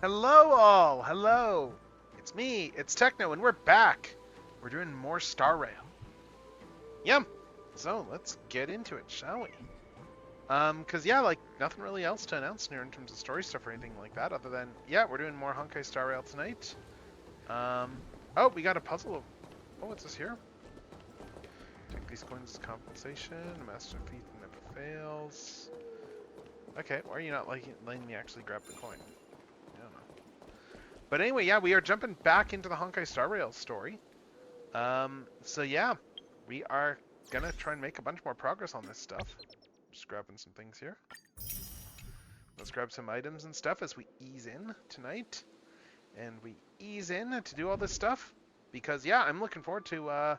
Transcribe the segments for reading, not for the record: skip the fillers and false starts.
Hello all! Hello! It's me, it's Techno, and we're back! We're doing more Star Rail. Yep. So let's get into it, shall we? Cause yeah, like nothing really else to announce here in terms of story stuff or anything like that, other than yeah, we're doing more Honkai Star Rail tonight. Oh, we got a puzzle. Oh, what's this here? Take these coins as compensation. Master Thief never fails. Okay, why are you not letting me actually grab the coin? I don't know. But anyway, yeah, we are jumping back into the Honkai Star Rail story. So yeah, we are gonna try and make a bunch more progress on this stuff. Just grabbing some things here. Let's grab some items and stuff as we ease in tonight. And we ease in to do all this stuff. Because yeah, I'm looking forward to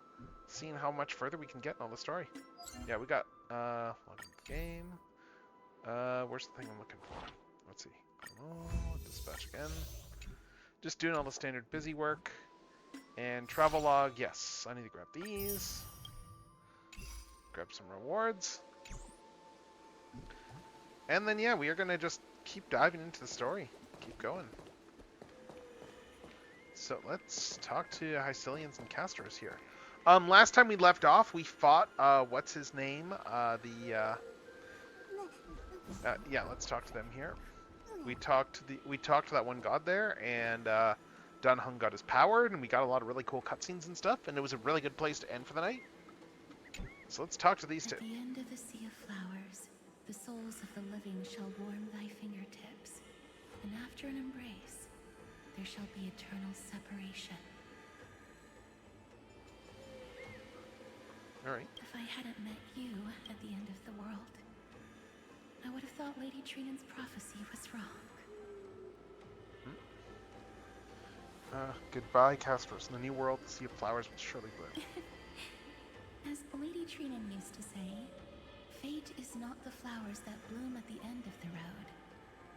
seeing how much further we can get in all the story. Yeah, we got log into the game. Where's the thing I'm looking for? Let's see. Oh, dispatch again. Just doing all the standard busy work. And travel log, yes. I need to grab these. Grab some rewards. And then, yeah, we are going to just keep diving into the story. Keep going. So let's talk to Hycilians and Castors here. Last time we left off, we fought, what's his name? Yeah, let's talk to them here. We talked to that one god there, and Dan Hung got his power, and we got a lot of really cool cutscenes and stuff, and it was a really good place to end for the night. So let's talk to these two. At the end of the sea of flowers, the souls of the living shall warm thy fingertips, and after an embrace, there shall be eternal separation. Alright. If I hadn't met you at the end of the world, I would have thought Lady Trinan's prophecy was wrong. Goodbye, Castros. In the new world, the sea of flowers will surely bloom. As Lady Trinan used to say, fate is not the flowers that bloom at the end of the road,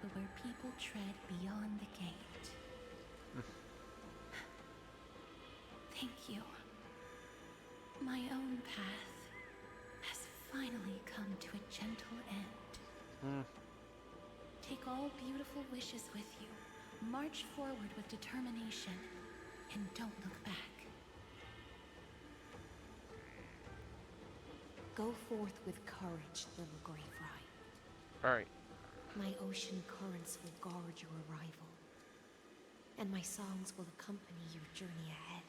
but where people tread beyond the gate. Thank you. My own path has finally come to a gentle end. Take all beautiful wishes with you. March forward with determination, and don't look back. Go forth with courage, little grave ride. Alright. My ocean currents will guard your arrival, and my songs will accompany your journey ahead.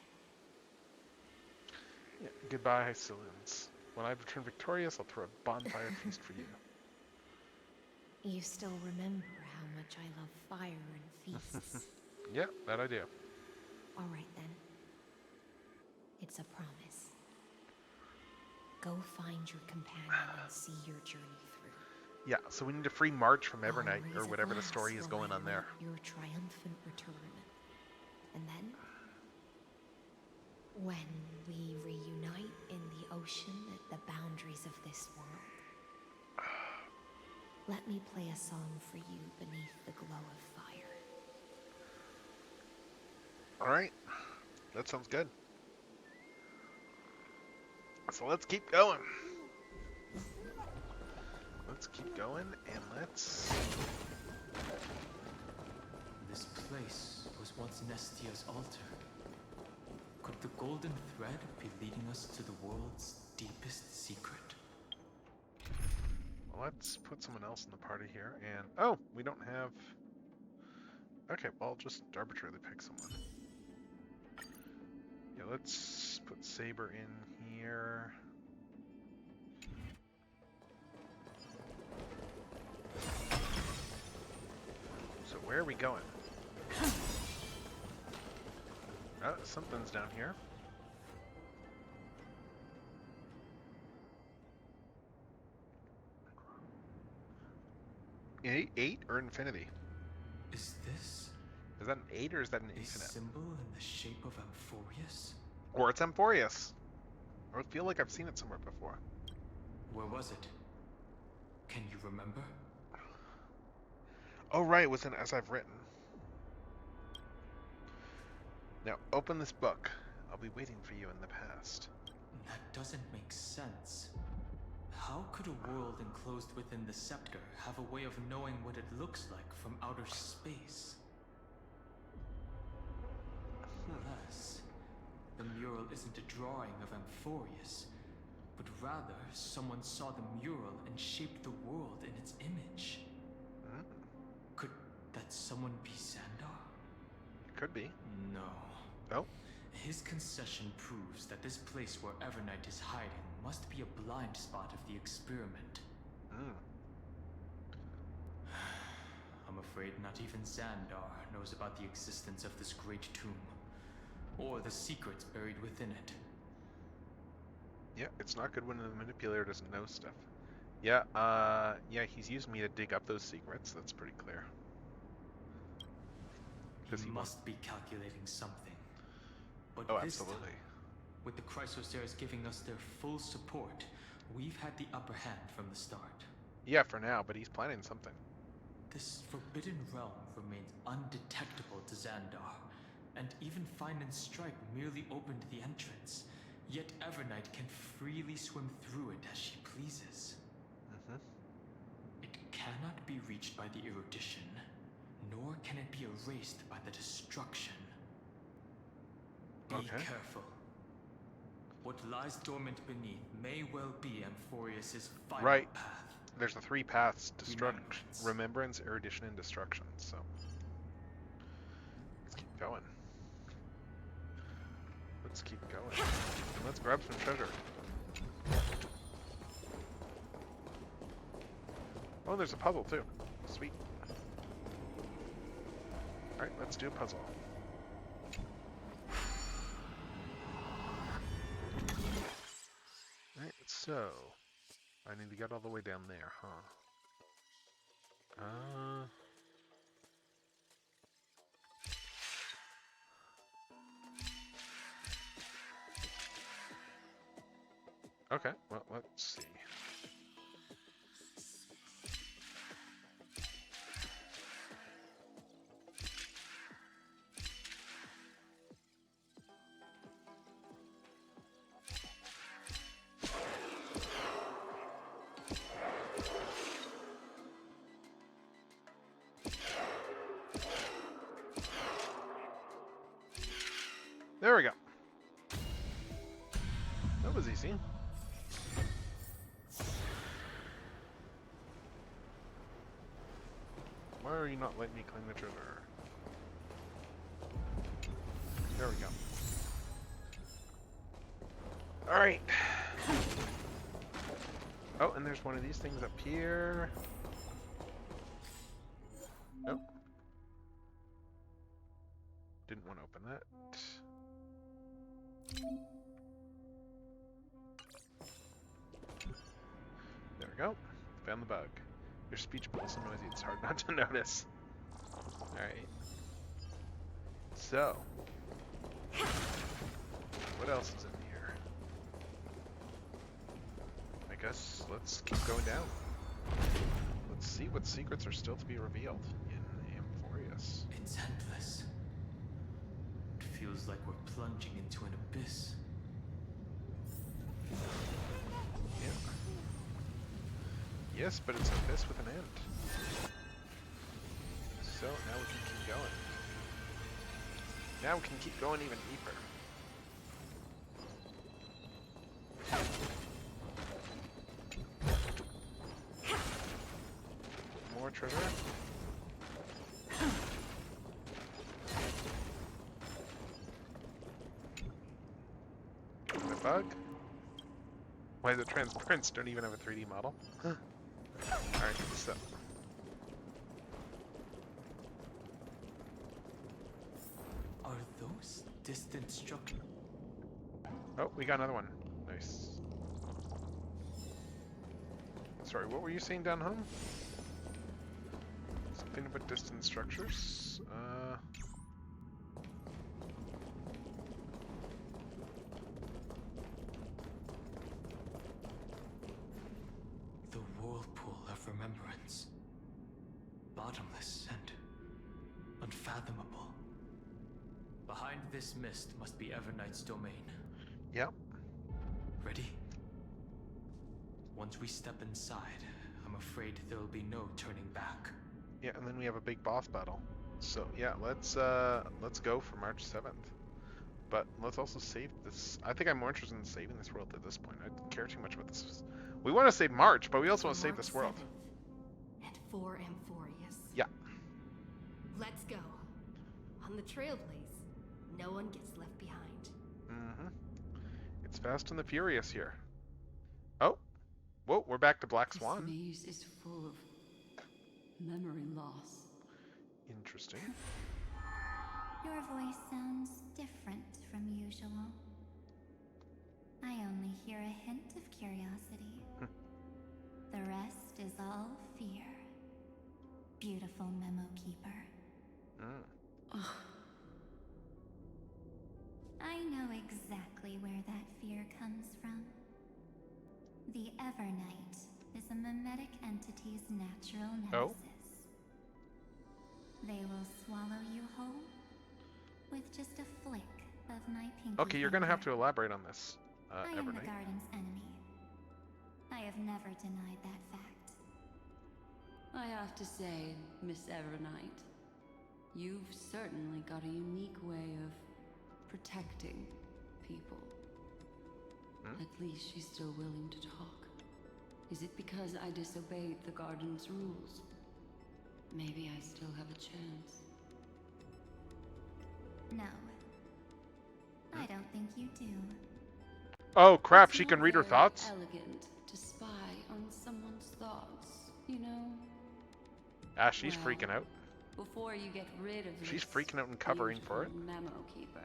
Yeah, goodbye, Hycilians. When I return victorious, I'll throw a bonfire feast for you. You still remember how much I love fire and feasts. Yeah, that I do. All right then. It's a promise. Go find your companion and see your journey through. Yeah, so we need a free march from Evernight, Always or at whatever the last story is will going I on there. await your triumphant return. And then, when we reunite in the ocean at the boundaries of this world, let me play a song for you beneath the glow of fire. Alright. That sounds good. So let's keep going. Let's keep going, and let's... This place was once Nestia's altar. Could the golden thread be leading us to the world's deepest secret? Well, let's put someone else in the party here, and... Oh, we don't have... Okay, well, I'll just arbitrarily pick someone. Yeah, let's put Saber in here. So where are we going? Oh, something's down here. Eight or infinity? Is this Is that an 8 or is that an a infinite? symbol in the shape of Amphorius? Or it's Amphorius. I feel like I've seen it somewhere before. Where was it? Can you remember? Oh right, it was in As I've Written. Now open this book. I'll be waiting for you in the past. That doesn't make sense. How could a world enclosed within the scepter have a way of knowing what it looks like from outer space? the mural isn't a drawing of Amphorius, but rather someone saw the mural and shaped the world in its image. Mm, Could that someone be Xandar? could be. No. Oh, His concession proves that this place where Evernight is hiding must be a blind spot of the experiment. mm. I'm afraid not even Xandar knows about the existence of this great tomb, or the secrets buried within it. Yeah, it's not good when the manipulator doesn't know stuff. Yeah, yeah, he's used me to dig up those secrets. That's pretty clear. He must be calculating something. But Oh, this absolutely. time, with the Chrysosaurs giving us their full support, we've had the upper hand from the start. Yeah, for now, but he's planning something. This forbidden realm remains undetectable to Xandar, and even Find and Strike merely opened the entrance. Yet Evernight can freely swim through it as she pleases. Mm-hmm. It cannot be reached by the erudition, nor can it be erased by the destruction. Be careful. What lies dormant beneath may well be Amphorius's final path. There's the 3 paths: remembrance, erudition, and destruction. So let's keep going. Let's keep going. And let's grab some treasure. Oh, there's a puzzle too. Sweet. Alright, let's do a puzzle. Alright, so I need to get all the way down there, huh? Okay, well, let's see. There we go. That was easy. Why are you not letting me claim the treasure? There we go. Alright. Oh, and there's one of these things up here. Nope. Didn't want to open that. There we go. Found the bug. Your speech bubbles so noisy it's hard not to notice. Alright. So. What else is in here? I guess let's keep going down. Let's see what secrets are still to be revealed in Amphorius. It's endless. It feels like we're plunging into an abyss. Yeah. Yes, but it's an abyss with an end. So now we can keep going. Now we can keep going even deeper. More treasure. The bug. Why is it transparent? Don't even have a 3D model. Alright, so. Are those distant structures? Oh, we got another one. Nice. Sorry, what were you saying down home? Something about distant structures? The whirlpool of remembrance. Bottomless and unfathomable. Behind this mist must be Evernight's domain. Yep. Ready? Once we step inside, I'm afraid there'll be no turning back. Yeah, and then we have a big boss battle. So yeah, let's go for March 7th. but let's also save this. I think I'm more interested in saving this world at this point. I don't care too much about this. We want to save March, but we also want to save this world. 7th, and for Amphorius. Yeah. Let's go. On the Trailblaze, no one gets left behind. Mm-hmm. It's Fast and the Furious here. Oh. Whoa, we're back to Black Swan. This maze is full of memory loss. Interesting. Your voice sounds different from usual. I only hear a hint of curiosity. The rest is all fear. Beautiful memo keeper. I know exactly where that fear comes from. The evernight is a mimetic entity's natural nemesis. They will swallow you whole with just a flick of my pinky Okay, you're gonna have to finger. elaborate on this, I am the Evernight. garden's enemy. I have never denied that fact. I have to say, Miss Evernight, you've certainly got a unique way of protecting people. At least she's still willing to talk. Is it because I disobeyed the garden's rules? Maybe I still have a chance. No. I don't think you do. Oh crap, It's she not can read her very thoughts? Elegant to spy on someone's thoughts, you know? Ah, she's Well, freaking out. Before you get rid of She's this freaking out and covering for it. beautiful memo keeper,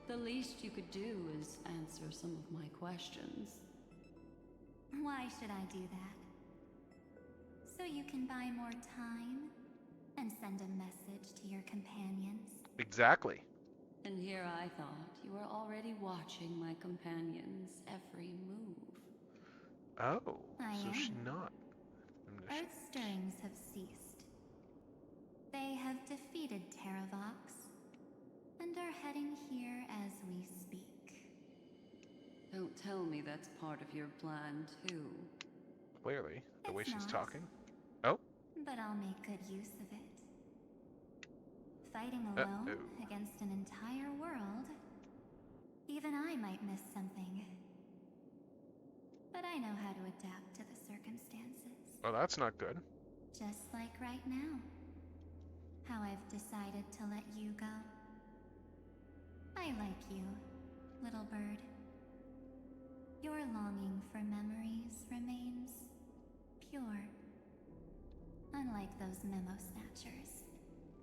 the least you could do is answer some of my questions. Why should I do that? So you can buy more time and send a message to your companions? Exactly. And here I thought you were already watching my companion's every move. Oh, I so she's am. not. Earth stirrings have ceased. They have defeated Terravox and are heading here as we speak. Don't tell me that's part of your plan, too. Clearly, the way It's she's not. talking. Oh, But I'll make good use of it. Fighting alone against an entire world, even I might miss something. But I know how to adapt to the circumstances. well, that's not good. Just like right now. How I've decided to let you go. I like you, little bird. Your longing for memories remains pure. Unlike those memo snatchers.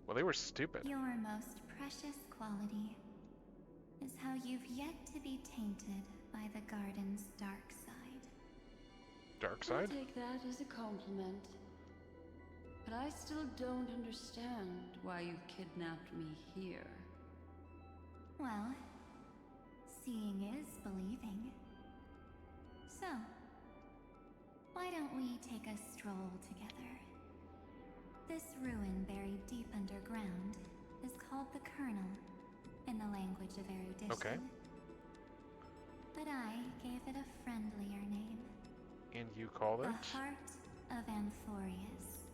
Well, they were stupid. Your most precious quality is how you've yet to be tainted by the garden's dark side. Dark I'll side? take that as a compliment. But I still don't understand why you kidnapped me here. Well, seeing is believing. So, why don't we take a stroll together? This ruin buried deep underground is called the Kernel in the language of erudition. Okay. But I gave it a friendlier name. And you call it? The Heart of Amphorius.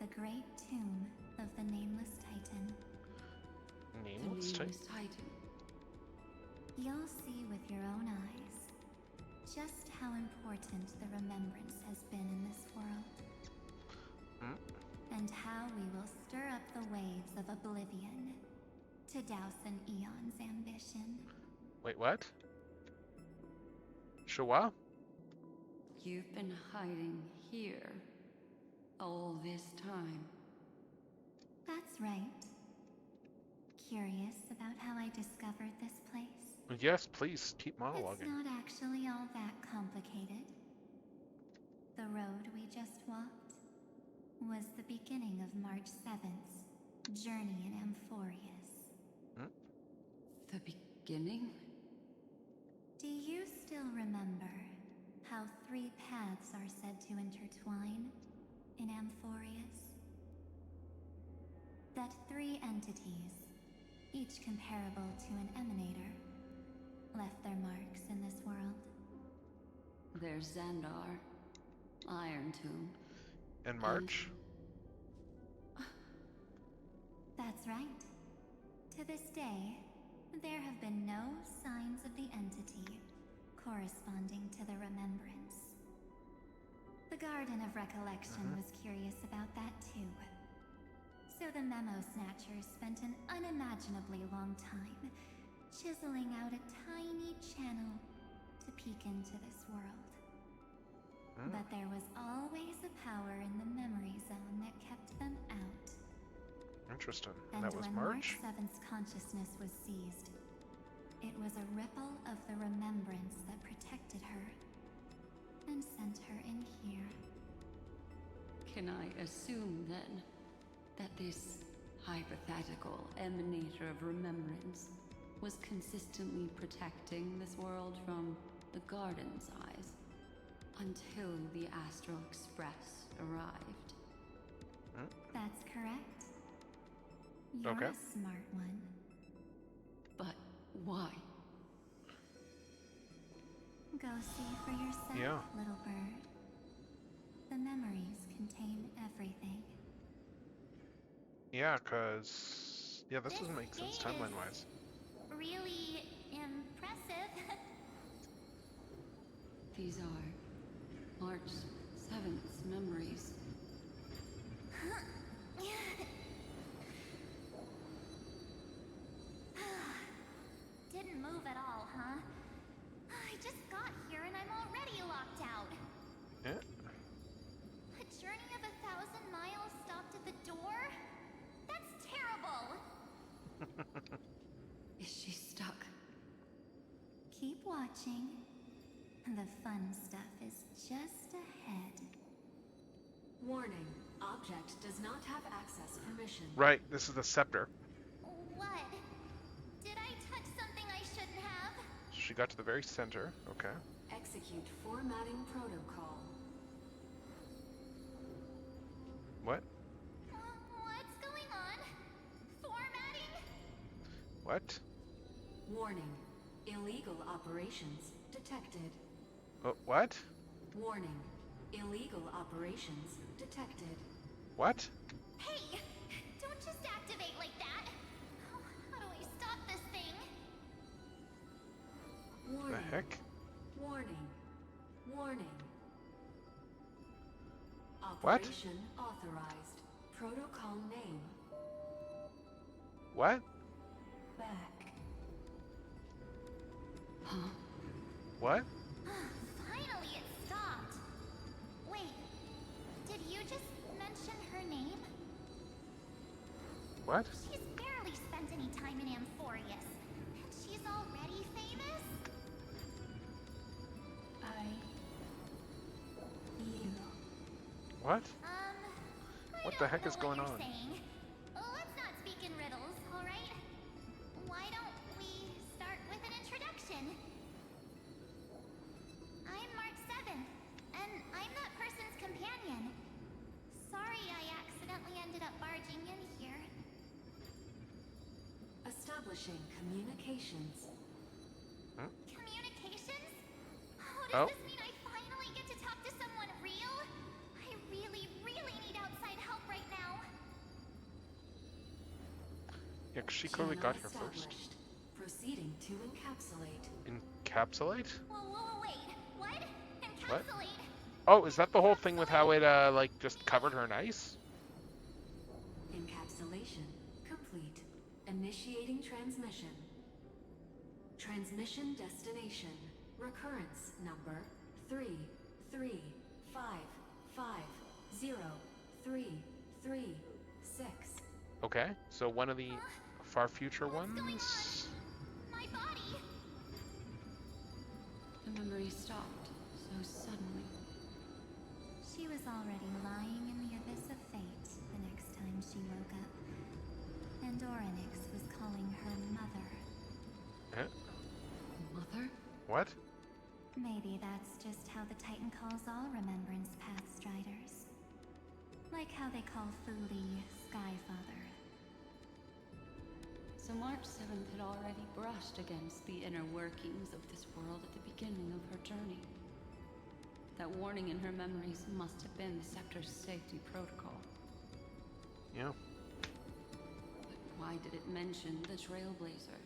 The great tomb of the Nameless Titan. Nameless The type? nameless Titan. You'll see with your own eyes just how important the remembrance has been in this world. And how we will stir up the waves of oblivion to douse an eon's ambition. Wait, what? Shawa? You've been hiding here all this time. That's right. Curious about how I discovered this place? Yes, please, keep It's monologuing. not actually all that complicated. The road we just walked was the beginning of March 7th's journey in Amphorius. The beginning? Do you still remember how 3 paths are said to intertwine in Amphorius? That 3 entities, each comparable to an emanator, left their marks in this world. There's Xandar, Iron Tomb. And March? That's right. To this day, There have been no signs of the entity corresponding to the remembrance. The Garden of Recollection was curious about that too. So the Memo Snatchers spent an unimaginably long time chiseling out a tiny channel to peek into this world. But there was always a power in the memory zone that kept them out. Interesting. And That was when March? March 7th's consciousness was seized, it was a ripple of the remembrance that protected her and sent her in here. Can I assume, then, that this hypothetical emanator of remembrance was consistently protecting this world from the Garden's eyes until the Astral Express arrived? That's correct. You're Okay. a smart one. But why? Go see for yourself, Yeah. little bird. The memories contain everything. Yeah, because... Yeah, this doesn't make sense timeline-wise. Really impressive. These are March 7th's memories. Didn't move at all, huh? I just got here and I'm already locked out. Yeah. A journey of 1,000 miles stopped at the door? That's terrible! Is she stuck? Keep watching. The fun stuff is just ahead. Warning. Object does not have access permission. Right, this is the scepter. What? Did I touch something I shouldn't have? She got to the very center. Okay. Execute formatting protocol. What? What's going on? Formatting? What? Warning. Illegal operations detected. Oh, what? Warning. Illegal operations detected. What? Hey! Don't just activate like that! How do I stop this thing? Warning. The heck? Warning. Warning. What? Operation authorized. Protocol name. What? Back. Huh? What? Finally it stopped! Wait, did you just mention her name? What? She's barely spent any time in Amphorius, and she's already famous? You. What? I What the don't heck know is what going you're on? saying. Let's not speak in riddles, alright? Why don't we start with an introduction? I'm Mark 7, and I'm that person's companion. Sorry I accidentally ended up barging in here. Establishing communications. Communications? Oh. Does this mean I finally get to talk to someone real? I really, really need outside help right now. Yeah, 'cause she clearly Channel got here first. established. Proceeding to encapsulate. Encapsulate? Whoa, wait. What? What? Encapsulate? Oh, is that the whole thing with how it, like, just covered her in ice? Encapsulation complete. Initiating transmission. Transmission destination. Recurrence number 335503336. Okay, so one of the far future What's going ones? My body? The memory stopped so suddenly. She was already lying in the abyss of fate the next time she woke up. And Orynyx was calling her mother. Eh? Mother? What? Maybe that's just how the Titan calls all Remembrance Path Striders. Like how they call Thule Skyfather. So March 7th had already brushed against the inner workings of this world at the beginning of her journey. That warning in her memories must have been the Scepter's safety protocol. Yeah. But why did it mention the Trailblazer?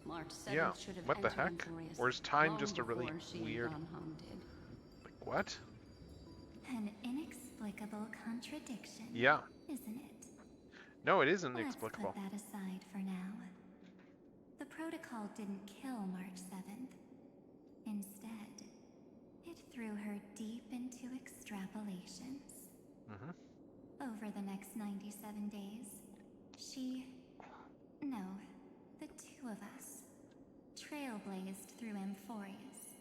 March 7th Yeah, should have what the entered heck? Emporius Or is time long just a really before she and weird... Don Hung did. Like, what? An inexplicable contradiction, Yeah. isn't it? No, it isn't Let's inexplicable. put that aside for now. The protocol didn't kill March 7th. Instead, it threw her deep into extrapolations. Over the next 97 days, the two of us, trailblazed through Amphorius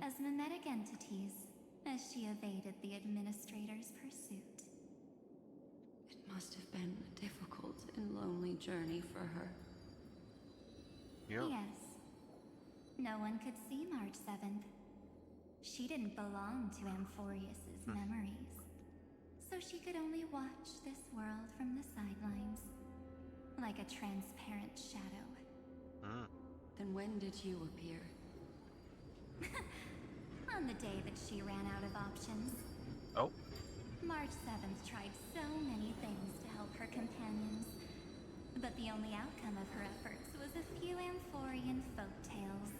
as mimetic entities as she evaded the administrator's pursuit. It must have been a difficult and lonely journey for her. Yeah. Yes. No one could see March 7th. She didn't belong to Amphorius's memories. So she could only watch this world from the sidelines, like a transparent shadow. Then when did you appear? On the day that she ran out of options. Oh. March 7th tried so many things to help her companions, but the only outcome of her efforts was a few Amphorian folktales.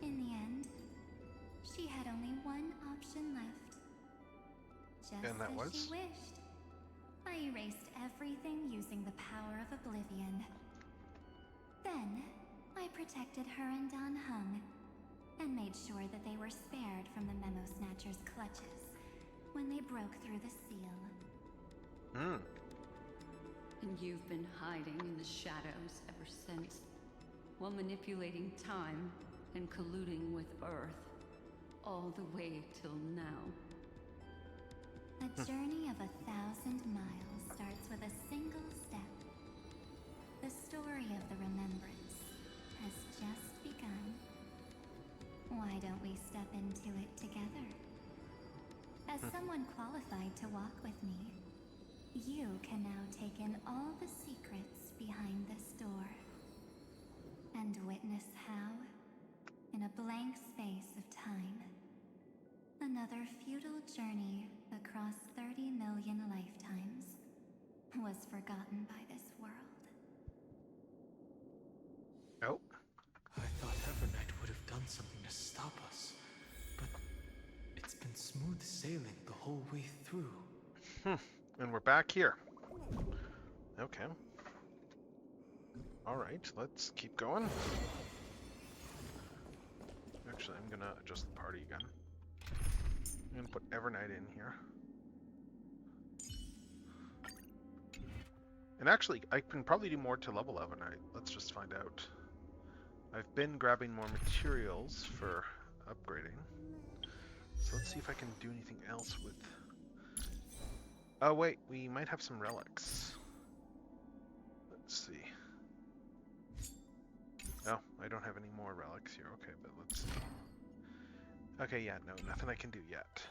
In the end, she had only one option left. Just And that as was? she wished. I erased everything using the power of oblivion. Then, I protected her and Don Hung, and made sure that they were spared from the Memo Snatcher's clutches when they broke through the seal. And you've been hiding in the shadows ever since, while manipulating time and colluding with Earth, all the way till now. A journey of 1,000 miles starts with a single step. The story of the remembrance has just begun. Why don't we step into it together? As someone qualified to walk with me, you can now take in all the secrets behind this door. And witness how, in a blank space of time, another futile journey across 30 million lifetimes was forgotten by this world. Oh. I thought Evernight would have done something to stop us, but it's been smooth sailing the whole way through. And we're back here. Okay. Alright, let's keep going. Actually, I'm gonna adjust the party again. I'm gonna put Evernight in here. And actually, I can probably do more to level Evernight. Let's just find out. I've been grabbing more materials for upgrading. So let's see if I can do anything else with... Oh wait, we might have some relics. Let's see. No, I don't have any more relics here. Okay, but let's see. Okay, yeah, no, nothing I can do yet.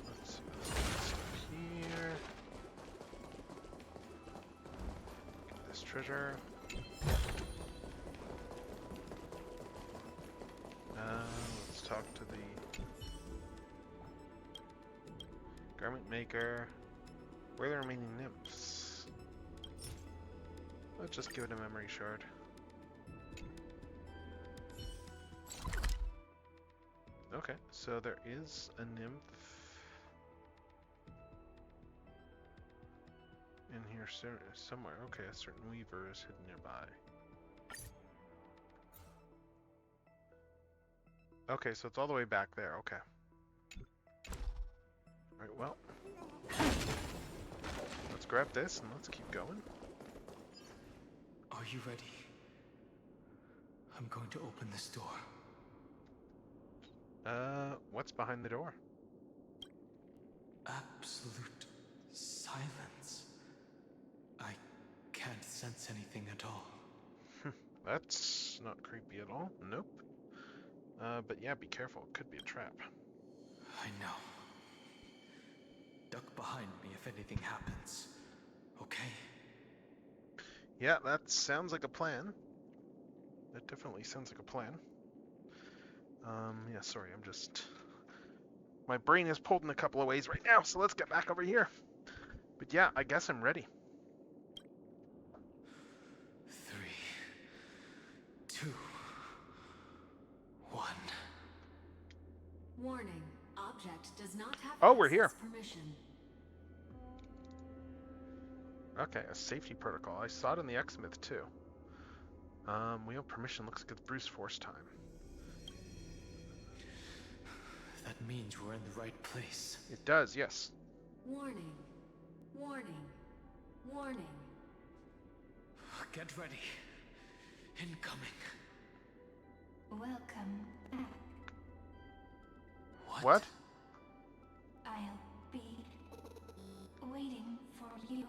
Let's see, let's get stuff here. Get this treasure. Let's talk to the garment maker. Where are the remaining nymphs? Let's just give it a memory shard. Okay, so there is a nymph in here somewhere. Okay, a certain weaver is hidden nearby. Okay, so it's all the way back there. Okay. Alright, well. Let's grab this and let's keep going. Are you ready? I'm going to open this door. What's behind the door? Absolute silence. I can't sense anything at all. That's not creepy at all. Nope. But yeah, be careful. It could be a trap. I know. Duck behind me if anything happens. Okay? Yeah, that sounds like a plan. That definitely sounds like a plan. Yeah, sorry, I'm just My brain is pulled in a couple of ways right now, so let's get back over here. But yeah, I guess I'm ready. 3, 2, 1. Warning. Object does not have Oh, we're here. permission. Okay, a safety protocol. I saw it in the X-Myth too. We have permission. Looks like it's Bruce Force time. That means we're in the right place. It does, yes. Warning. Warning. Warning. Get ready. Incoming. Welcome back. What? I'll be waiting for you.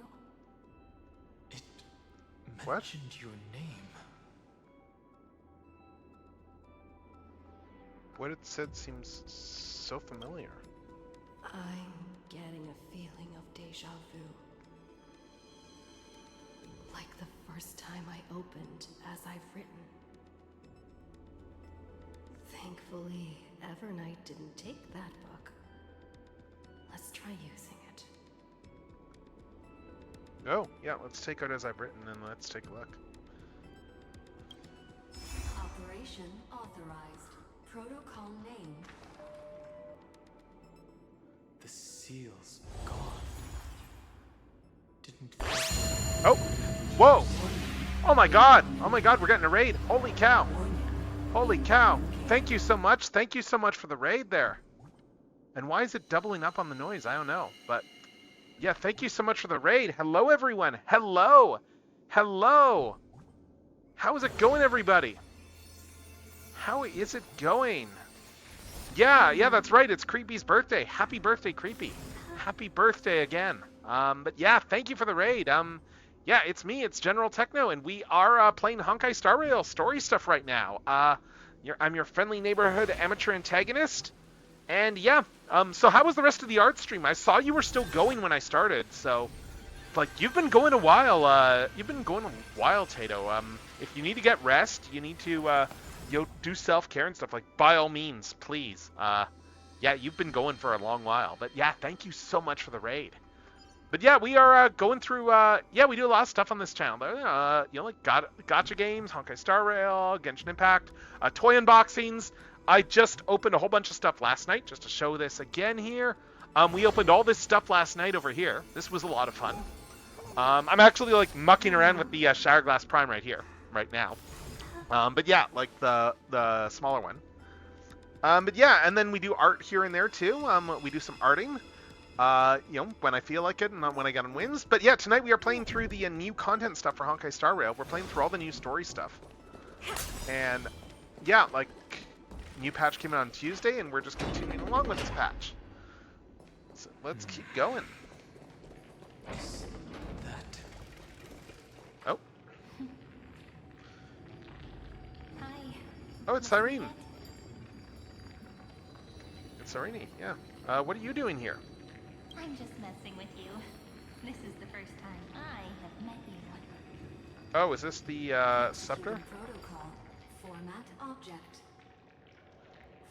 It What? mentioned your name. What it said seems so familiar. I'm getting a feeling of deja vu. Like the first time I opened as I've written. Thankfully, Evernight didn't take that book. Let's try using it. Oh, yeah, let's take out as I've written and let's take a look. Operation authorized. Protocol name. The seal's gone. Didn't. Oh! Whoa! Oh my god! Oh my god, we're getting a raid! Holy cow! Holy cow! Thank you so much. Thank you so much for the raid there. And why is it doubling up on the noise? I don't know. But yeah, thank you so much for the raid. Hello, everyone. Hello. Hello. How is it going, everybody? How is it going? Yeah, that's right. It's Creepy's birthday. Happy birthday, Creepy. Happy birthday again. But yeah, thank you for the raid. Yeah, it's me. It's General Techno, and we are playing Honkai Star Rail story stuff right now. I'm your friendly neighborhood amateur antagonist. And yeah, so how was the rest of the art stream? I saw you were still going when I started, so like you've been going a while. Tato. If you need to get rest, you need to do self-care and stuff. Like by all means, please. Yeah, you've been going for a long while. But yeah, thank you so much for the raid. But yeah, we are going through. Yeah, we do a lot of stuff on this channel. Like gacha games, Honkai Star Rail, Genshin Impact, toy unboxings. I just opened a whole bunch of stuff last night just to show this again here. We opened all this stuff last night over here. This was a lot of fun. I'm actually like mucking around with the Showerglass Prime right here, right now. But yeah, like the smaller one. But yeah, and then we do art here and there too. We do some arting. When I feel like it, and not when I get on wins. But yeah, tonight we are playing through the new content stuff for Honkai Star Rail. We're playing through all the new story stuff. And yeah, like, new patch came out on Tuesday, and we're just continuing along with this patch. So let's keep going. That. Oh. Hi. Oh, it's Cyrene. It's Cyrene, yeah. What are you doing here? I'm just messing with you. This is the first time I have met you. Oh, is this the scepter? Protocol. Format object.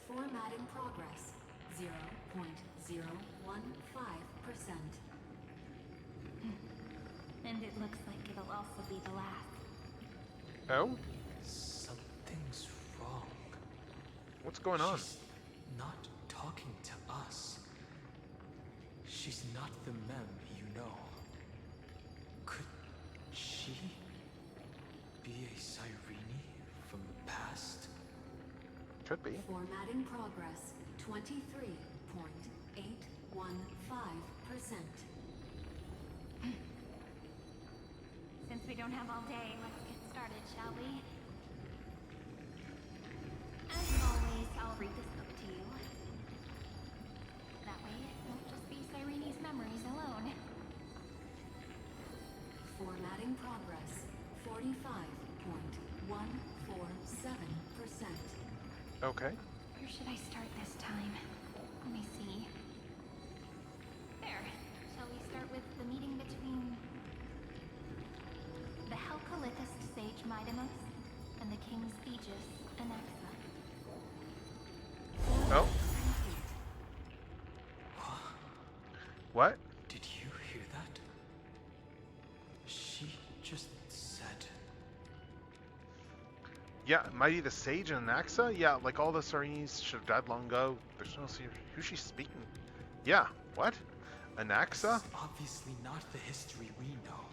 Format in progress. 0.015%. And it looks like it'll also be the last. Oh? Something's wrong. What's going on? She's not talking to us. She's not the mem you know. Could she be a Cyrene from the past? Could be. Format in progress. 23.815%. Since we don't have all day, let's get started, shall we? As always, I'll read this book to you. That way it won't just be Cyrene's memories alone. Formatting progress. 45.147%. Okay. Where should I start this time? Let me see. There. Shall we start with the meeting between the Helcolithist sage Midamus and the King's Aegis Anaxa? Oh. What? Did you hear that? She just said... Yeah, Mighty the Sage and Anaxa? Yeah, like all the Sarenes should have died long ago. There's no see who's she speaking? Yeah, what? This Anaxa? is obviously not the history we know.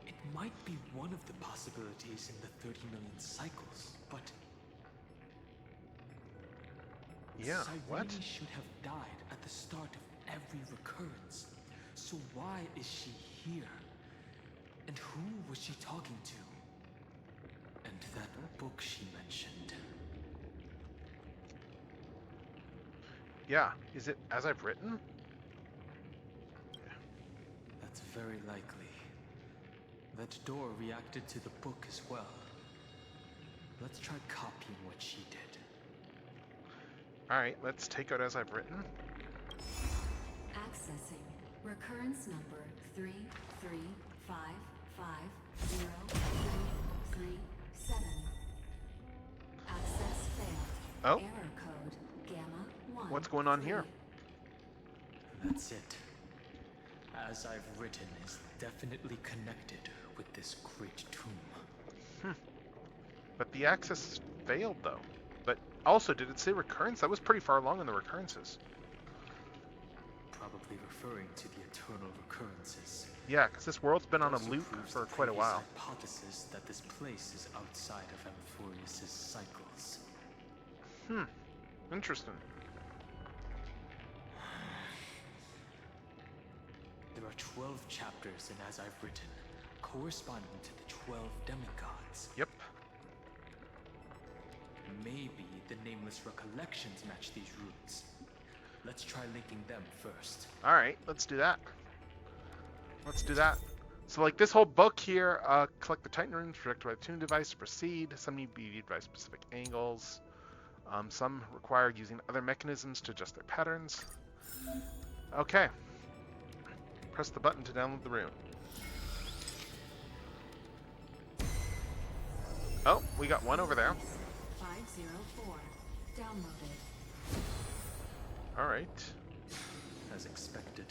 It might be one of the possibilities in the 30 million cycles, but... Yeah, what? Cyrene should have died at the start of every recurrence. So why is she here? And who was she talking to? And that book she mentioned. Yeah, is it As I've Written? That's very likely. That door reacted to the book as well. Let's try copying what she did. Alright, let's take out As I've Written. Accessing recurrence number 335503337. Access failed. Oh. Error code Gamma 1. What's going on here? That's it. As I've written is definitely connected with this great tomb. But the access failed, though. But also, did it say recurrence? That was pretty far along in the recurrences. Probably referring to the eternal recurrences. Yeah, because this world's been on a Also loop proves for the quite a previous while. hypothesis that this place is outside of Amphorius' cycles. Interesting. There are 12 chapters in As I've Written, corresponding to the 12 demigods. Yep. Maybe the Nameless Recollections match these roots. Let's try linking them first. Alright, let's do that. Let's do that. So, like, this whole book here, collect the Titan runes, projected by the tune device to proceed. Some need to be viewed by specific angles. Some require using other mechanisms to adjust their patterns. Okay. Press the button to download the rune. Oh, we got one over there. 504. Downloaded. Alright. As expected,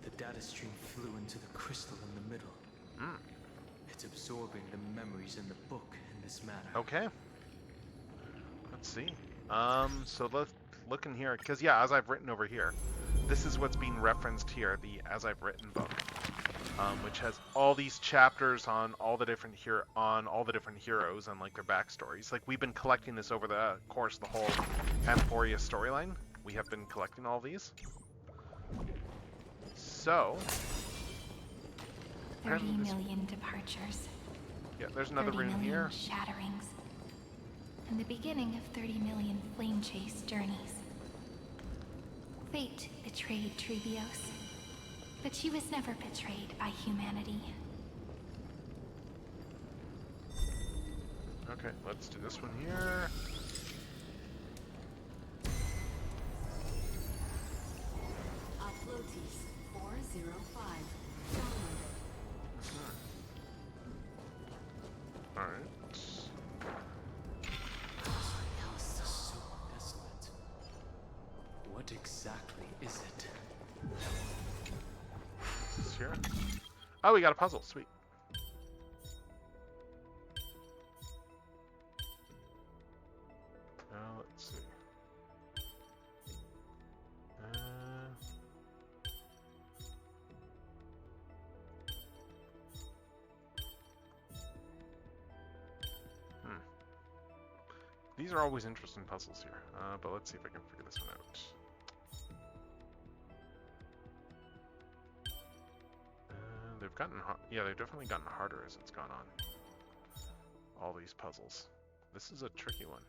the data stream flew into the crystal in the middle. It's absorbing the memories in the book in this manner. Okay. Let's see. So let's look in here, because yeah, As I've Written over here. This is what's being referenced here, the As I've Written book, which has all these chapters on all the different heroes and like their backstories. Like we've been collecting this over the course of the whole Amphoria storyline. We have been collecting all these. So 30 apparently this- million departures. yeah, there's another 30 rune million here. shatterings. And the beginning of 30 million flame chase journeys. Fate betrayed Trebios, but she was never betrayed by humanity. Okay, let's do this one here. Uploads 405. Downloaded. Alright. So desolate. What exactly is it? This is here. Oh, we got a puzzle. Sweet. Let's see. These are always interesting puzzles here, but let's see if I can figure this one out. They've gotten yeah, they've definitely gotten harder as it's gone on. All these puzzles. This is a tricky one.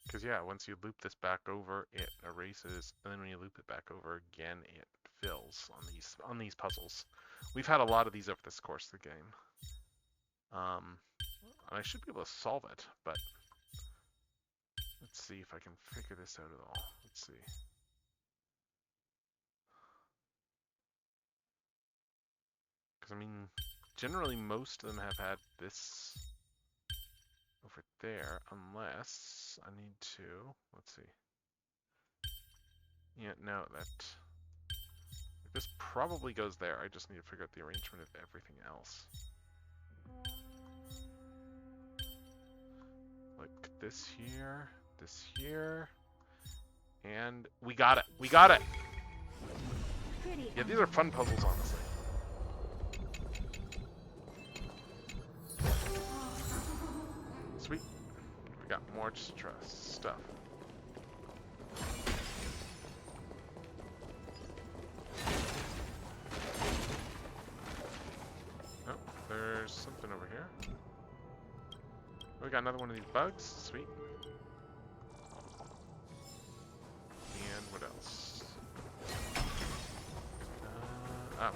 Because yeah, once you loop this back over, it erases, and then when you loop it back over again, it fills on these puzzles. We've had a lot of these over this course of the game. And I should be able to solve it, but let's see if I can figure this out at all. Let's see. mean, generally most of them have had this over there, unless I need to, let's see. Yeah, no, this probably goes there. I just need to figure out the arrangement of everything else. Like this here, and we got it. We got it. Yeah, these are fun puzzles, honestly. Sweet. We got more stuff. Oh, there's something over here. We got another one of these bugs. Sweet. And what else?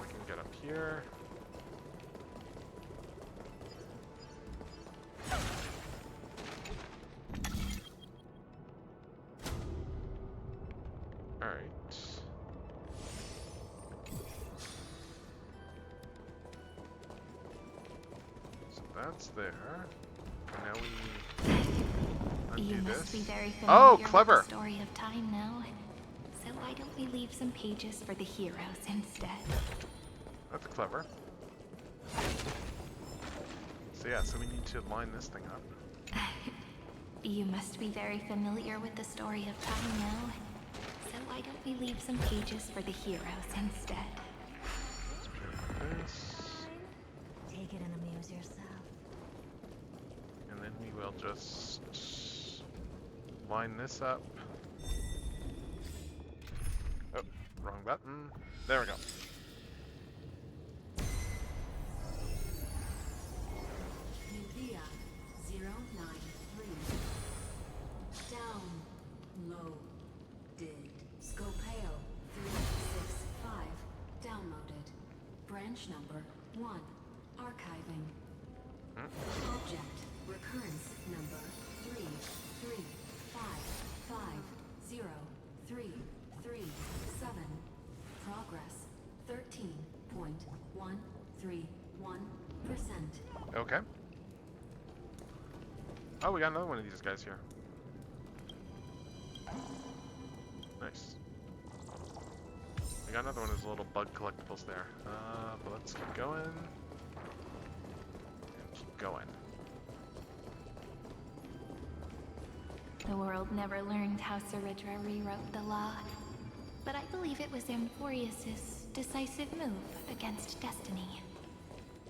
We can get up here. Alright. So that's there. Now we undo You this. must be very familiar Oh, clever! with the story of time now. So why don't we leave some pages for the heroes instead? That's clever. So yeah, so we need to line this thing up. You must be very familiar with the story of time now. So why don't we leave some pages for the heroes instead? Let's put this. Take it and amuse yourself. And then we will just line this up. Oh, wrong button. There we go. Nubia 093. Downloaded. Scopeo 365. Downloaded. Branch number 1. Archiving. Object recurrence number 335503337. Progress 13.131%. Okay. Oh, we got another one of these guys here. Nice. We got another one of those little bug collectibles there. But let's keep going. And keep going. The world never learned how Saridra rewrote the law, but I believe it was Amphorius's decisive move against destiny.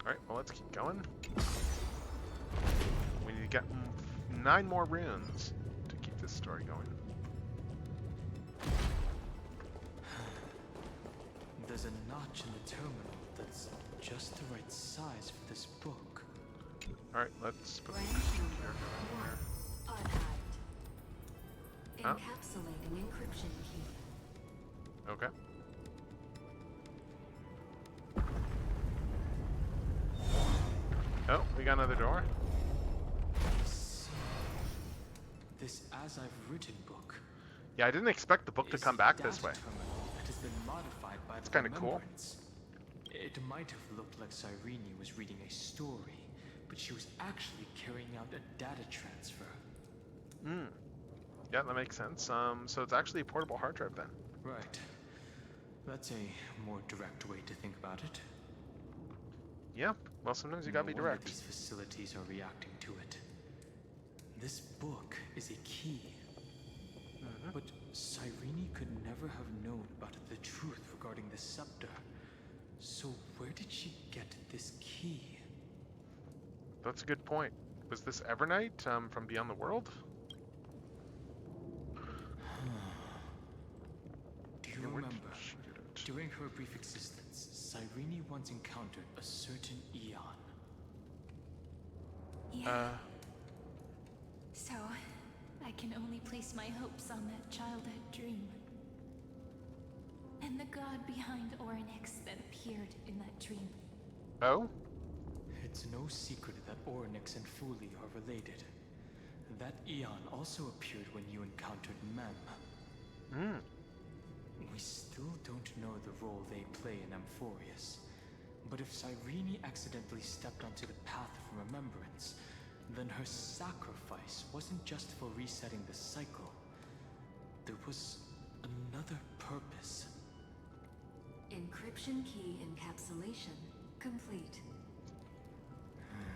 Alright, well let's keep going. We need to get 9 more runes to keep this story going. There's a notch in the terminal that's just the right size for this book. Alright, let's put Branch this number here. 1. Archived. Oh. Encapsulating encryption key. Okay. Oh, we got another door. So, this As I've Written book. Yeah, I didn't expect the book to is come a back data this way. terminal that has been modified by It's the kinda cool. remembrance. It might have looked like Cyrene was reading a story, but she was actually carrying out a data transfer. Hmm. Yeah, that makes sense. So it's actually a portable hard drive then. Right. That's a more direct way to think about it. Yeah. Well, sometimes you gotta be No wonder direct. these facilities are reacting to it. This book is a key. But Cyrene could never have known about the truth regarding the scepter. So where did she get this key? That's a good point. Was this Evernight from Beyond the World? Do you Yeah, where did remember? she get it? During her brief existence, Cyrene once encountered a certain Eon. Yeah. So, I can only place my hopes on that childhood dream. And the god behind Orynyx that appeared in that dream. Oh? It's no secret that Orynyx and Fuli are related. That Eon also appeared when you encountered Mem. Hmm. We still don't know the role they play in Amphorius, But if Cyrene accidentally stepped onto the path of remembrance, then her sacrifice wasn't just for resetting the cycle. There was another purpose. Encryption key encapsulation complete.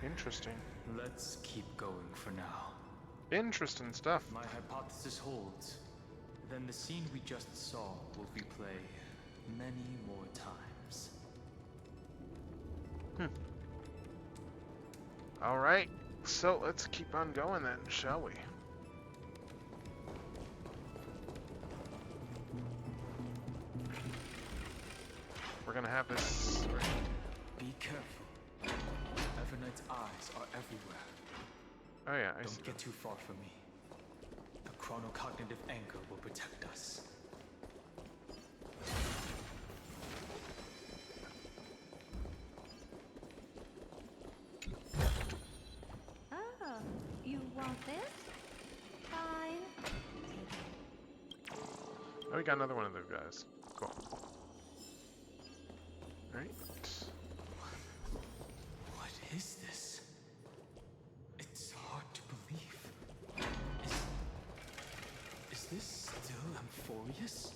Interesting. Let's keep going for now. Interesting stuff. If my hypothesis holds, then the scene we just saw will replay many more times. All right. So let's keep on going then, shall we? We're gonna have this. Be careful. Evernight's eyes are everywhere. Oh yeah, I see. Don't get too far from me. The chronocognitive anchor will protect us. Oh, you want this? Fine. Oh, we got another one of those guys. Cool. Right. What is this? It's hard to believe. Is this still Amphorius?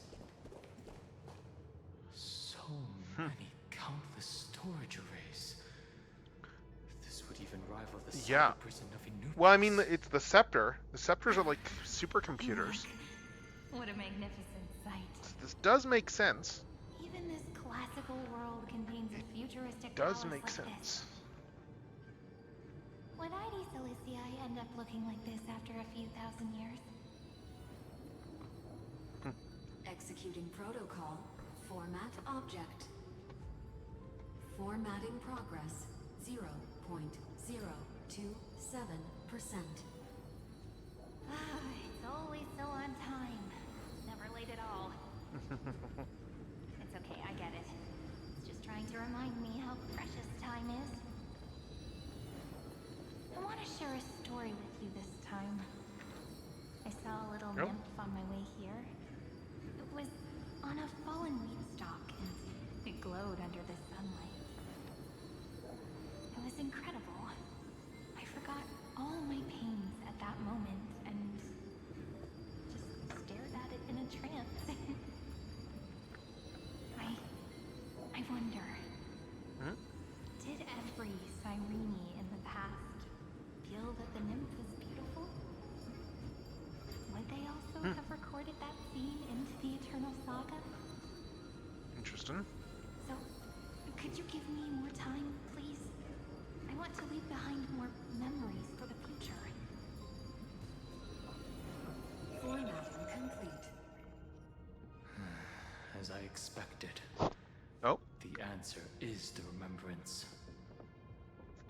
So many countless storage arrays. This would even rival the Yeah. prison of Inuk. Well, I mean, it's the Scepter. The Scepters are like supercomputers. What a magnificent sight. This does make sense. Even this classical world contains a futuristic Does palace make like sense. this. Would ID Celestii end up looking like this after a few thousand years? Executing protocol. Format object. Formatting progress 0.027%. It's always so on time. Never late at all. It's okay, I get it. It's just trying to remind me how precious time is. I want to share a story with you this time. I saw a little Yep. nymph on my way here. It was on a fallen wheat stalk, and it glowed under the sunlight. It was incredible. I forgot all my pains at that moment and just stared at it in a trance. I wonder, did every Cyrene in the past feel that the nymph was beautiful? Would they also have recorded that scene into the Eternal Saga? Interesting. So, could you give me more time, please? I want to leave behind more memories for the future. Formatting complete. As I expected. Oh. The answer is the remembrance.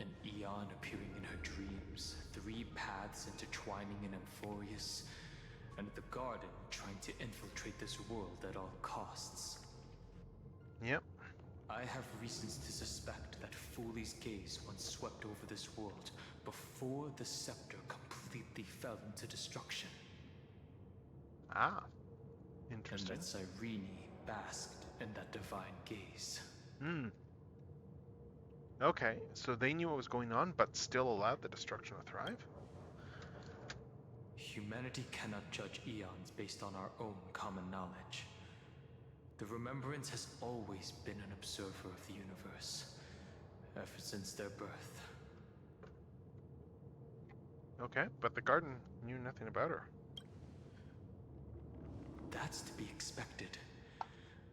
An eon appearing in her dreams, 3 paths intertwining in Amphorius, and the garden trying to infiltrate this world at all costs. Yep. I have reasons to suspect that Foley's gaze once swept over this world before the scepter completely fell into destruction. Ah. And Interesting. that Cyrene basked in that divine gaze. Okay, so they knew what was going on, but still allowed the destruction to thrive? Humanity cannot judge eons based on our own common knowledge. The Remembrance has always been an observer of the universe, ever since their birth. Okay, but the garden knew nothing about her. That's to be expected.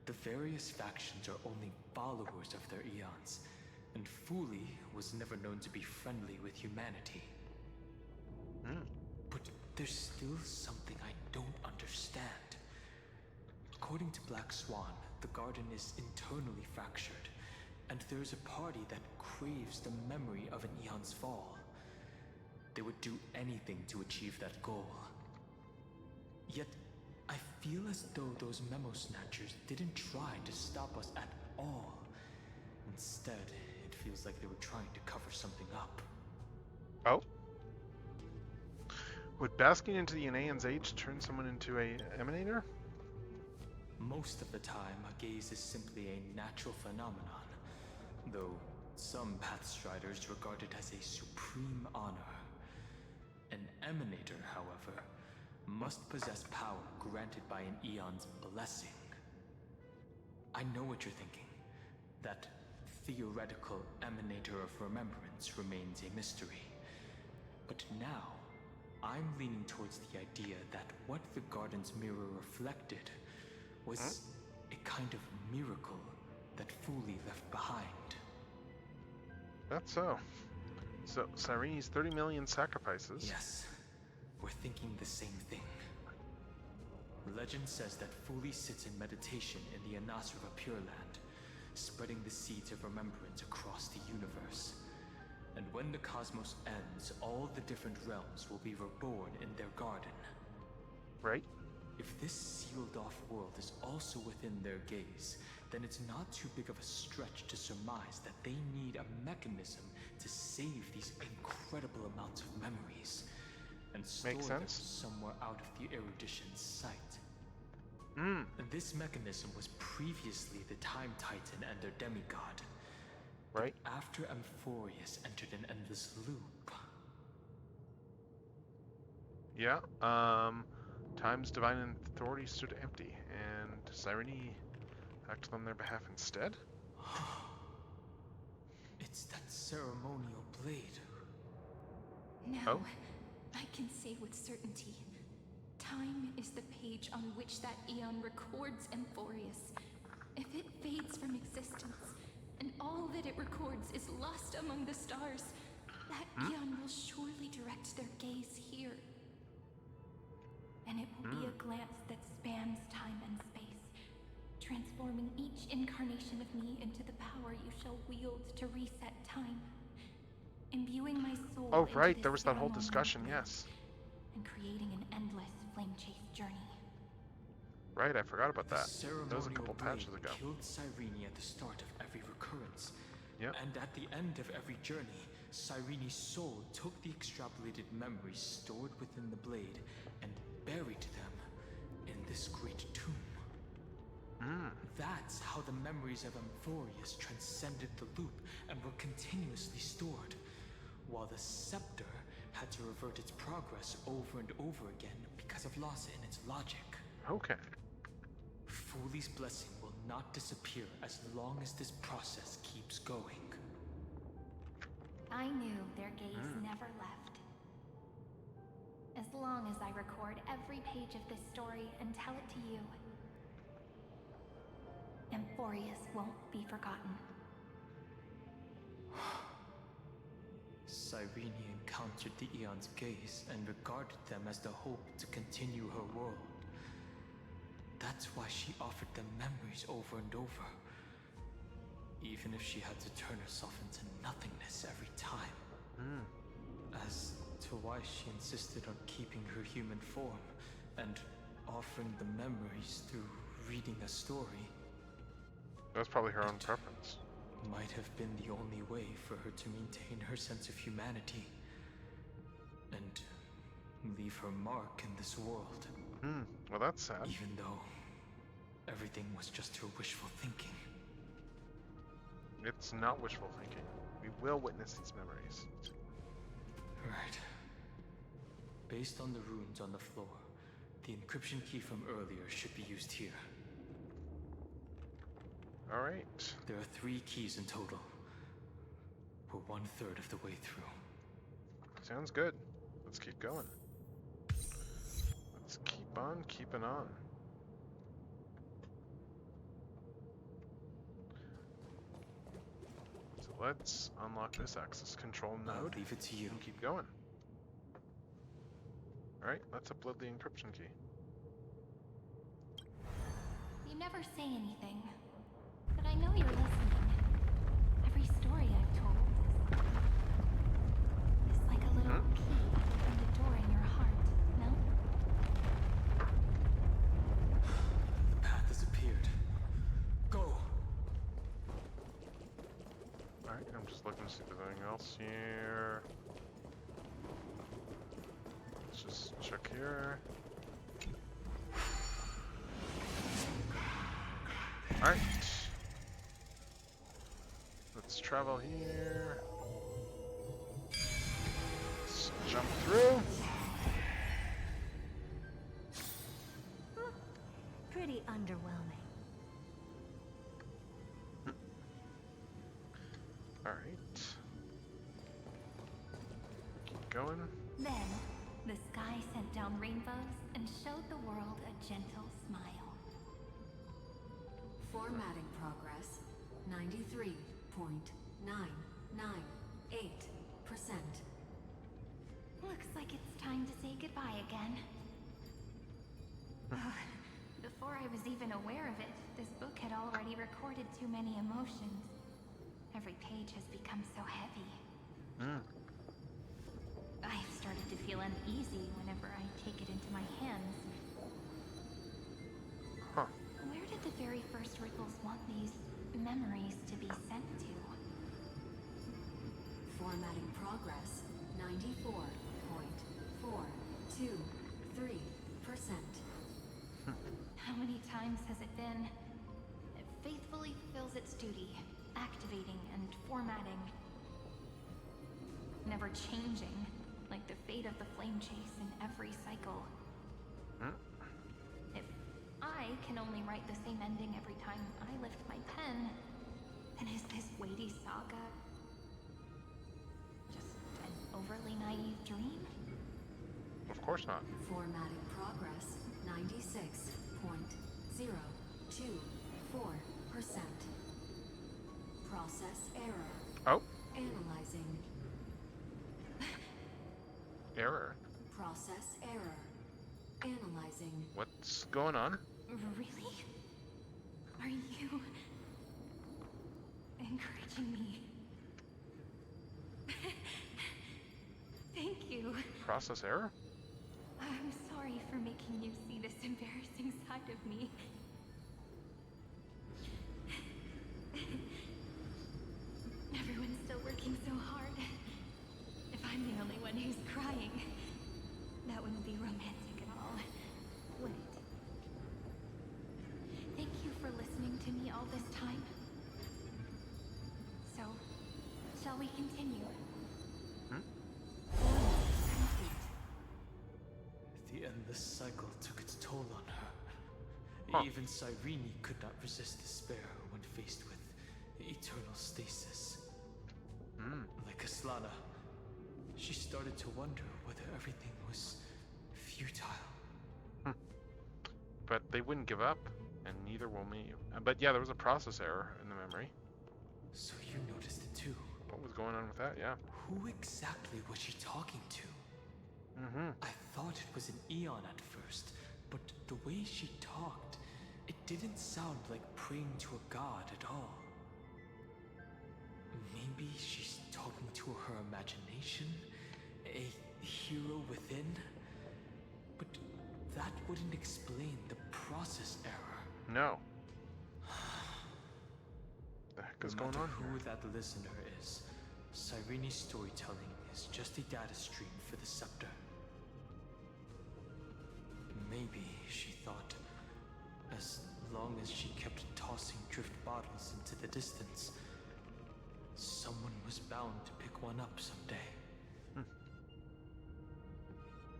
The various factions are only followers of their eons, and Foley was never known to be friendly with humanity. But there's still something I don't understand. According to Black Swan, the garden is internally fractured, and there's a party that craves the memory of an eon's fall. They would do anything to achieve that goal. Yet, I feel as though those memo snatchers didn't try to stop us at all. Instead, it feels like they were trying to cover something up. Oh? Would basking into the Aenean's age turn someone into a emanator? Most of the time, a gaze is simply a natural phenomenon. though some Pathstriders regard it as a supreme honor. An Emanator, however, must possess power granted by an Eon's blessing. I know what you're thinking. That theoretical Emanator of Remembrance remains a mystery. But now, I'm leaning towards the idea that what the Garden's mirror reflected was a kind of miracle that Fuli left behind. That's so. So, Cyrene's 30 million sacrifices. Yes, we're thinking the same thing. Legend says that Fuli sits in meditation in the Anasra Pure Land, spreading the seeds of remembrance across the universe. And when the cosmos ends, all the different realms will be reborn in their garden. Right? If this sealed-off world is also within their gaze, then it's not too big of a stretch to surmise that they need a mechanism to save these incredible amounts of memories and store them somewhere out of the erudition's sight. And this mechanism was previously the Time Titan and their demigod. Right. But after Amphorius entered an endless loop. Yeah. Time's divine authority stood empty, and Cyrene acted on their behalf instead? It's that ceremonial blade. Now, I can say with certainty, time is the page on which that Eon records Amphorius. If it fades from existence, and all that it records is lost among the stars, that Eon will surely direct their gaze here. And it will be a glance that spans time and space, transforming each incarnation of me into the power you shall wield to reset time, imbuing my soul Oh, into right, this there was that whole ceremonial discussion, blade, yes. and creating an endless flame-chased journey. Right, I forgot about that. The That was a couple ceremonial patches blade ago. killed Cyrene at the start of every recurrence. Yep. And at the end of every journey, Cyrene's soul took the extrapolated memories stored within the blade and buried them in this great tomb. That's how the memories of Amphorius transcended the loop and were continuously stored, while the scepter had to revert its progress over and over again because of loss in its logic. Okay. Fuli's blessing will not disappear as long as this process keeps going. I knew their gaze never left. As long as I record every page of this story and tell it to you, Amphorius won't be forgotten. Cyrene encountered the Eon's gaze and regarded them as the hope to continue her world. That's why she offered them memories over and over, even if she had to turn herself into nothingness every time. As to why she insisted on keeping her human form and offering the memories through reading a story. That was probably her own preference. Might have been the only way for her to maintain her sense of humanity and leave her mark in this world. Well, that's sad. Even though everything was just her wishful thinking. It's not wishful thinking. We will witness these memories. Right. Based on the runes on the floor, the encryption key from earlier should be used here. Alright. There are 3 keys in total. We're 1/3 of the way through. Sounds good. Let's keep going. Let's keep on keeping on. So let's unlock this access control I'll node leave it to you. and keep going. Alright, let's upload the encryption key. You never say anything, but I know you're listening. Every story I've told is like a little key in the door in your heart, no? The path has appeared. Go! Alright, I'm just looking to see if there's anything else here. Let's just check here. Alright. Let's travel here. Let's jump through. Pretty underwhelming. Alright. Keep going. Then, the sky sent down rainbows and showed the world a gentle smile. Formatting progress 93.998%. Looks like it's time to say goodbye again. Before I was even aware of it, this book had already recorded too many emotions. Every page has become so heavy. I've started to feel uneasy whenever I take it into my hands. Huh. Where did the very first Ripples want these memories to be sent to? Formatting progress 94.423%. How many times has it been? It faithfully fulfills its duty, activating and formatting. Never changing, like the fate of the flame chase in every cycle. If I can only write the same ending every time I lift my pen, then is this weighty saga just an overly naive dream? Of course not. Formatting progress 96.024%. Process error. Oh, Analyzing. error. Process error. Analyzing. What's going on? Really? Are you encouraging me? Thank you. Process error? I'm sorry for making you see this embarrassing side of me. Everyone's still working so hard. If I'm the only one who's crying, that wouldn't be romantic at all, would it? Thank you for listening to me all this time. So, shall we continue? The endless cycle took its toll on her. Huh. Even Cyrene could not resist despair when faced with eternal stasis. Like Aslana, she started to wonder whether everything was futile. But they wouldn't give up, and neither will me. But yeah, there was a process error in the memory. So you noticed it too. What was going on with that? Yeah. Who exactly was she talking to? I thought it was an Eon at first, but the way she talked, it didn't sound like praying to a god at all. Maybe she's talking to her imagination, a hero within? But that wouldn't explain the process error. No. The heck is going on Who here? that listener is, Cyrene's storytelling is just a data stream for the scepter. Maybe, she thought, as long as she kept tossing drift bottles into the distance, someone was bound to pick one up someday.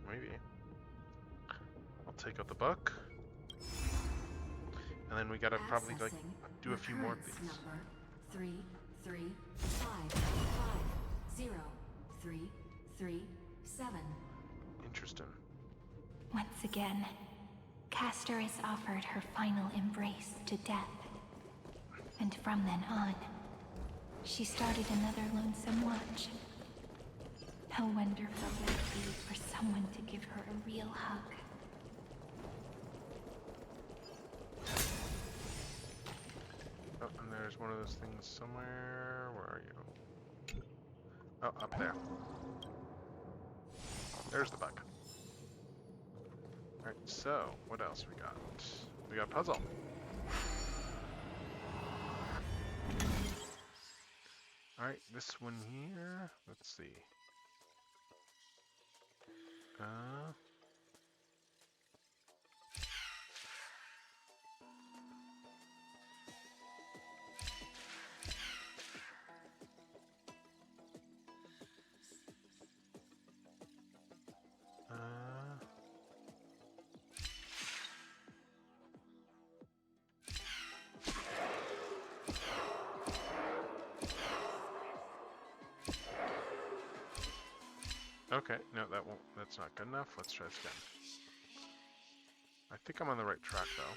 Maybe. I'll take out the book. And then we gotta probably like Accessing do a few more of recurrence these. number 335503337. Interesting. Once again, Castor is offered her final embrace to death. And from then on, she started another lonesome watch. How wonderful would it be for someone to give her a real hug? Oh, and there's one of those things somewhere. Where are you? Oh, up there. There's the bug. Alright, so, what else we got? We got a puzzle. Alright, this one here. Let's see. Okay, no, that won't. That's not good enough. Let's try this again. I think I'm on the right track, though.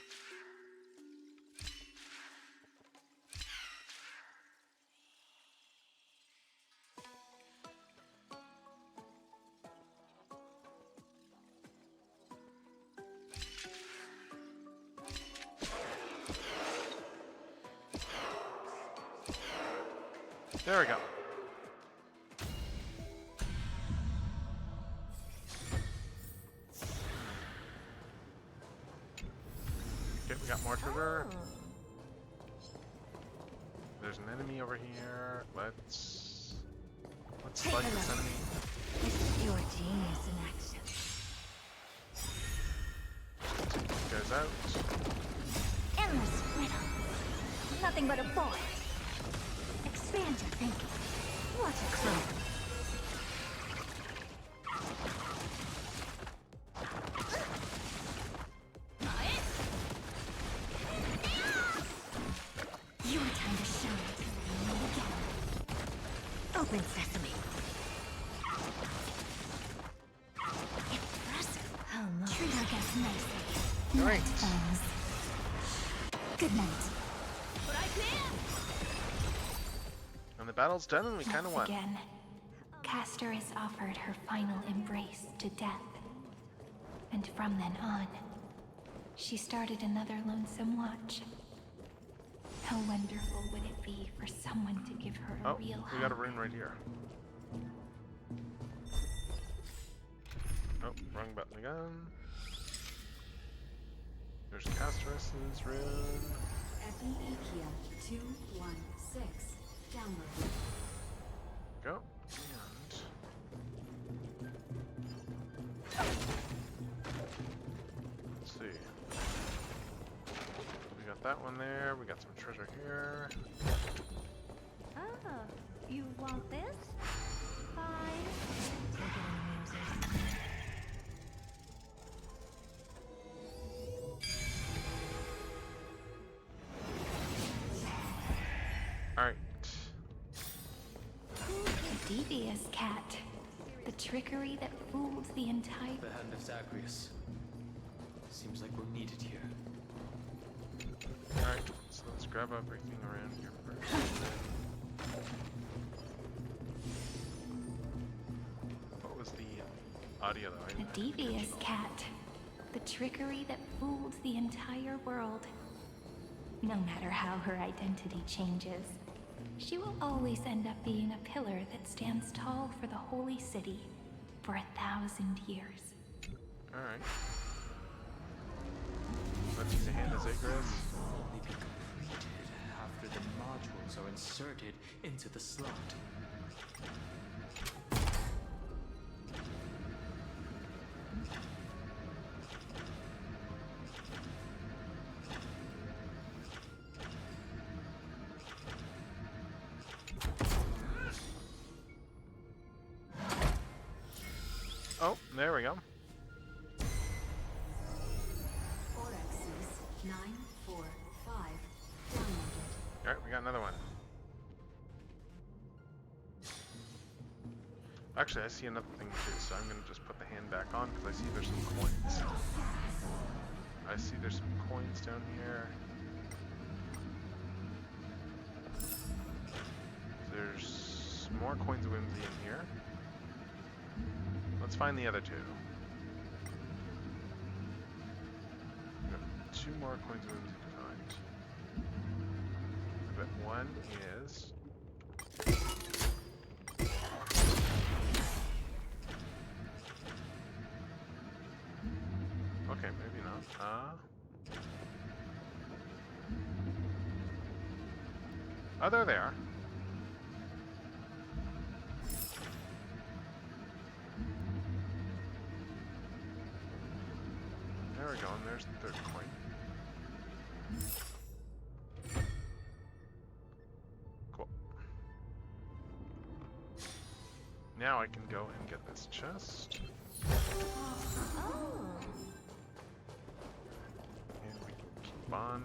There we go. Okay, we got more treasure. There's an enemy over here. Let's fight this enemy. This is pure genius in action. Take these guys out. Endless riddle. Nothing but a void. Expand your thinking. What a clue. Your time to shine. Again. Open sesame. Impressive. Oh, no. Treat our guests nicely. Right. Friends. Good night. But I can. And the battle's done, and we kind of won. Again, Castor is offered her final embrace to death. And from then on, she started another lonesome watch. How wonderful would it be for someone to give her a Oh, real we got a hug? rune right here. Oh, wrong button again. There's Castor's rune. Epiikia 216. Download. Go. And let's see. We got that one there. We got some treasure here. Oh, you want this? Fine. Take it in music. Alright. The devious cat. The trickery that fools the entire... The hand of Zagreus. Seems like we're needed here. Alright, so let's grab everything around here first. What was the audio though? I A didn't devious catch it all. cat. The trickery that fooled the entire world. No matter how her identity changes, she will always end up being a pillar that stands tall for the holy city for 1,000 years. Alright. Let's use a hand as Zagreus. Only be completed after the modules are inserted into the slot. Oh, there we go. Orexes 945. Downloaded. Alright, we got another one. Actually, I see another thing too, so I'm gonna just put the hand back on because I see there's some coins. I see there's some coins down here. There's more coins of whimsy in here. Let's find the other two. We have 2 more coins of whimsy to find. But one is... Okay, maybe not. Oh, there they are. There we go, and there's the 3rd coin. Cool. Now I can go and get this chest. And we can keep on.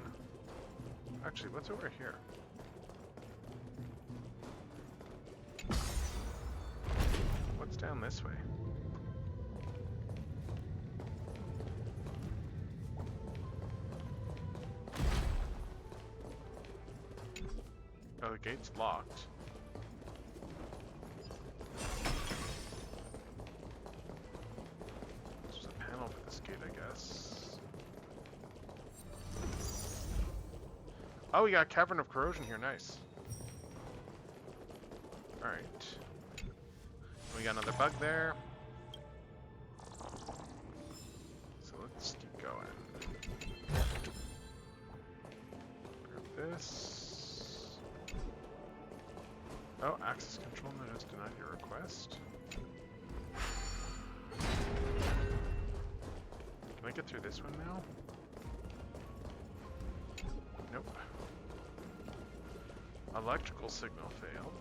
Actually, what's over here? What's down this way? Oh, the gate's locked. There's a panel for this gate, I guess. Oh, we got Cavern of Corrosion here. Nice. Alright. We got another bug there. So let's keep going. Grab this. Oh, access control notice denied your request. Can I get through this one now? Nope. Electrical signal failed.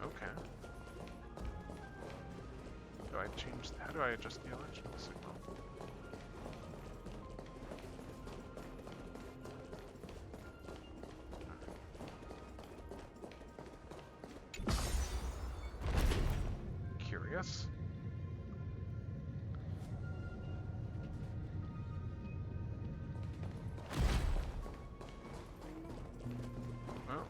Okay. Do I change? How do I adjust the electrical signal? Curious. Well.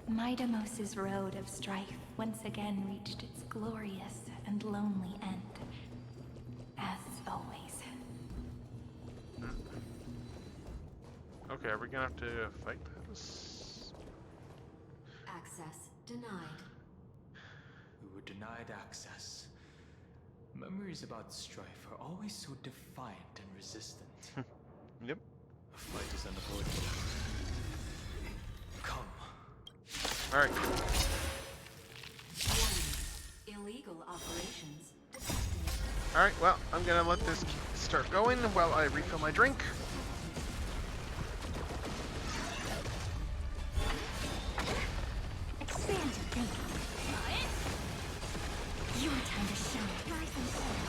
Midamos's road of strife once again reached its glorious and lonely end. As always. Okay, are we gonna have to fight this? Access denied. We were denied access. Memories about strife are always so defiant and resistant. Yep. A fight is unavoidable. Come. Alright. Illegal operations detected. Alright, well, I'm gonna let this start going while I refill my drink. Expand your thinking. Your time to shine. Rise and shine.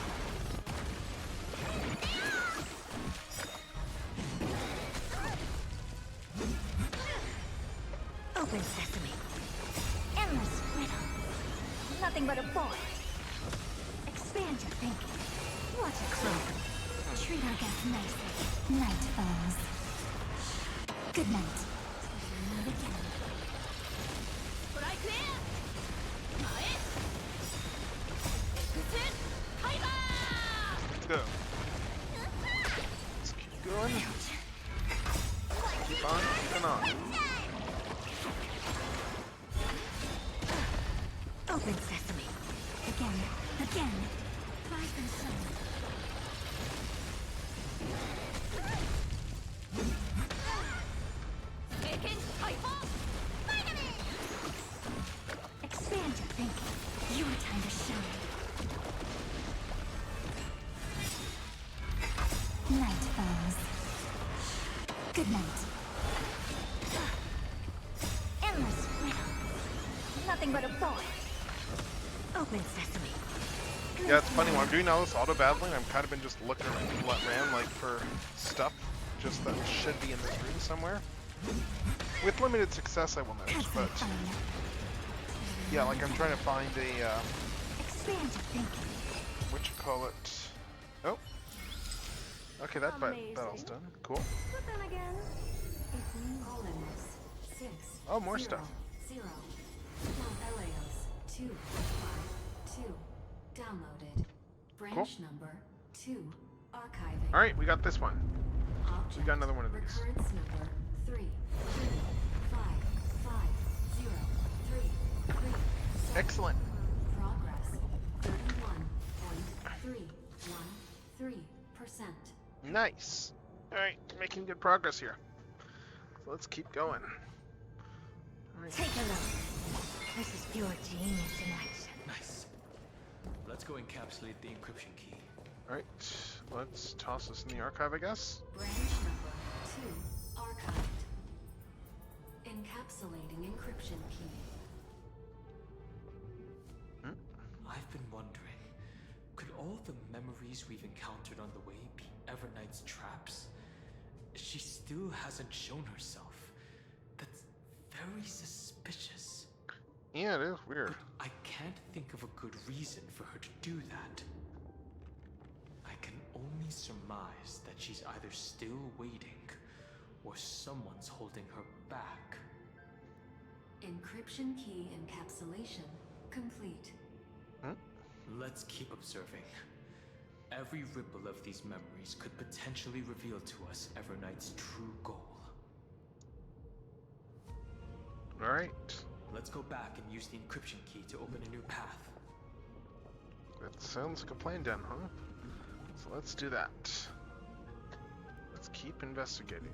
Open sesame. Endless riddle. Nothing but a boy. Expand your thinking. Watch it grow. Treat our guests nicely. Night falls. Good night. Meet again. Let's go. Let's keep going. Keep on keeping on. Open sesame. Again. Again. Rise and shine. Expand your thinking. Your time to shine. Night falls. Good night. Endless riddle. Nothing but a boy. Open sesame. Yeah, it's funny, when I'm doing all this auto-battling, I've kind of been just looking around like for stuff just that should be in this room somewhere. With limited success, I will notice, but yeah, like I'm trying to find a, Expand your thinking. what you call it? Oh. Okay, that battle's done. Cool. But then again, it's me. Colonists 6. Oh, more 0, stuff. 0. Eleos 252. Downloaded. Branch number 2. Archiving. Alright, we got this one. Object We got another one of these. Recurrence number 3 3 5 5 0 3 3. Excellent. Progress 31.313%. Nice. Alright, making good progress here. So let's keep going. Alright. Take a look. This is pure genius in action. Nice. Let's go encapsulate the encryption key. Alright, let's toss this in the archive, I guess. Branch number 2 archived. Encapsulating encryption key. I've been wondering, could all the memories we've encountered on the way be Evernight's traps? She still hasn't shown herself. That's very suspicious. Yeah, it is weird. But I can't think of a good reason for her to do that. I can only only surmise that she's either still waiting or someone's holding her back. Encryption key encapsulation complete. Let's keep observing. Every ripple of these memories could potentially reveal to us Evernight's true goal. Alright. Let's go back and use the encryption key to open a new path. That sounds like a plan, Dan, huh? So let's do that. Let's keep investigating.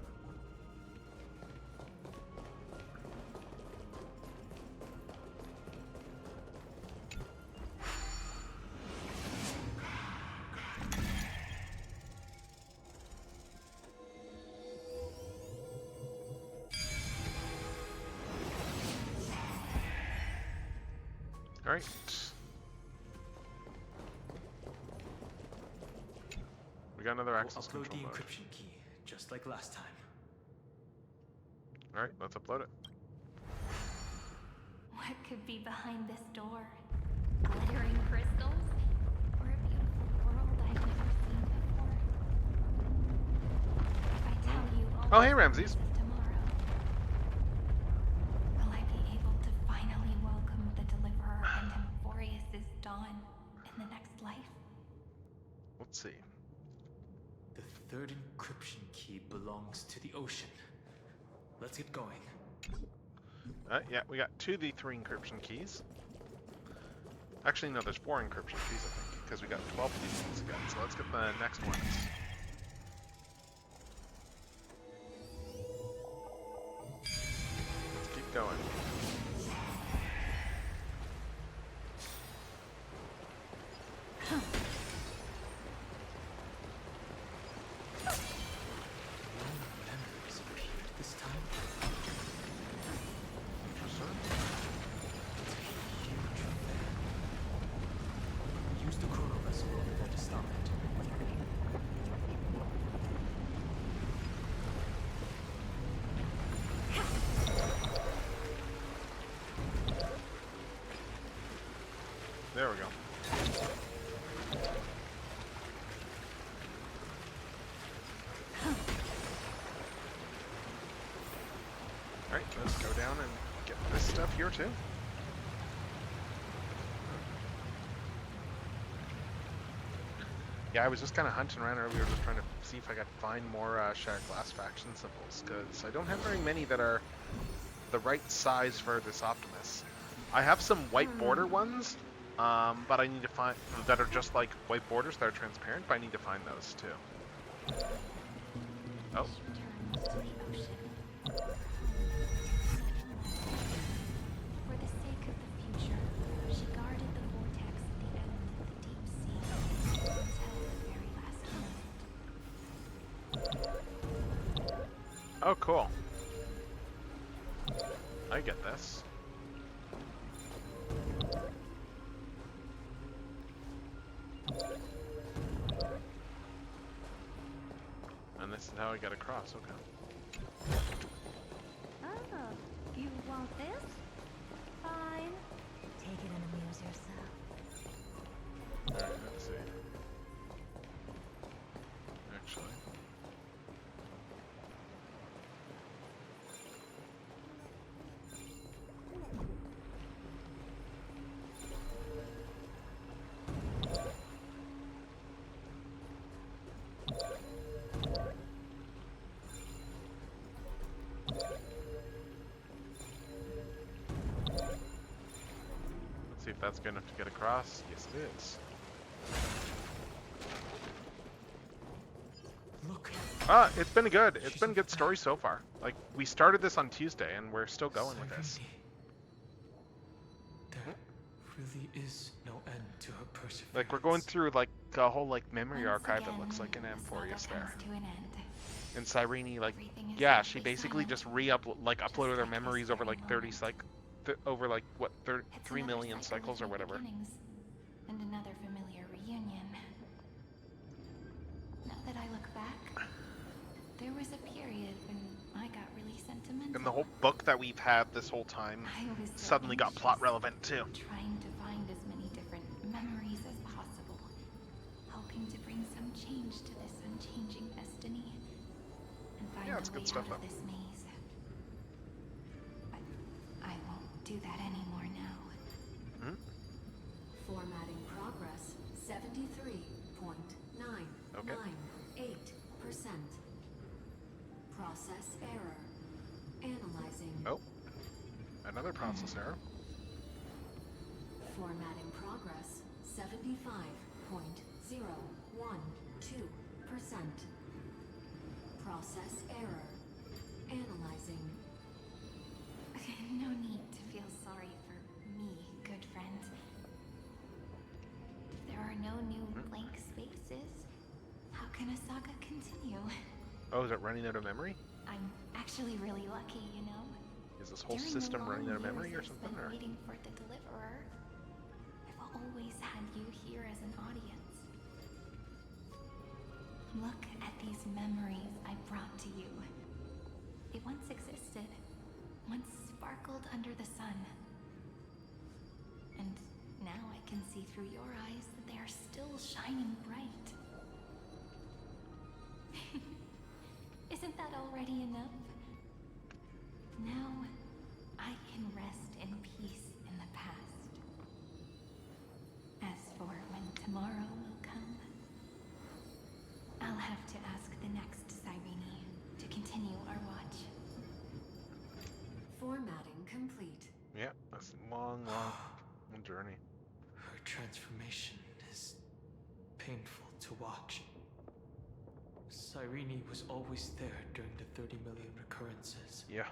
Alright. We got another access We'll upload control the mode. encryption key, just like last time. Alright, let's upload it. What could be behind this door? Glittering crystals? Or a beautiful world I've never seen before? If I tell you all Oh, hey, the Ramses. secrets of tomorrow, will I be able to finally welcome the Deliverer and Amphorius's dawn in the next life? Let's see. The third encryption key belongs to the ocean. Let's get going. Yeah, we got 2 of the 3 encryption keys. Actually, no, there's 4 encryption keys, I think, because we got 12 of these things again. So let's get the next ones. Let's keep going. Memories appeared this time. Interesting. Use the chrono vessel over there to stop it. There we go. Alright, let's go down and get this stuff here too. Yeah, I was just kind of hunting around earlier, just trying to see if I could find more Shattered Glass faction symbols, because I don't have very many that are the right size for this Optimus. I have some white border ones, but I need to find that are just like white borders that are transparent, but I need to find those too. Oh. She turned to the ocean. For the sake of the future, she guarded the vortex at the end of the deep sea until the very last moment. Oh, cool. I get this. And this is how I get across, okay. Oh, you want this? Fine. Take it and amuse yourself. Alright, let's see. Actually. Let's see if that's good enough to get across. Yes, it is. Look, It's been good. It's been a good story so far. Like, we started this on Tuesday, and we're still going with this. Irene. There really is no end to her perseverance. Like, we're going through, like, a whole, like, memory Once archive, it again, looks like, in the Amphorius saga there. comes to an end. And Cyrene, like, Everything is yeah, she simply basically silent, just uploaded her like memories this over, very like, 30, moment. over, like, what, It's 3 another million cycle cycles of or new whatever. beginnings, and another familiar reunion. Now that I look back, there was a period when I got really sentimental. And the whole book that we've had this whole time I was so suddenly got plot anxious, relevant, too. trying to find as many different memories as possible, hoping to bring some change to this unchanging destiny and find Yeah, it's a good way stuff, out of though. this maze. But I won't do that anymore now. Hmm? Formatting progress 73.998%. Process error. Analyzing. Oh. Another process error. Formatting progress 75.012%. Process error. Analyzing. No need to feel sorry for me, good friend. If there are no new blank spaces, how can a saga continue? Oh, is it running out of memory? I'm actually really lucky, you know? Is this whole During system the running out of long memory or years I've something? been Or? waiting for the deliverer, I've always had you here as an audience. Look at these memories I brought to you. They once existed, once sparkled under the sun. And now I can see through your eyes that they are still shining bright. Isn't that already enough? Now, I can rest in peace in the past. As for when tomorrow will come, I'll have to ask the next Cyrene to continue our watch. Formatting complete. Yeah, that's a long journey. Her transformation is painful to watch. Cyrene was always there during the 30 million recurrences. Yeah.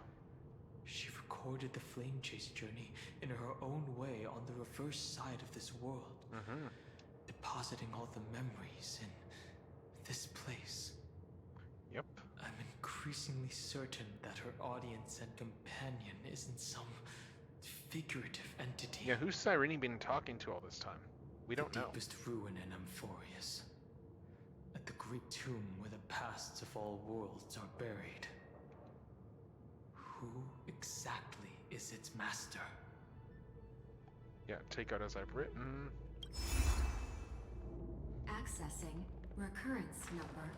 She recorded the flame chase journey in her own way on the reverse side of this world, depositing all the memories in this place. Yep. I'm increasingly certain that her audience and companion isn't some figurative entity. Yeah, who's Cyrene been talking to all this time? We don't The know. deepest ruin in Amphorius. At the great tomb where the pasts of all worlds are buried. Who exactly is its master? Yeah, take out as I've written. Accessing recurrence number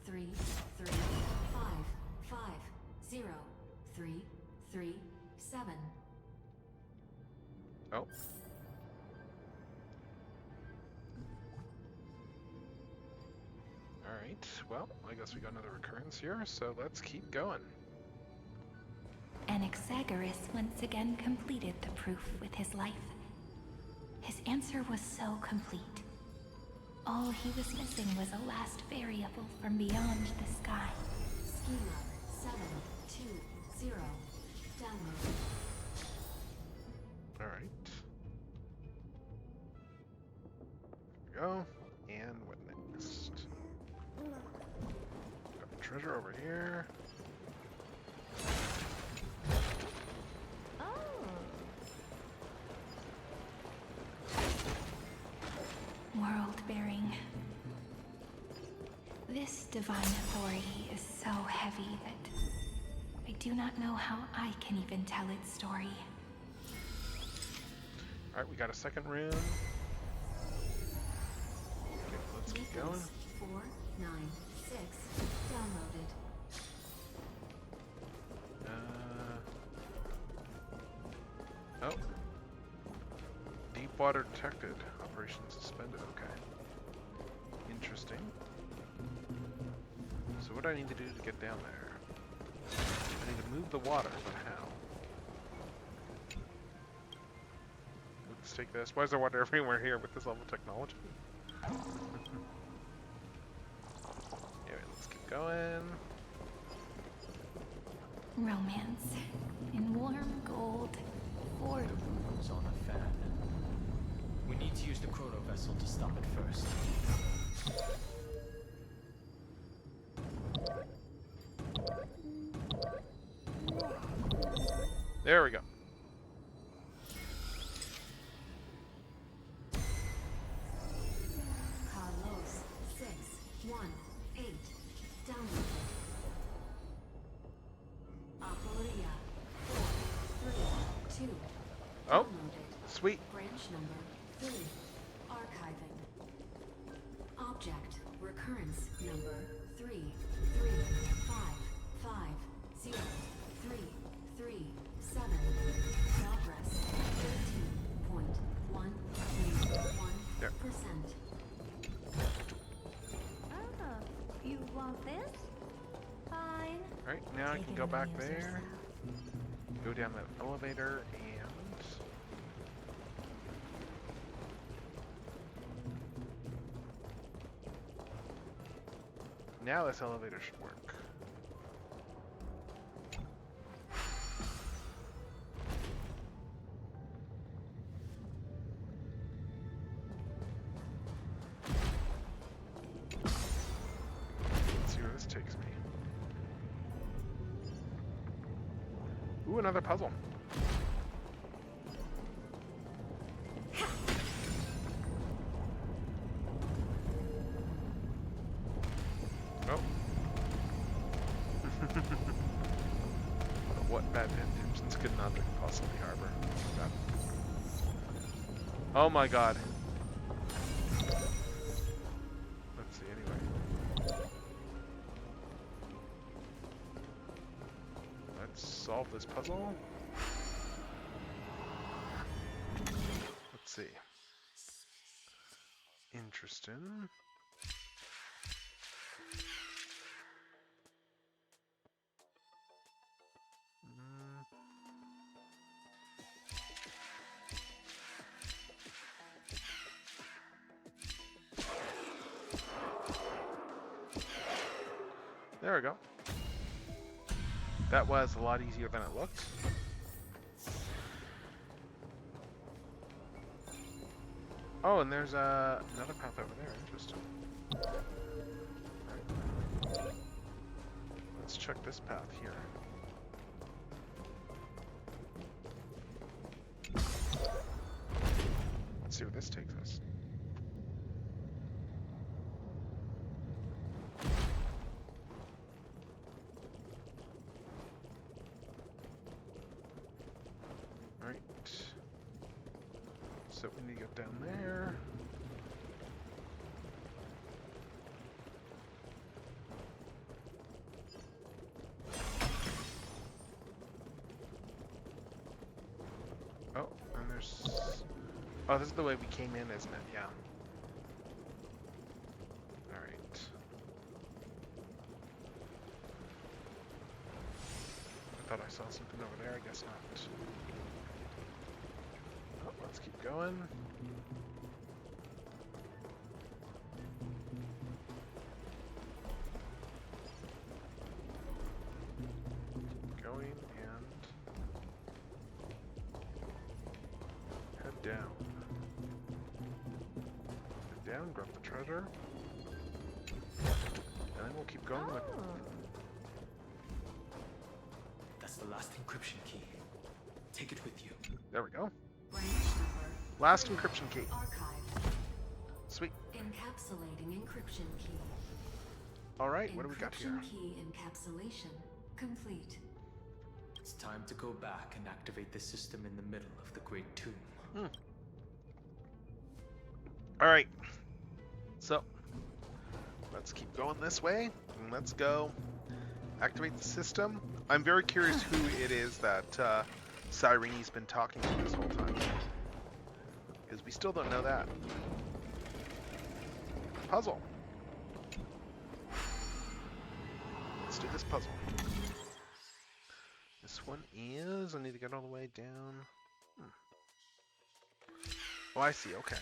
335503337. Oh. Alright, well, I guess we got another recurrence here, so let's keep going. Anaxagoras once again completed the proof with his life. His answer was so complete. All he was missing was a last variable from beyond the sky. Schema 720. Download. Alright. There we go. And what next? Got the treasure over here. World-bearing. This divine authority is so heavy that I do not know how I can even tell its story. Alright, we got a second rune. Okay, let's keep going. Beacons 496. Downloaded. Oh. Deep water detected. Operation suspended. Okay. Interesting. So what do I need to do to get down there? I need to move the water, but how? Let's take this. Why is there water everywhere here with this level of technology? Anyway, let's keep going. Romance in warm gold. The room's on a fan. We need to use the chrono vessel to stop it first. There we go. Carlos 618. Downloaded. Aporia 432. Oh, Downloaded. sweet. Branch number 3. Archiving. Object recurrence. Occurrence number 335503337. Progress 13.131%. Oh, you want this? Fine. Alright, now I can go back there. Go down that elevator and... Now this elevator should work. Let's see where this takes me. Ooh, another puzzle. Oh. What bad intentions could nothing possibly harbor? That. Oh my god. Let's see anyway. Let's solve this puzzle. Let's see. Interesting. There we go. That was a lot easier than it looked. Oh, and there's another path over there. Interesting. Right. Let's check this path here. Let's see where this takes us. Right. So we need to get down there. Oh, and there's... Oh, this is the way we came in, isn't it? Yeah. Alright. I thought I saw something over there, I guess not. Oh, let's keep going. Keep going and head down. Head down, grab the treasure. And then we'll keep going with That's the last encryption key. Take it with you. There we go. Branch number Last encryption key. archive. Sweet. Encapsulating encryption key. Alright, what do we got here? Encryption key encapsulation complete. It's time to go back and activate the system in the middle of the Great Tomb. Alright. So, let's keep going this way. And let's go activate the system. I'm very curious who it is that Cyrene's been talking to this whole time. Because we still don't know that. Puzzle. Let's do this puzzle. This one is... I need to get all the way down. Oh, I see. Okay.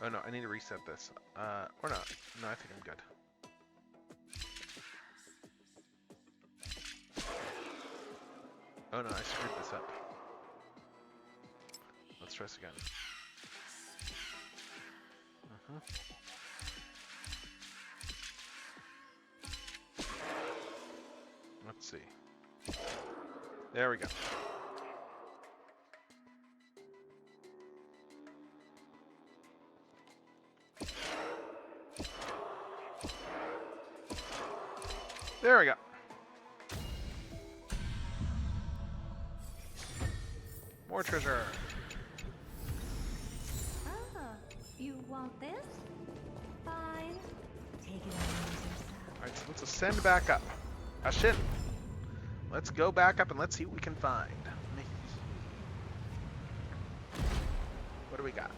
Oh no, I need to reset this. Or not. No, I think I'm good. Oh no, I screwed this up. Let's try this again. Let's see. There we go. There we go. More treasure. You want this? Fine. Take it on yourself. Alright, so let's ascend back up. Ashin! Let's go back up and let's see what we can find. What do we got?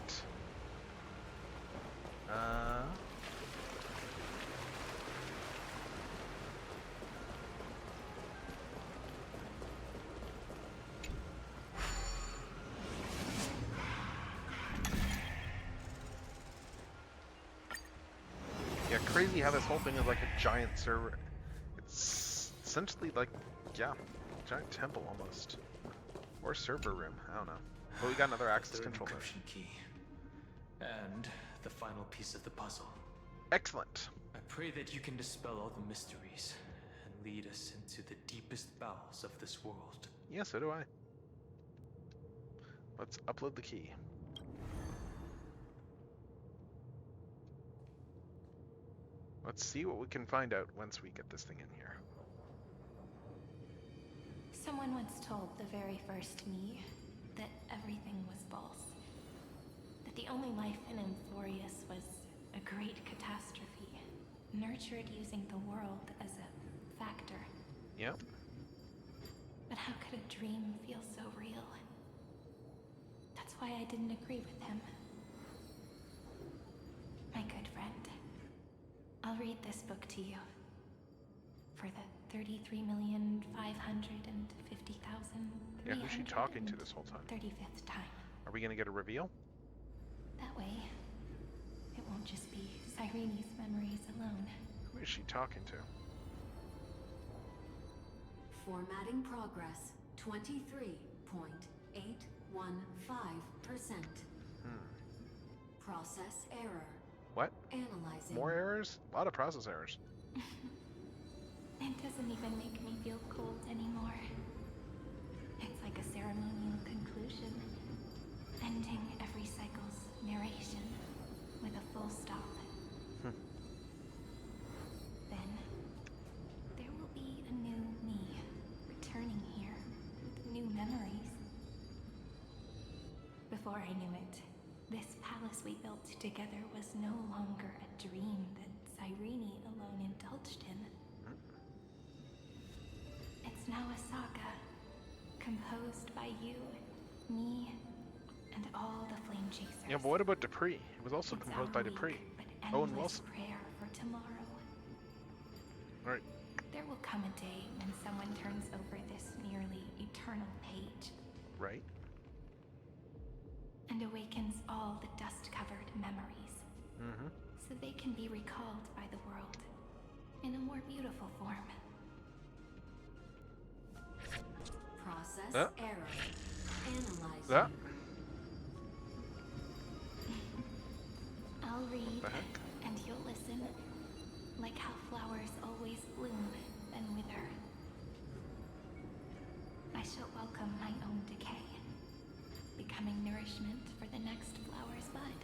Yeah, crazy how this whole thing is like a giant server. It's essentially like, yeah, a giant temple almost. Or server room, I don't know. But we got another access controller. Encryption key. And the final piece of the puzzle. Excellent. I pray that you can dispel all the mysteries and lead us into the deepest bowels of this world. Yeah, so do I. Let's upload the key. Let's see what we can find out once we get this thing in here. Someone once told the very first me that everything was false. That the only life in Amphorius was a great catastrophe, nurtured using the world as a factor. Yep. But how could a dream feel so real? That's why I didn't agree with him. My good friend, I'll read this book to you. For the 33,550,000. Yeah, who's she talking to this whole time? 35th time. Are we gonna get a reveal? That way, it won't just be Cyrene's memories alone. Who is she talking to? Formatting progress 23.815%. Process error. What? Analyzing. More errors? A lot of process errors. It doesn't even make me feel cold anymore. It's like a ceremonial conclusion, ending every cycle's narration with a full stop. Then, there will be a new me, returning here with new memories. Before I knew it, this palace we built together was no longer a dream that Cyrene alone indulged in. It's now a saga, composed by you, me, and all the flame chasers. Yeah, but what about Dupree? It was also composed by Dupree. Owen Wilson. Prayer for tomorrow. Alright. There will come a day when someone turns over this nearly eternal page. Right. And awakens all the dust-covered memories. So they can be recalled by the world in a more beautiful form. Process error. Analyzing. That? I'll read, The heck? and you'll listen, like how flowers always bloom, then wither. I shall welcome my own decay, becoming nourishment for the next flower's bud.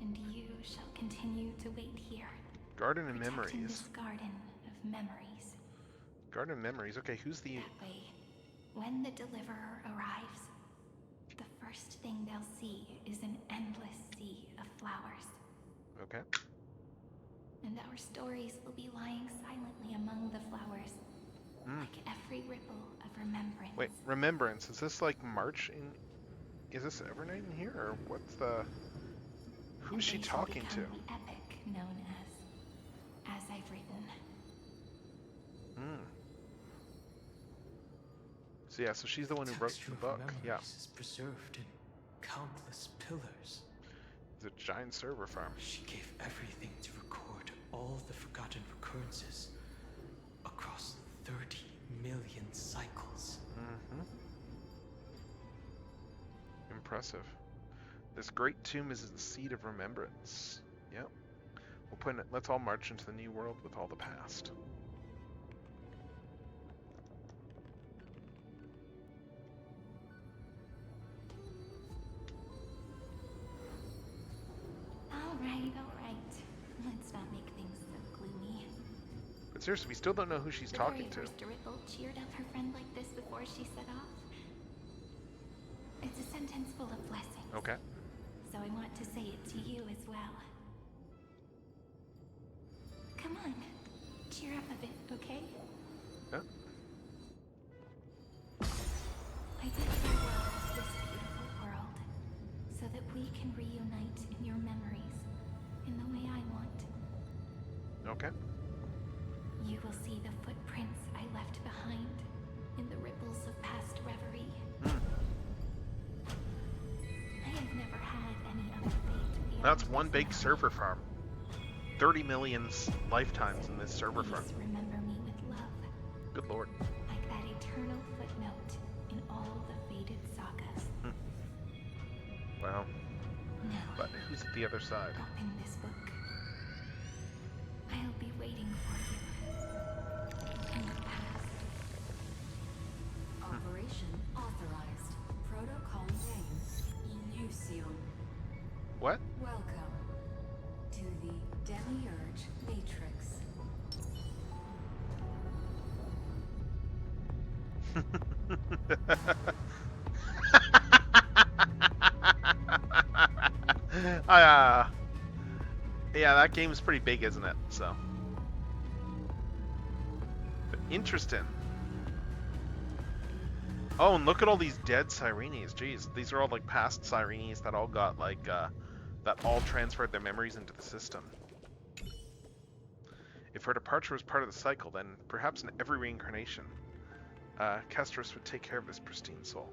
And you shall continue to wait here. Garden of protecting Memories. This garden of memories. Garden of Memories. Okay, who's the... That way, when the deliverer arrives, the first thing they'll see is an endless sea of flowers. Okay. And our stories will be lying silently among the flowers, like every ripple of remembrance. Wait, Remembrance. Is this like March in... Is this Evernight in here, or what's the... Who's she talking to? The epic known as I've written. So yeah, so she's the one who wrote the book. Yeah. Is preserved in countless pillars. It's a giant server farm. She gave everything to record all the forgotten recurrences across 30 million cycles. Impressive. This great tomb is the seat of remembrance. Yep. We'll put it. Let's all march into the new world with all the past. All right. Let's not make things so gloomy. But seriously, we still don't know who she's talking to. The very first Ripple cheered up her friend like this before she set off. It's a sentence full of blessings. Okay. So I want to say it to you as well. Come on, cheer up a bit, okay? Yeah. I give farewell to this beautiful world, so that we can reunite in your memories, in the way I want. Okay. You will see the footprints I left behind, in the ripples of past reverie. I have never had any other fate beyond That's one this big life. server farm. 30 million lifetimes in this server farm. Please remember me with love, Good lord. like that eternal footnote in all the faded sagas. Wow. Now, But who's at the other side? open this book. I'll be waiting for you in the past. Operation authorized. Protocol name Elysium. What? Welcome to the Demiurge Matrix. Yeah, that game's pretty big, isn't it? So, but interesting. Oh, and look at all these dead Sirenes. Jeez, these are all like past Sirenes that all got like that all transferred their memories into the system. If her departure was part of the cycle, then perhaps in every reincarnation, Kestrus would take care of this pristine soul.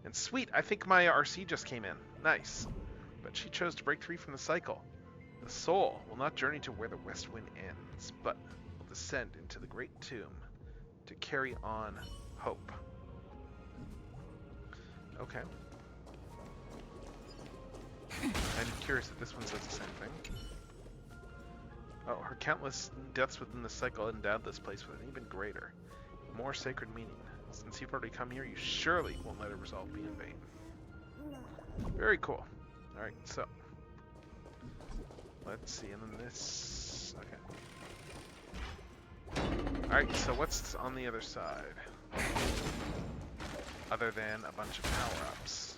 And sweet, I think my RC just came in. Nice. But she chose to break free from the cycle. The soul will not journey to where the west wind ends, but will descend into the great tomb to carry on hope. Okay. I'm curious if this one says the same thing. Oh, her countless deaths within the cycle endowed this place with an even greater, more sacred meaning. Since you've already come here, you surely won't let her resolve be in vain. Very cool. Alright, so. Let's see, and then this... Okay. Alright, so what's on the other side? Other than a bunch of power-ups.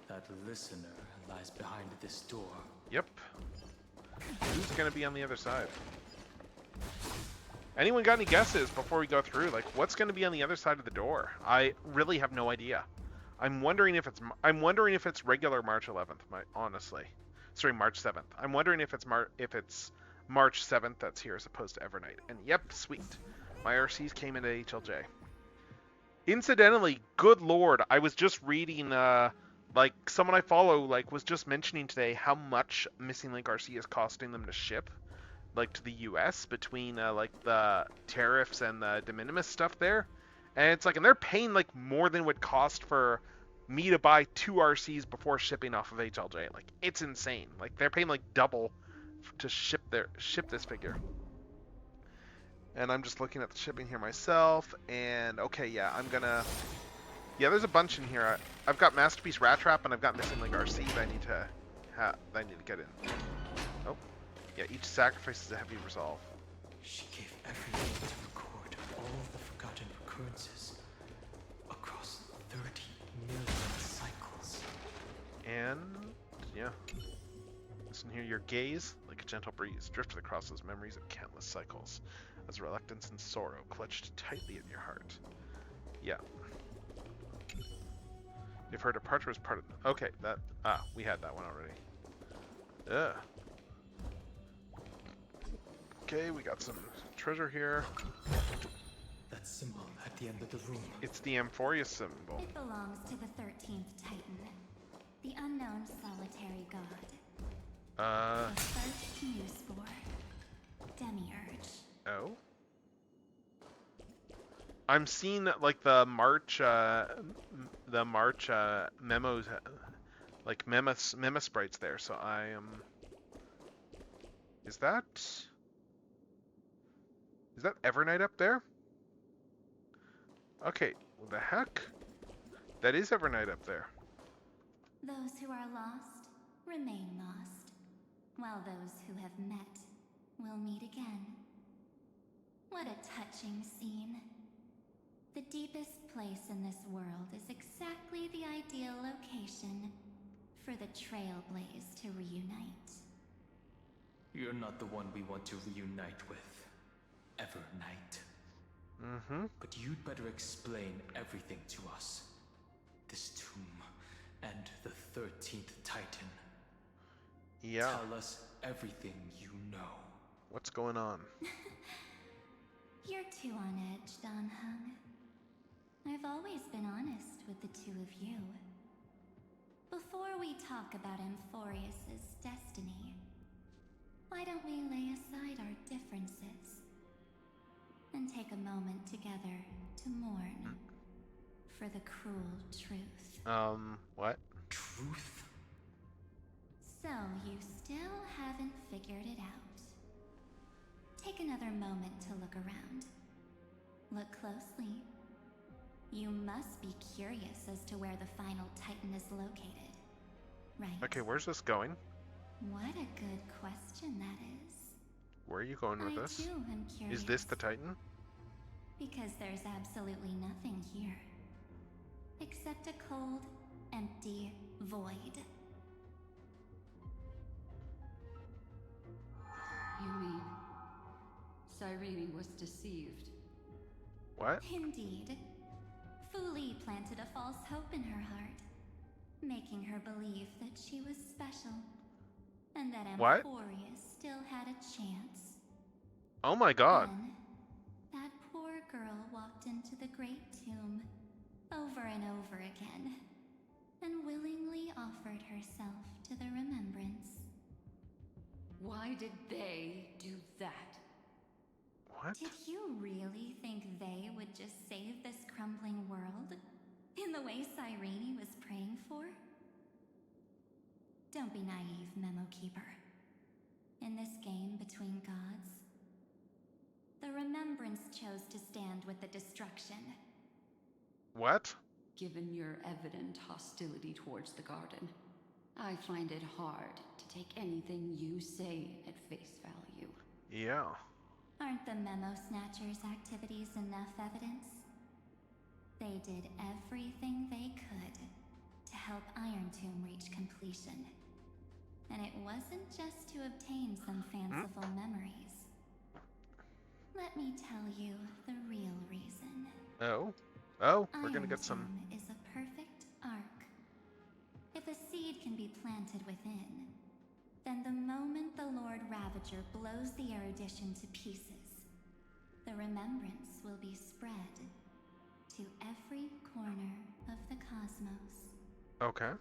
That listener lies behind this door. Yep. Who's gonna be on the other side? Anyone got any guesses before we go through? Like, what's gonna be on the other side of the door? I really have no idea. I'm wondering if it's regular March 11th. Honestly, sorry, March 7th. I'm wondering if it's March 7th that's here as opposed to Evernight. And yep, sweet. My RCs came into HLJ. Incidentally, good lord, I was just reading, like, someone I follow, like, was just mentioning today how much Missing Link RC is costing them to ship, like, to the US between, like, the tariffs and the de minimis stuff there. And it's like, and they're paying, like, more than it would cost for me to buy 2 RCs before shipping off of HLJ. Like, it's insane. Like, they're paying, like, double to ship this figure. And I'm just looking at the shipping here myself, and okay, yeah, I'm gonna... Yeah, there's a bunch in here. I've got Masterpiece Rat Trap, and I've got Missing Link RC that I need to get in. Oh, yeah, each sacrifice is a heavy resolve. She gave everything to record all the forgotten recurrences across 30 million cycles. And, yeah. Listen here, your gaze, like a gentle breeze, drifted across those memories of countless cycles, as reluctance and sorrow clutched tightly at your heart. Yeah. If her departure was part of... Okay, we had that one already. Ugh. Okay, we got some treasure here. That symbol at the end of the room. It's the Amphoria symbol. It belongs to the 13th Titan, the unknown solitary god. The first to use for Demiurge. Oh? I'm seeing like the March memos, like mema sprites there. So I am. Is that Evernight up there? Okay, what the heck? That is Evernight up there. Those who are lost remain lost, while those who have met will meet again. What a touching scene. The deepest place in this world is exactly the ideal location for the Trailblaze to reunite. You're not the one we want to reunite with, Evernight. Mm-hmm. But you'd better explain everything to us. This tomb and the 13th Titan. Yeah. Tell us everything you know. What's going on? You're too on edge, Dan Hung. I've always been honest with the two of you. Before we talk about Amphorius's destiny, why don't we lay aside our differences and take a moment together to mourn for the cruel truth? What? Truth? So you still haven't figured it out. Take another moment to look around. Look closely. You must be curious as to where the final Titan is located, right? Okay, where's this going? What a good question that is. Where are you going with I this? too am curious. Is this the Titan? Because there's absolutely nothing here. Except a cold, empty void. You mean Cyrene was deceived? What? Indeed. Fu Li planted a false hope in her heart, making her believe that she was special, and that What? Amphorius still had a chance. Oh my god. Then, that poor girl walked into the Great Tomb over and over again, and willingly offered herself to the remembrance. Why did they do that? What? Did you really think they would just save this crumbling world? In the way Cyrene was praying for? Don't be naive, Memo Keeper. In this game between gods, the Remembrance chose to stand with the destruction. What? Given your evident hostility towards the garden, I find it hard to take anything you say at face value. Yeah. Aren't the Memo Snatchers' activities enough evidence? They did everything they could to help Iron Tomb reach completion. And it wasn't just to obtain some fanciful memories. Let me tell you the real reason. Oh. Oh, we're gonna Iron get some... Tomb is a perfect arc. If a seed can be planted within, then the moment the Lord Ravager blows the erudition to pieces, the remembrance will be spread to every corner of the cosmos. Okay.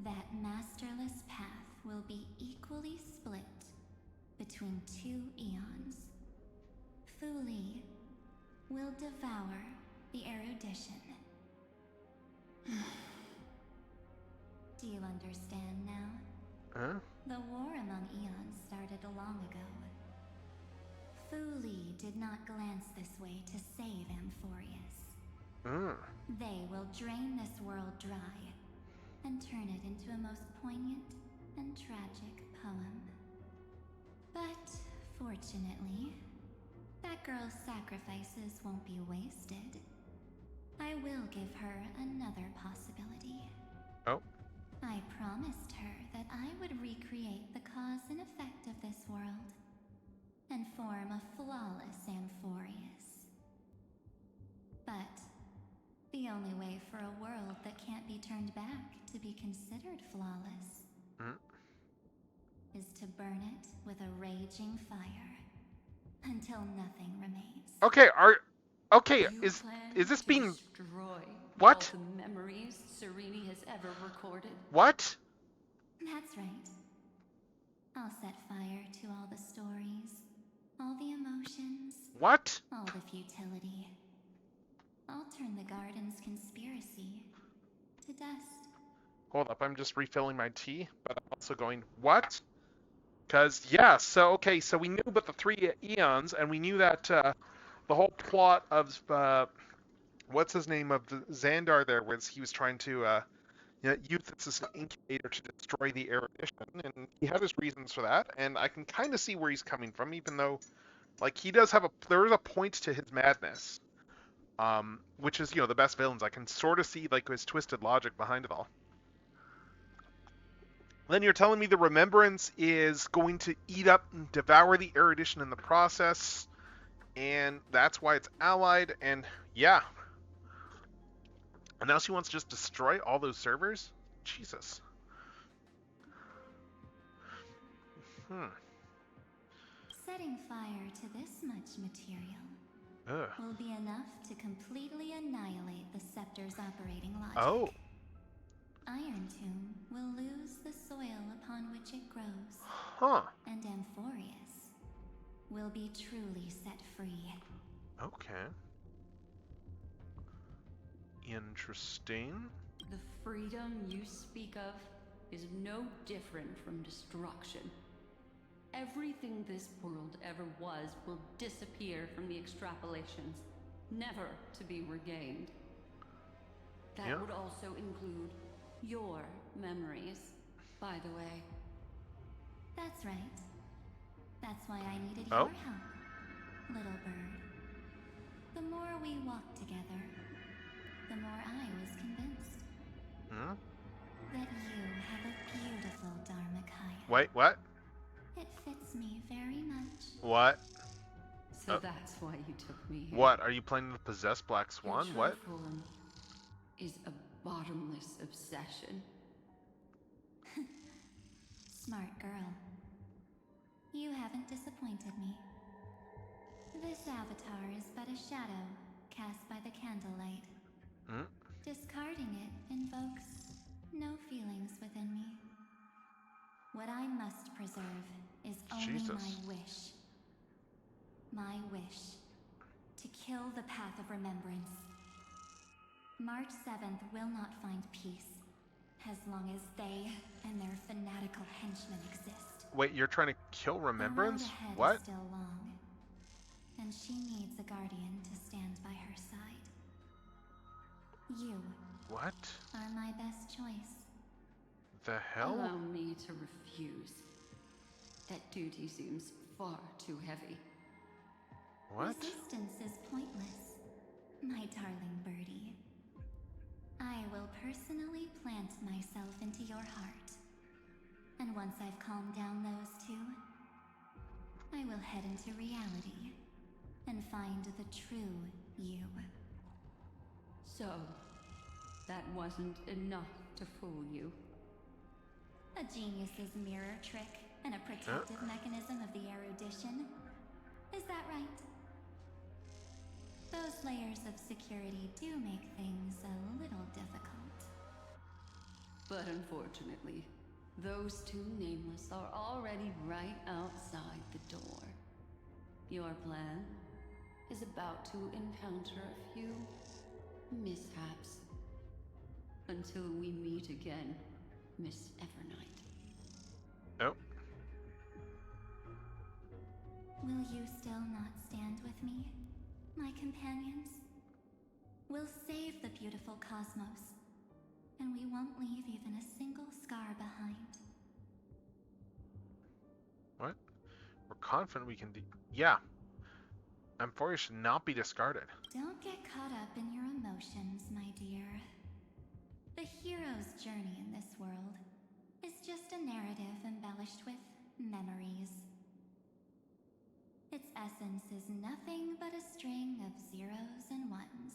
That masterless path will be equally split between two eons. Fu Li will devour the erudition. Do you understand now? Huh? The war among eons started long ago. Fu Li did not glance this way to save Amphorius. They will drain this world dry and turn it into a most poignant and tragic poem. But fortunately, that girl's sacrifices won't be wasted. I will give her another possibility. Oh. I promised her that I would recreate the cause and effect of this world and form a flawless Amphorius. But the only way for a world that can't be turned back to be considered flawless is to burn it with a raging fire until nothing remains. Okay, okay, You is plan this to being... destroy What? all the memories Cyrene has ever recorded? What? That's right. I'll set fire to all the stories, all the emotions, What? all the futility. I'll turn the garden's conspiracy to dust. Hold up, I'm just refilling my tea, but I'm also going, what? Because, yeah, so, okay, so we knew about the 3 eons, and we knew that the whole plot of, what's his name, of the Xandar there, was he was trying to use this as an incubator to destroy the erudition, and he had his reasons for that, and I can kind of see where he's coming from, even though, like, he does have there is a point to his madness, which is, the best villains. I can sort of see, like, his twisted logic behind it all. Then you're telling me the remembrance is going to eat up and devour the erudition in the process, and that's why it's allied, and yeah. And now she wants to just destroy all those servers? Jesus. Setting fire to this much material will be enough to completely annihilate the scepter's operating logic. Oh. Iron Tomb will lose the soil upon which it grows. Huh. And Amphorius will be truly set free. Okay. Interesting. The freedom you speak of is no different from destruction. Everything this world ever was will disappear from the extrapolations, never to be regained. That would also include your memories, by the way. That's right. That's why I needed Oh. your help, little bird. The more we walked together, the more I was convinced that you have a beautiful Dharmakaya. Wait, what? It fits me very much. What? So that's why you took me here. What? Are you playing the possessed Black Swan? Your What? true form is a bottomless obsession. Smart girl. You haven't disappointed me. This avatar is but a shadow cast by the candlelight. Discarding it invokes no feelings within me. What I must preserve is only my wish. My wish to kill the path of remembrance. March 7th will not find peace as long as they and their fanatical henchmen exist. Wait, you're trying to kill Remembrance? The road ahead What? is still long, and she needs a guardian to stand by her side. You What? are my best choice. The hell? Allow me to refuse. That duty seems far too heavy. What? Resistance is pointless, my darling birdie. I will personally plant myself into your heart. And once I've calmed down those two, I will head into reality and find the true you. So, that wasn't enough to fool you. A genius's mirror trick and a protective mechanism of the erudition. Is that right? Those layers of security do make things a little difficult. But unfortunately, those two nameless are already right outside the door. Your plan is about to encounter a few mishaps. Until we meet again, Miss Evernight. Oh. Will you still not stand with me, my companions? We'll save the beautiful cosmos, and we won't leave even a single scar behind. What? We're confident we can yeah. Amphoria should not be discarded. Don't get caught up in your emotions, my dear. The hero's journey in this world is just a narrative embellished with memories. Its essence is nothing but a string of zeros and ones.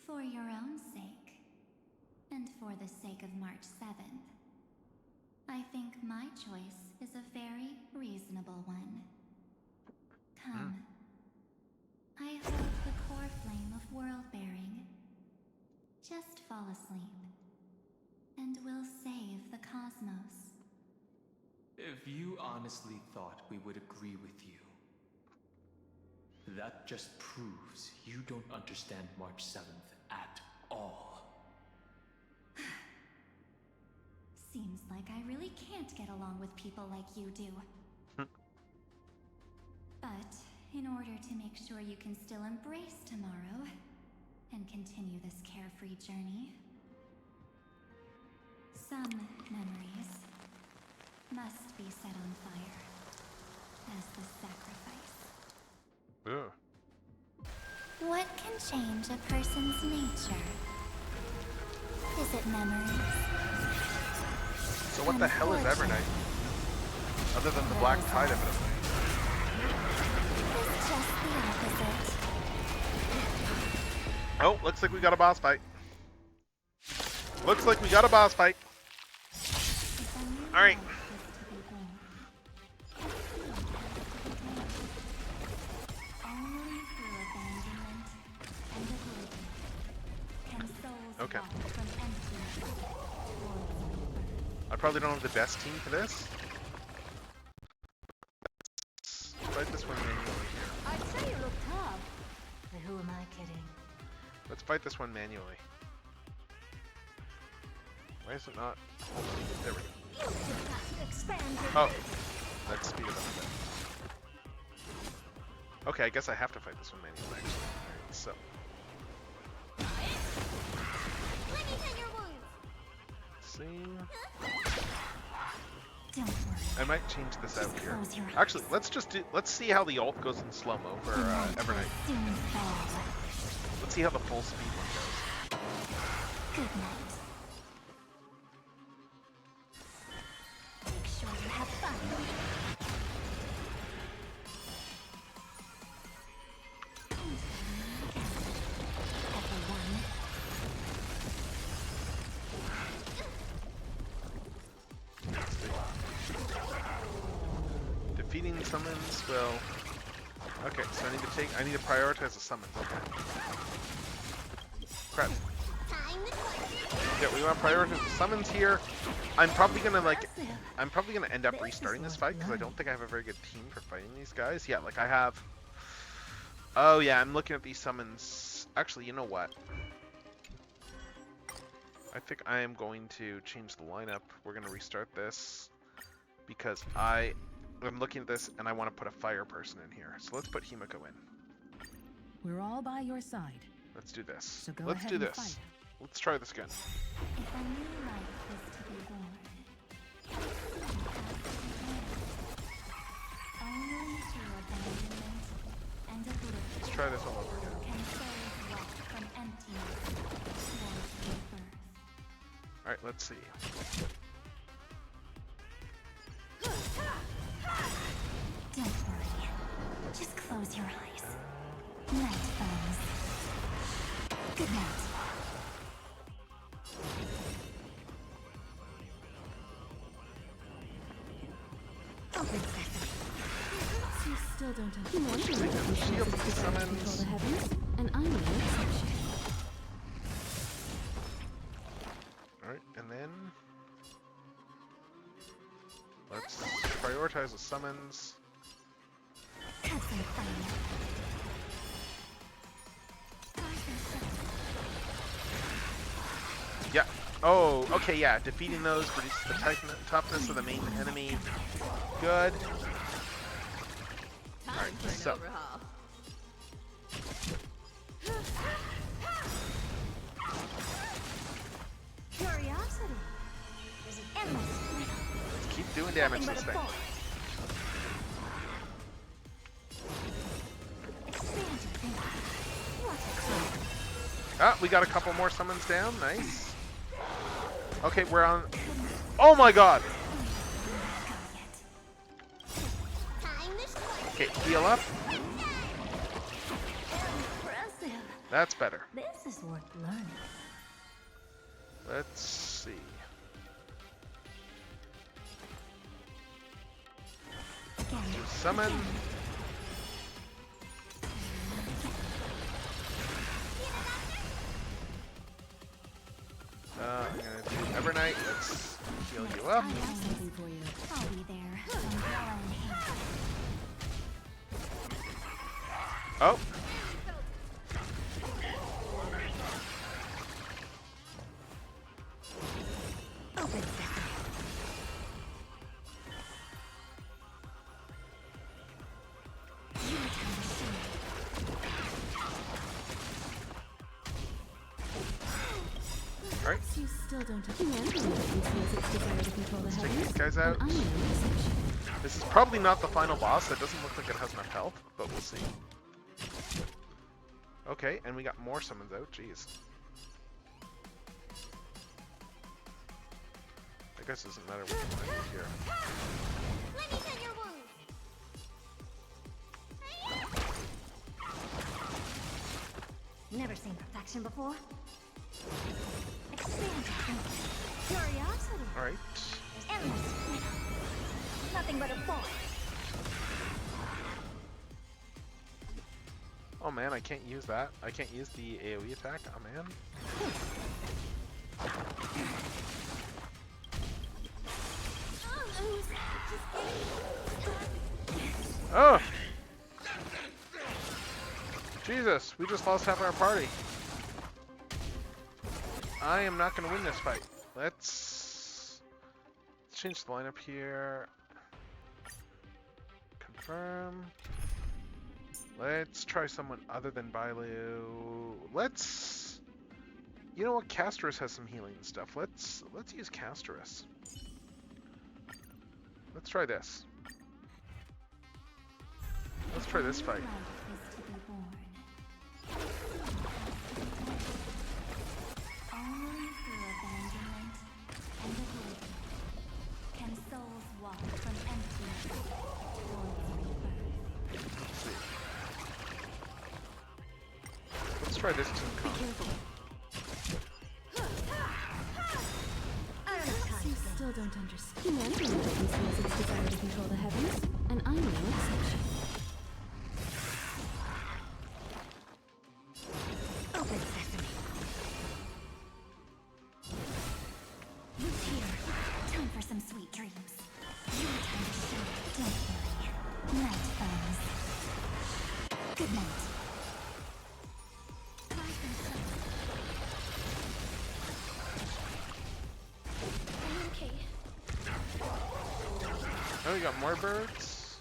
For your own sake, and for the sake of March 7th, I think my choice is a very reasonable one. Come. I hold the core flame of world-bearing. Just fall asleep, and we'll save the cosmos. If you honestly thought we would agree with you, that just proves you don't understand March 7th at all. Seems like I really can't get along with people like you do. But in order to make sure you can still embrace tomorrow and continue this carefree journey, some memories must be set on fire as the sacrifice. Ugh. What can change a person's nature? Is it memories? So what the hell is evernight? Other than the black tide, evidently. It's just the opposite. Oh, looks like we got a boss fight. Looks like we got a boss fight. Alright. Okay. I probably don't have the best team for this. Let's fight this one manually here. I'd say you look tough. But who am I kidding? Let's fight this one manually. Why is it not? There we go. You just got to expand your Oh, let's speed it up a bit. Okay, I guess I have to fight this one manually, actually. Alright, so. Let me tend your wounds. See. Don't worry. I might change this out here. Close your eyes. Actually, let's see how the ult goes in slow-mo for evernight. Soon fall. Let's see how the full speed one goes. Good night. Make sure you have fun. Everyone. Defeating summons, well... Okay, so I need to prioritize the summons, okay. Crap. Yeah, we want to prioritize the summons here. I'm probably gonna end up restarting this fight, because I don't think I have a very good team for fighting these guys. Yeah, like I have... Oh yeah, I'm looking at these summons. Actually, you know what? I think I am going to change the lineup. We're gonna restart this, because I'm looking at this and I want to put a fire person in here. So let's put Himiko in. We're all by your side. Let's do this. So go Let's ahead do and this. fight. Let's try this again. If a new life is to be born, only through abandonment and oblivion Let's try this all over again. can souls walk from emptiness towards rebirth. Alright, let's see. Don't worry. Just close your eyes. Night falls. Good night. Open sesame. You still don't have Actually, the shield summons. the heavens, and I'm no exception. Alright, and then... Let's prioritize the summons. Have some fun. Yeah. Oh, okay, yeah. Defeating those reduces the toughness of the main enemy. Good. Alright, so. Curiosity. There's an endless Let's keep doing damage to this thing. Expand your thinking. What a clue. Ah, we got a couple more summons down. Nice. Okay, we're on... Oh my god! Okay, heal up. Impressive. That's better. This is worth learning. Let's see. Summon. I'm gonna do evernight. Let's heal you up. I have something for you. I'll be there. From your own hand. Oh. Open sesame. Your time to shine. Alright, You still don't have humanity feels its desire to control the let's take heavens, these guys out. and I'm no exception. This is probably not the final boss. That doesn't look like it has enough health, but we'll see. Okay, and we got more summons out. Jeez. I guess it doesn't matter what I do here. Let me tend your wounds. Never seen perfection before. Expand curiosity. All right. Endless. Nothing but a force. Oh man, I can't use that. I can't use the AoE attack. Oh man. Oh! Jesus, we just lost half our party. I am not going to win this fight. Let's change the lineup here. Confirm. Let's try someone other than Bailu. Let's... You know what? Casterus has some healing and stuff. Let's use Casterus. Let's try this. Let's try this fight. Only through abandonment and oblivion can souls walk from emptiness towards rebirth. Let's see. Let's try this team comp. You still don't understand. Humanity conceals its desire to control the heavens, and I'm no exception. Open sesame. Who's here? Time for some sweet dreams. Your time to shine, don't worry. Night comes. Good night. Oh, we got more birds.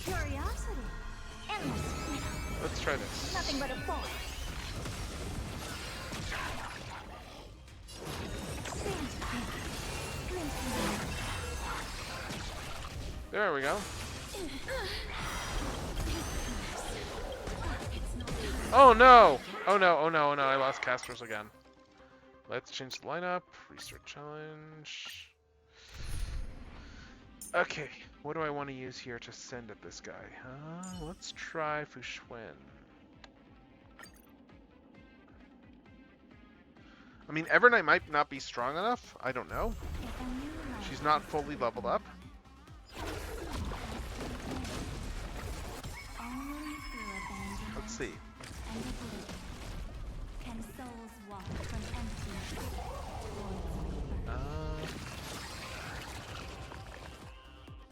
Curiosity. Endless. Let's try this. Nothing but a force. There we go. Oh no! Oh no, oh no, oh no, I lost casters again. Let's change the lineup. Restart challenge. Okay, what do I want to use here to send at this guy? Let's try Fushwen. I mean, Evernight might not be strong enough. I don't know. She's not fully leveled up. Let's see. Can souls walk from emptiness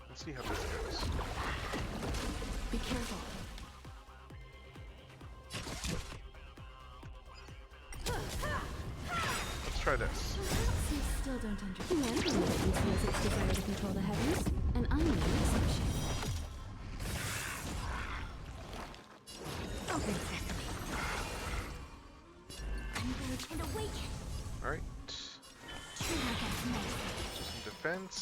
Let's see how this goes. Be careful. Let's try this. You still don't understand. Humanity conceals its desire to control the heavens, and I'm no exception. open sesame. Converge and awaken. Alright. True against mercy. Just some defense.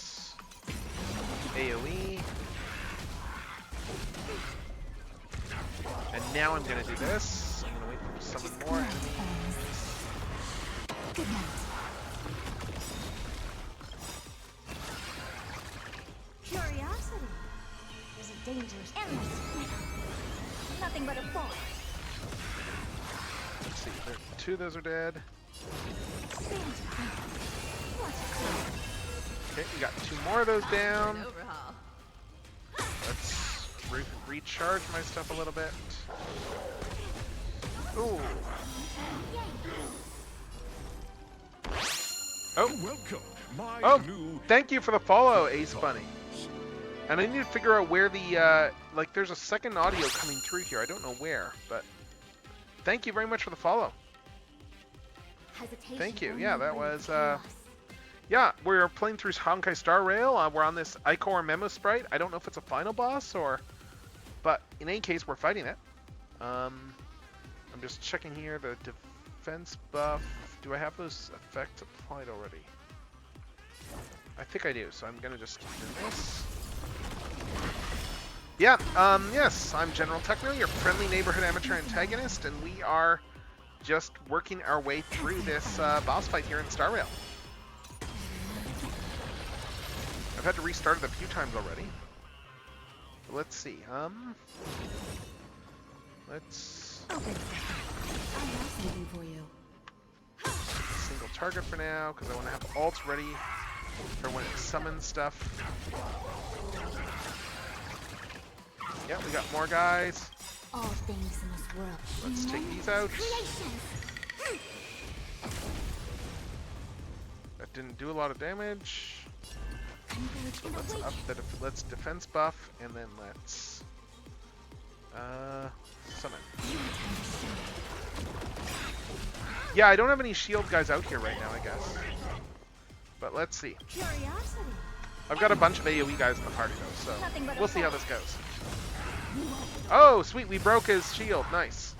AoE. And now I'm gonna do this. I'm gonna wait for some more enemies. Good night. Curiosity. There's a dangerous endless. Nothing but a force. Let's see, two of those are dead. Okay, we got two more of those down. Let's recharge my stuff a little bit. Ooh. Oh. Welcome, my new... Thank you for the follow, Ace Bunny. And I need to figure out where the, like, there's a second audio coming through here. I don't know where, but thank you very much for the follow. Thank you. Yeah, that was, yeah, we're playing through Honkai Star Rail. We're on this Ichor Memo Sprite. I don't know if it's a final boss or... But in any case, we're fighting it. I'm just checking here the defense buff. Do I have those effects applied already? I think I do, so I'm going to just keep doing this. Yeah, yes, I'm General Techno, your friendly neighborhood amateur antagonist, and we are just working our way through this boss fight here in Star Rail. I've had to restart it a few times already. But let's see, let's... I have something for you. Single target for now, because I want to have ults ready for when it summons stuff. Yeah, we got more guys. All things in this world. Let's take these out. That didn't do a lot of damage. Let's up the let's defense buff, and then let's summon. Yeah, I don't have any shield guys out here right now, I guess. But let's see. I've got a bunch of AoE guys in the party though, so we'll see how this goes. Oh, sweet, we broke his shield. Nice.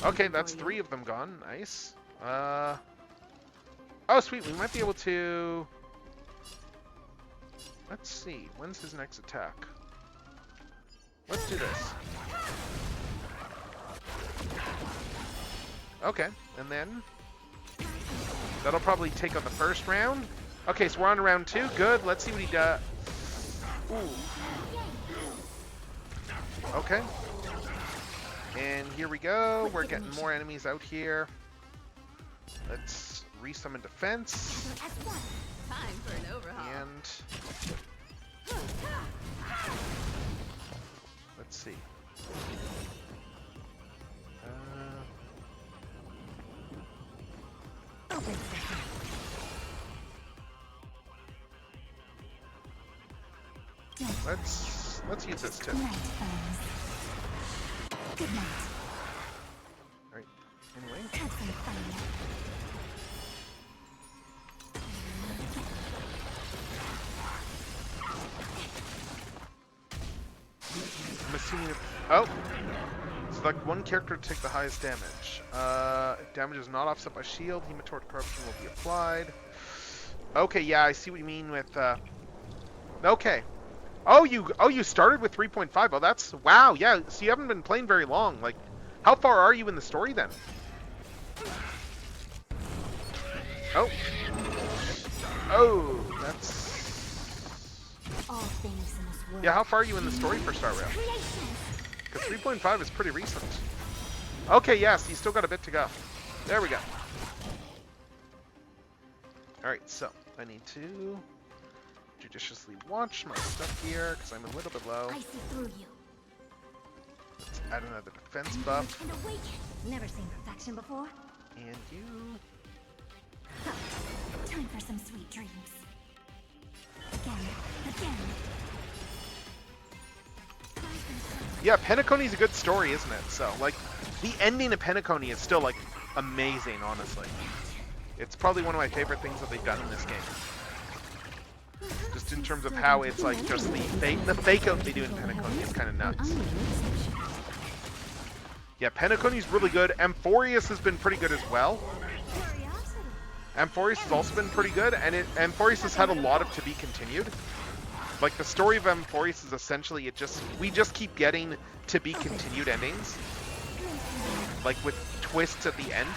Okay, that's 3 of them gone. Nice. Oh, sweet, we might be able to... Let's see. When's his next attack? Let's do this. Okay, and then... That'll probably take on the first round. Okay, so we're on to round 2. Good. Let's see what he does. Ooh. Okay. And here we go. We're getting more enemies out here. Let's resummon defense. Time for an overhaul. And let's see. Let's use this too. Good night, friends. Good night. Alright, anyway. Have some fun. I'm assuming it... Oh! Select one character to take the highest damage. If damage is not offset by shield, Hematort Corruption will be applied. Okay, yeah, I see what you mean with... Okay. Oh, you started with 3.5. Oh, that's... Wow, yeah, so you haven't been playing very long. Like, how far are you in the story, then? Oh. Oh, that's... All things in this world. Yeah, how far are you in the story for Star Rail? Because 3.5 is pretty recent. Okay, yes, you still got a bit to go. There we go. Alright, so, I need to... judiciously watch my stuff here, because I'm a little bit low. I see through you. Let's add another defense buff. And awaken. Never seen perfection before. And you... Time for some sweet dreams. Again. Yeah, Penacony's a good story, isn't it? So, like, the ending of Penacony is still, like, amazing, honestly. It's probably one of my favorite things that they've done in this game. Just in terms of how it's, like, just the fake out they do in Penacony is kind of nuts. Yeah, Penacony's really good. Amphorius has been pretty good as well. Amphorius has also been pretty good, and Amphorius has had a lot of to be continued. Like, the story of Amphorius is essentially we just keep getting to be continued endings. Like, with twists at the end.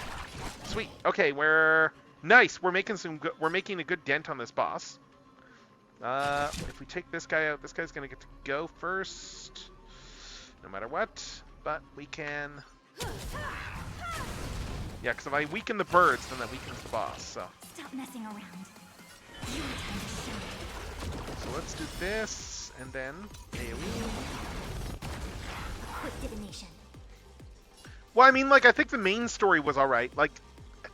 Sweet. Okay, nice. We're making a good dent on this boss. If we take this guy out, this guy's gonna get to go first. No matter what. But we can... Yeah, because if I weaken the birds, then that weakens the boss, so... Stop messing around. So let's do this, and then AoE. Quick divination. Well, I mean, like, I think the main story was alright. Like,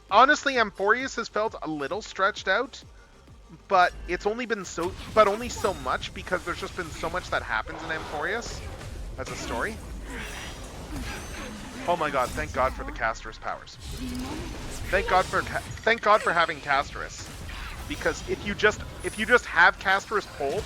honestly, Amphorius has felt a little stretched out, but it's only been only so much, because there's just been so much that happens in Amphorius as a story. Oh my god, thank god for the Casterus powers. Thank god for having Casterus. Because if you just have Casterus pulled,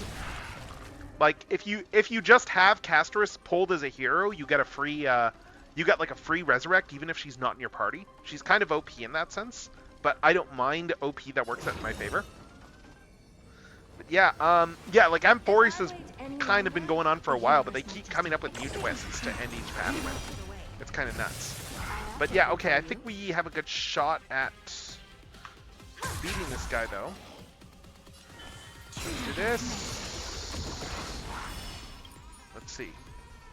like if you just have Casterus pulled as a hero, you get a free like a free resurrect even if she's not in your party. She's kind of OP in that sense, but I don't mind OP that works out in my favor. yeah, yeah, like Amphoris has kind of been going on for a while, but they keep coming up with new twists to end each path with. It's kind of nuts. But yeah, okay, I think we have a good shot at beating this guy, though. Let's do this. Let's see.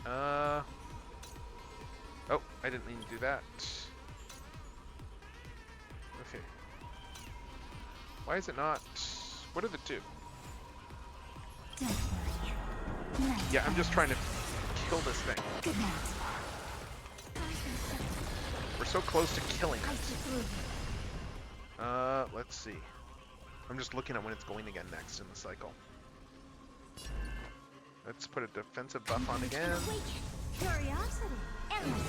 Oh, I didn't mean to do that. Okay. Why is it not? What did it do? Don't worry. Night Yeah, I'm just trying to kill this thing. Good night. We're so close to killing I it. see through you. Let's see. I'm just looking at when it's going again next in the cycle. Let's put a defensive buff on again. Curiosity. Endless.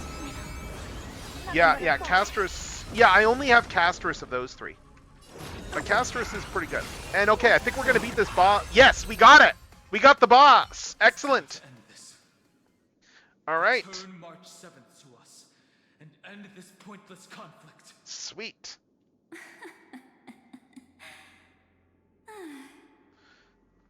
Yeah, Castris. Yeah, I only have Castris of those three. But Castris is pretty good. And okay, I think we're going to beat this boss. Yes, we got it! We got the boss! Excellent! End this. Alright. Turn March 7th to us and end this pointless conflict. Sweet.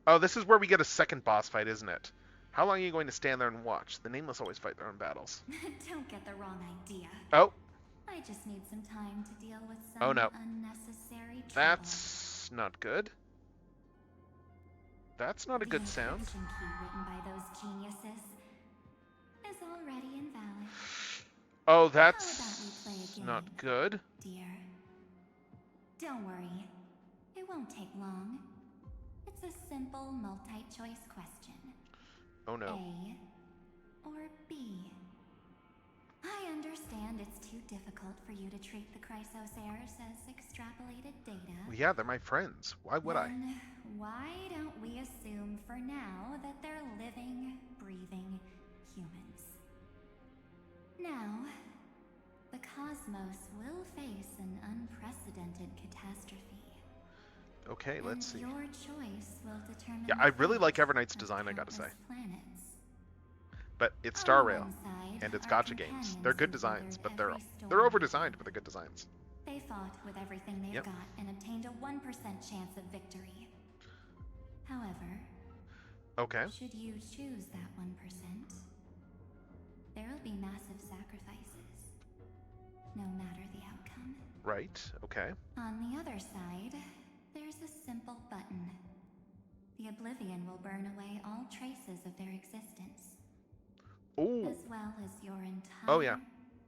Oh, this is where we get a second boss fight, isn't it? How long are you going to stand there and watch? The Nameless always fight their own battles. Don't get the wrong idea. Oh, I just need some time to deal with some Oh, no. unnecessary trouble. that's not good. That's not a good The sound. encryption key written by those geniuses is already invalid, Oh, How about we that's play a game? not good. dear. Don't worry. It won't take long. It's a simple multi-choice question. Oh no. A or B? I understand it's too difficult for you to treat the Chrysosairs as extrapolated data. Well, yeah, they're my friends. Why would I? Then why don't we assume for now that they're living, breathing humans? Now, the cosmos will face an unprecedented catastrophe. Okay, let's see. And your choice will determine Yeah, the I really like fate Evernight's of design, I gotta say. countless planets. But it's On Star one Rail, side and it's are gotcha games. They're companions good who designs, weathered but they're every over storm. designed, but they're good designs. They fought with everything they've Yep. got and obtained a 1% chance of victory. However, Okay. should you choose that 1%, there'll be massive sacrifices, no matter the outcome. Right. Okay. On the other side, there's a simple button. The Oblivion will burn away all traces of their existence, Ooh. as well as your entire Oh, yeah.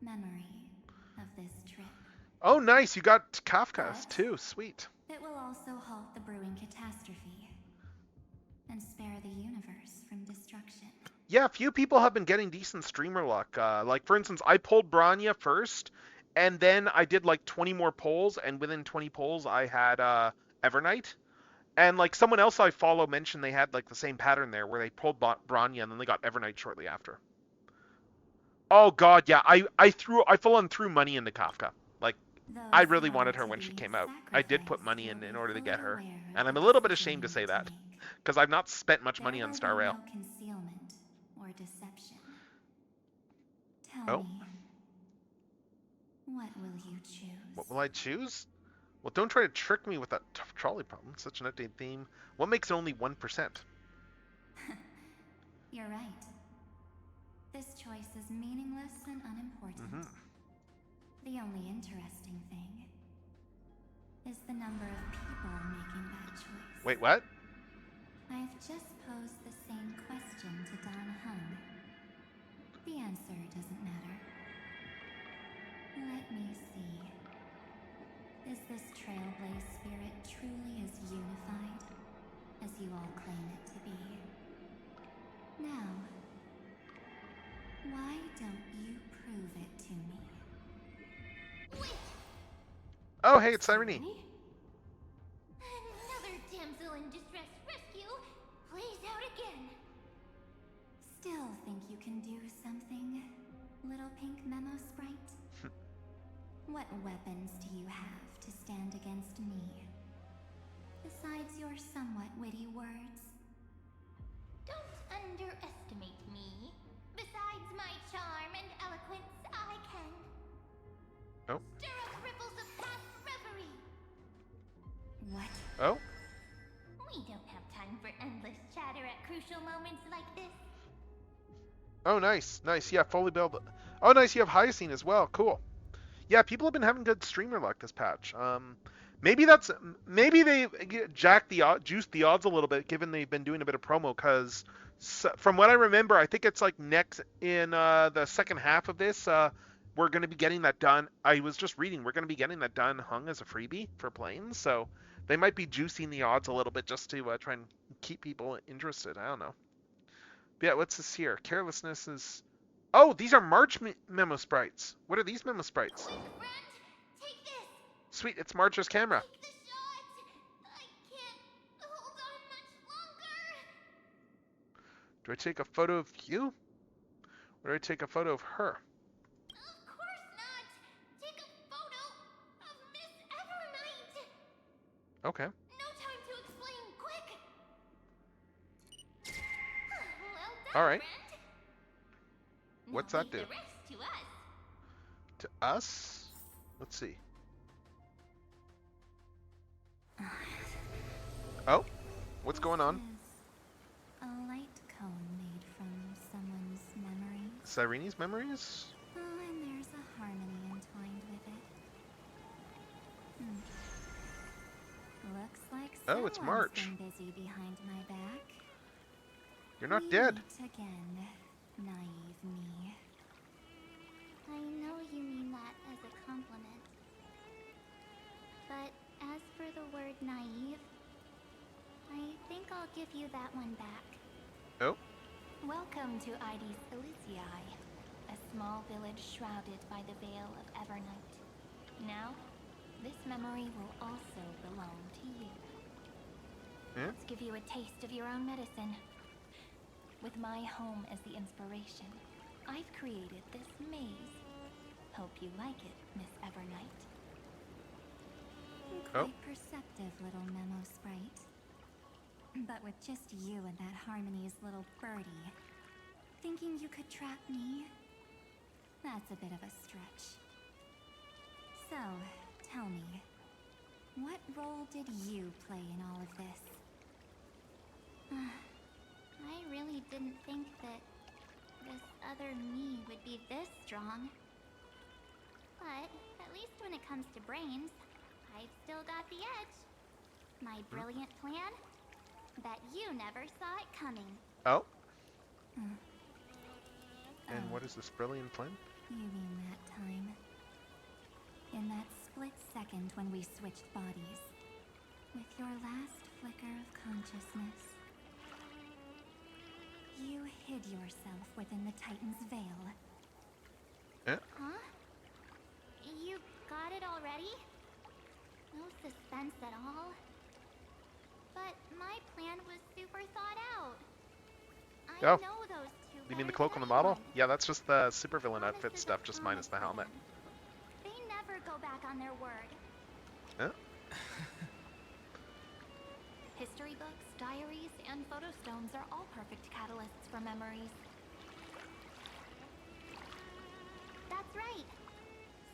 memory of this trip. Oh, nice. You got Kafka's But- too. Sweet. It will also halt the brewing catastrophe and spare the universe from destruction. Yeah, few people have been getting decent streamer luck. Like, for instance, I pulled Branya first, and then I did like 20 more polls, and within 20 polls, I had Evernight. And like someone else I follow mentioned they had like the same pattern there, where they pulled Branya and then they got Evernight shortly after. Oh God, yeah, I full on threw money into Kafka. Like, I Those really who wanted are her to when she be came out. I did put sacrificed money will in be order to get fully her, aware of and the I'm a little bit decision ashamed to you say need that make. because I've not spent much There money on will Star be Rail. no concealment or deception. Tell Oh. me, what will you choose? What will I choose? Well, don't try to trick me with that trolley problem. It's such an updated theme. What makes it only 1%? You're right. This choice is meaningless and unimportant. Mm-hmm. The only interesting thing is the number of people making that choice. Wait, what? I've just posed the same question to Don Hung. The answer doesn't matter. Let me see. Is this Trailblaze spirit truly as unified as you all claim it to be? Now, why don't you prove it to me? Oh, hey, it's Irene. Another damsel in distress rescue plays out again. Still think you can do something, little pink memo sprite? What weapons do you have to stand against me? Besides your somewhat witty words? Don't underestimate me. Besides my charm and eloquence, I can Oh. stir up ripples of past reverie. What? Oh? We don't have time time for endless chatter at crucial moments like this. Oh, nice. Nice. Yeah, fully built. Oh, nice. You have Hyacine as well. Cool. Yeah, people have been having good streamer luck this patch. Maybe they juiced the odds a little bit, given they've been doing a bit of promo. Because from what I remember, I think it's like next in the second half of this, we're going to be getting that done. I was just reading, we're going to be getting that done hung as a freebie for planes. So they might be juicing the odds a little bit just to try and keep people interested. I don't know. But yeah, what's this here? Carelessness is. Oh, these are March memo sprites. What are these memo sprites? Quick, friend! Take this! Sweet, it's March's camera. Take the shot! I can't hold on much longer! Do I take a photo of you? Or do I take a photo of her? Of course not! Take a photo of Miss Evernight! Okay. No time to explain, quick! Well done, Alright. friend! What's Now that leave do? the rest to us. To us? Let's see. Oh, what's going on? A light cone made from someone's memories. Cyrene's memories? Oh, and there's a harmony entwined with it. Looks like Oh, it's someone's March. been busy behind my back. You're not We dead. meet again, naive me. I know you mean that as a compliment. But as for the word naive, I think I'll give you that one back. Oh, Welcome to Ides Elysiae, a small village shrouded by the veil of Evernight. Now, this memory will also belong to you. yeah? Let's give you a taste of your own medicine. With my home as the inspiration, I've created this maze. Hope you like it, Miss Evernight. Quite perceptive little memo sprite. But with just you and that Harmony's little birdie, thinking you could trap me? That's a bit of a stretch. So, tell me, what role did you play in all of this? I really didn't think that this other me would be this strong. But at least when it comes to brains, I've still got the edge. My brilliant plan? Bet you never saw it coming. Oh. And what is this brilliant plan? You mean that time? In that split second when we switched bodies. With your last flicker of consciousness. You hid yourself within the Titan's veil. Huh? You got it already? No suspense at all? But my plan was super thought out. I Oh. know those two. You mean the better cloak than on the model? anyone. Yeah, that's just the supervillain outfit Promises stuff, are just minus the helmet. promises. They never go back on their word. Yeah. History books, diaries, and photo stones are all perfect catalysts for memories. That's right.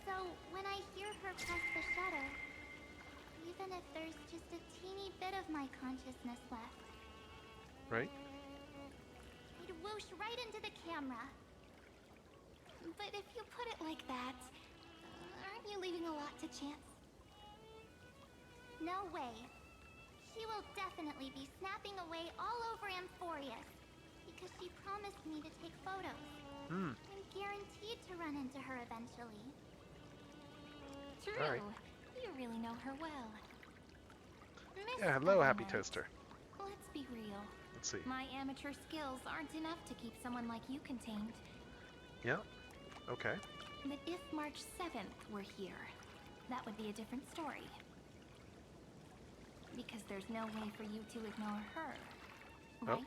So when I hear her press the shutter, even if there's just a teeny bit of my consciousness left, Right? it'd whoosh right into the camera. But if you put it like that, aren't you leaving a lot to chance? No way. She will definitely be snapping away all over Amphorius, because she promised me to take photos. I'm guaranteed to run into her eventually. True. All right. You really know her well. Miss Yeah, hello, Happy Evernight, Toaster. Let's be real. Let's see. My amateur skills aren't enough to keep someone like you contained. Yeah. Okay. But if March 7th were here, that would be a different story. Because there's no way for you to ignore her, Oh. right?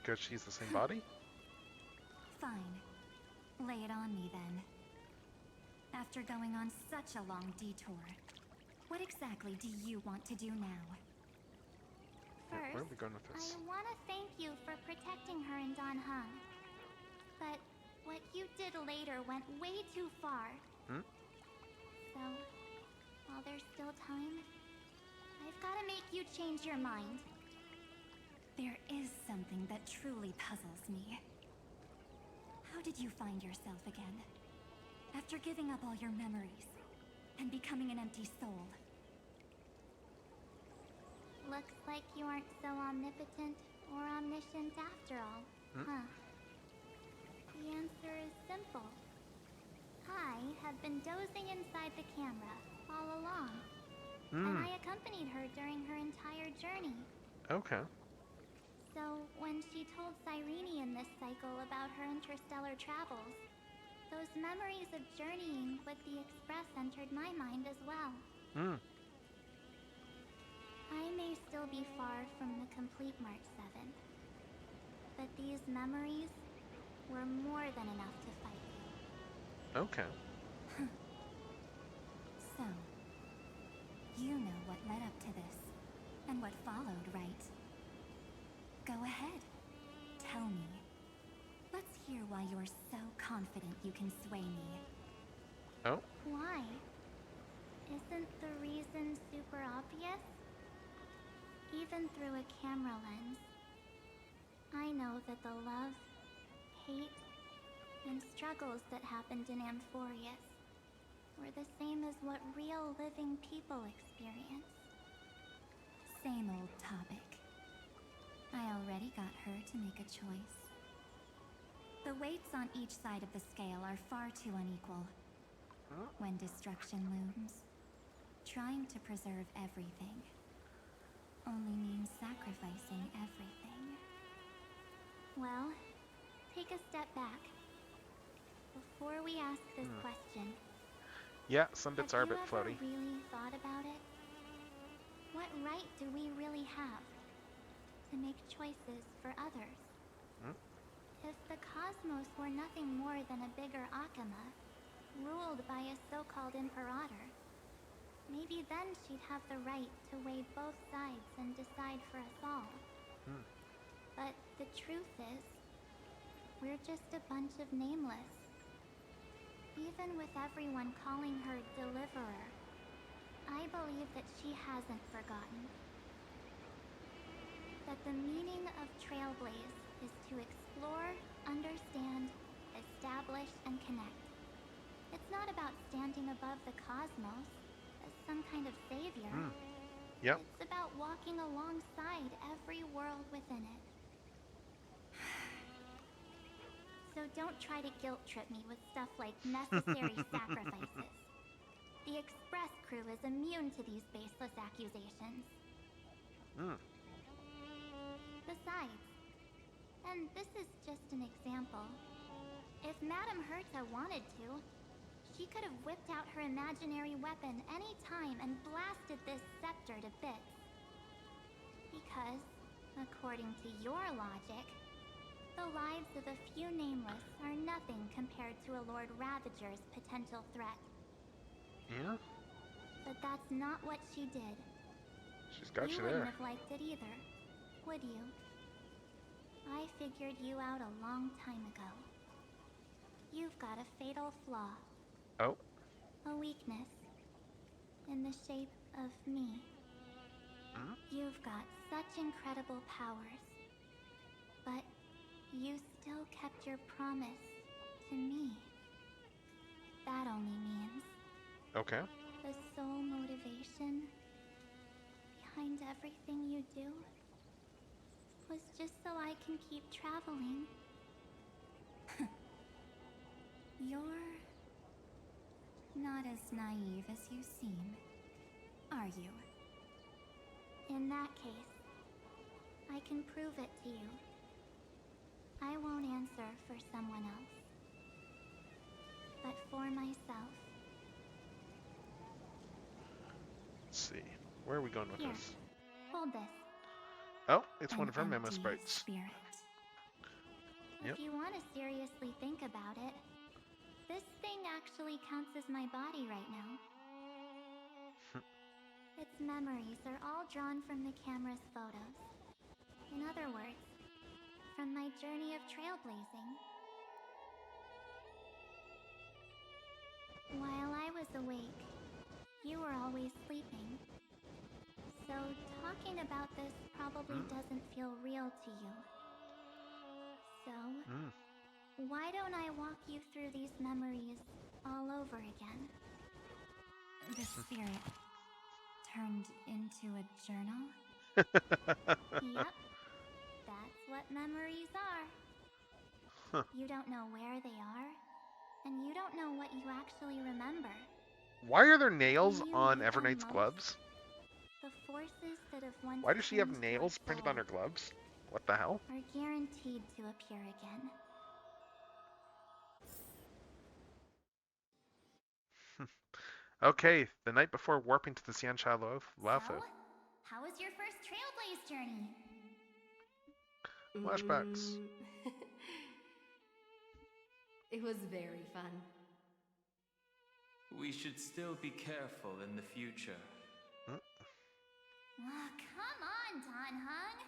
Because she's the same body? Fine. Lay it on me then. After going on such a long detour, what exactly do you want to do now? First, Where are we going with I this? want to thank you for protecting her in Don Hung. But what you did later went way too far. So, while there's still time, I've got to make you change your mind. There is something that truly puzzles me. How did you find yourself again? After giving up all your memories and becoming an empty soul. Looks like you aren't so omnipotent or omniscient after all, huh? The answer is simple. I have been dozing inside the camera all along, and I accompanied her during her entire journey. Okay. So when she told Cyrene in this cycle about her interstellar travels, those memories of journeying with the Express entered my mind as well. I may still be far from the complete March 7, but these memories were more than enough to fight you. Okay. So, you know what led up to this, and what followed, right? Go ahead. Tell me. Let's hear why you're so confident you can sway me. Oh? Why? Isn't the reason super obvious? Even through a camera lens, I know that the love, hate, and struggles that happened in Amphorius were the same as what real living people experience. Same old topic. I already got her to make a choice. The weights on each side of the scale are far too unequal. When destruction looms, trying to preserve everything only means sacrificing everything. Well, take a step back. Before we ask this question, Yeah, some bits are a bit have floaty. you ever really thought about it? What right do we really have to make choices for others? If the cosmos were nothing more than a bigger Akama, ruled by a so-called Imperator, maybe then she'd have the right to weigh both sides and decide for us all. But the truth is, we're just a bunch of nameless. Even with everyone calling her Deliverer, I believe that she hasn't forgotten. That the meaning of Trailblaze is to explore, understand, establish, and connect. It's not about standing above the cosmos as some kind of savior. Yep. It's about walking alongside every world within it. So don't try to guilt trip me with stuff like necessary sacrifices. The Express crew is immune to these baseless accusations. Besides, and this is just an example, if Madame Herta wanted to, she could have whipped out her imaginary weapon any time and blasted this scepter to bits. Because, according to your logic, the lives of a few nameless are nothing compared to a Lord Ravager's potential threat. Yeah? But that's not what she did. She's got you wouldn't there. have liked it either, would you? I figured you out a long time ago. You've got a fatal flaw. Oh? A weakness. In the shape of me. You've got such incredible powers. But you still kept your promise to me. That only means Okay. the sole motivation behind everything you do was just so I can keep traveling. You're not as naive as you seem, are you? In that case, I can prove it to you. I won't answer for someone else, but for myself. Let's see. Where are we going with Here, this? hold this. Oh, it's one An of her memo empty sprites. spirit. Yep. If you want to seriously think about it, this thing actually counts as my body right now. Its memories are all drawn from the camera's photos. In other words, from my journey of trailblazing. While I was awake, you were always sleeping. So, talking about this probably doesn't feel real to you. So, why don't I walk you through these memories all over again? The spirit turned into a journal? Yep, that's what memories are. You don't know where they are, and you don't know what you actually remember. Why are there nails When you on need them Evernight's most, gloves? the forces that have once Why does she have turned nails your printed soul on her gloves? What the hell? are guaranteed to appear again. Okay, the night before warping to the Xiansha Laofu. So, how was your first Trailblaze journey? Flashbacks. It was very fun. We should still be careful in the future. Oh, come on, Don Hung.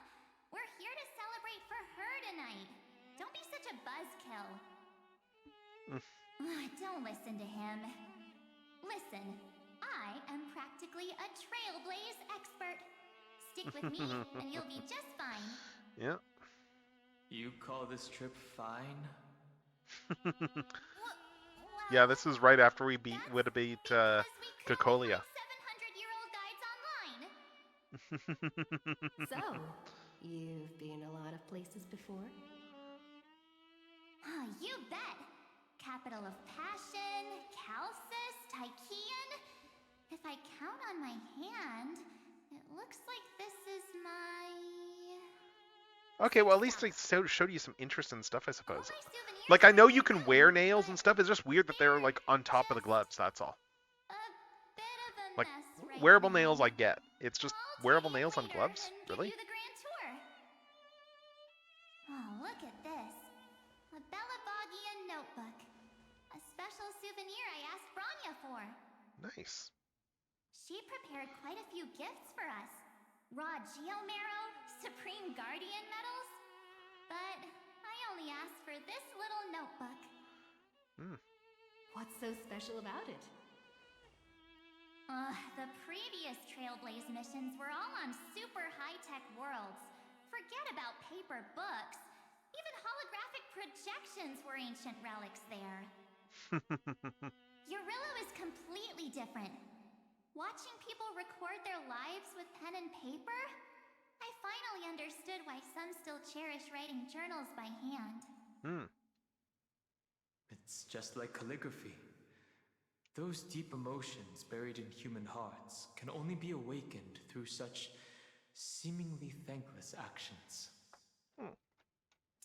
We're here to celebrate for her tonight. Don't be such a buzzkill. Don't listen to him. Listen, I am practically a Trailblaze expert. Stick with me, and you'll be just fine. Yeah. You call this trip fine? Yeah, this is right after we would have beat Because we couldn't Cocolia. find 700-year-old guides online. So, you've been a lot of places before? Oh, you bet. Capital of Passion, Calcis, Tychean. If I count on my hand, it looks like this is my... Okay, well at least they showed you some interest in stuff, I suppose. All my souvenirs Like, I know are you can with wear them, nails and stuff, it's just weird that they're, like, on top of the gloves, that's all. A bit of a Like, mess right wearable now. nails I get. It's just I'll wearable take you nails on later gloves? and Really? give you the grand tour. Oh, look at this. A Belabogian notebook. A special souvenir I asked Branya for. Nice. She prepared quite a few gifts for us. Raw Geomarrow, Supreme Guardian medals. But I only asked for this little notebook. What's so special about it? The previous Trailblaze missions were all on super high-tech worlds. Forget about paper books. Even holographic projections were ancient relics there. Eurillo is completely different. Watching people record their lives with pen and paper, I finally understood why some still cherish writing journals by hand. It's just like calligraphy. Those deep emotions buried in human hearts can only be awakened through such seemingly thankless actions.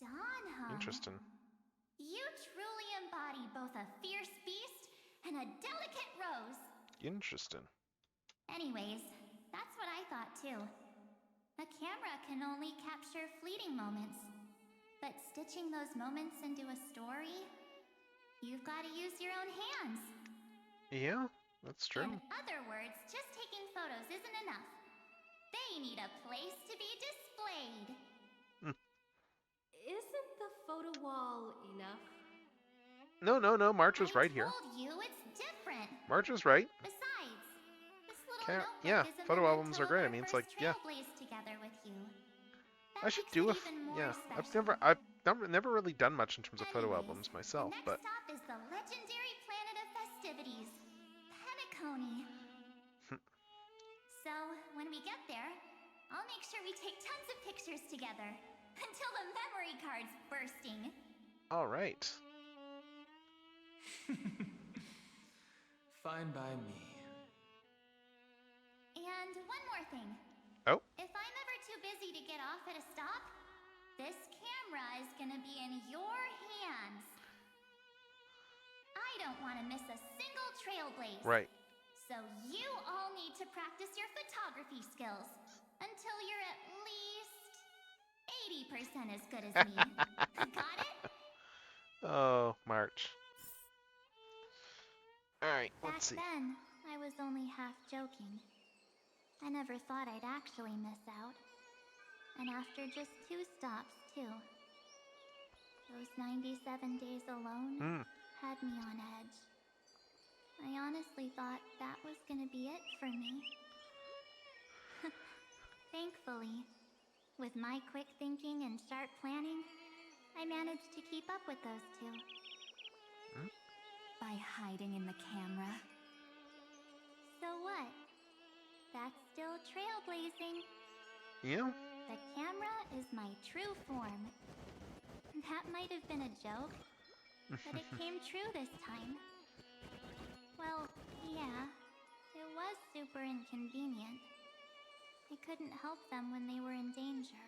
Donham. Interesting. You truly embody both a fierce beast and a delicate rose. Interesting. Anyways, that's what I thought too. A camera can only capture fleeting moments. But stitching those moments into a story, you've got to use your own hands. Yeah, that's true. In other words, just taking photos isn't enough. They need a place to be displayed. Isn't the photo wall enough? No, March was right here. I told you it's different. March was right. Besides, this little notebook Yeah, is a photo memento albums are of great. I our mean, it's first like, yeah. Trailblaze together with you. I should do a I've never really done much in terms of photo albums myself, the but next stop is the legendary planet of festivities, Penacony. So, when we get there, I'll make sure we take tons of pictures together until the memory card's bursting. all right. Fine by me. And one more thing. Oh, If I'm ever too busy to get off at a stop, this camera is gonna be in your hands. I don't want to miss a single Trailblaze. right. So you all need to practice your photography skills until you're at least 80% as good as me. Got it? Oh, March. All right, Back let's see. then, I was only half joking. I never thought I'd actually miss out. And after just 2 stops, too. Those 97 days alone had me on edge. I honestly thought that was gonna be it for me. Thankfully, with my quick thinking and sharp planning, I managed to keep up with those two. By hiding in the camera. So what? That's still trailblazing. Yeah. The camera is my true form. That might have been a joke, but it came true this time. Well, yeah, it was super inconvenient. I couldn't help them when they were in danger.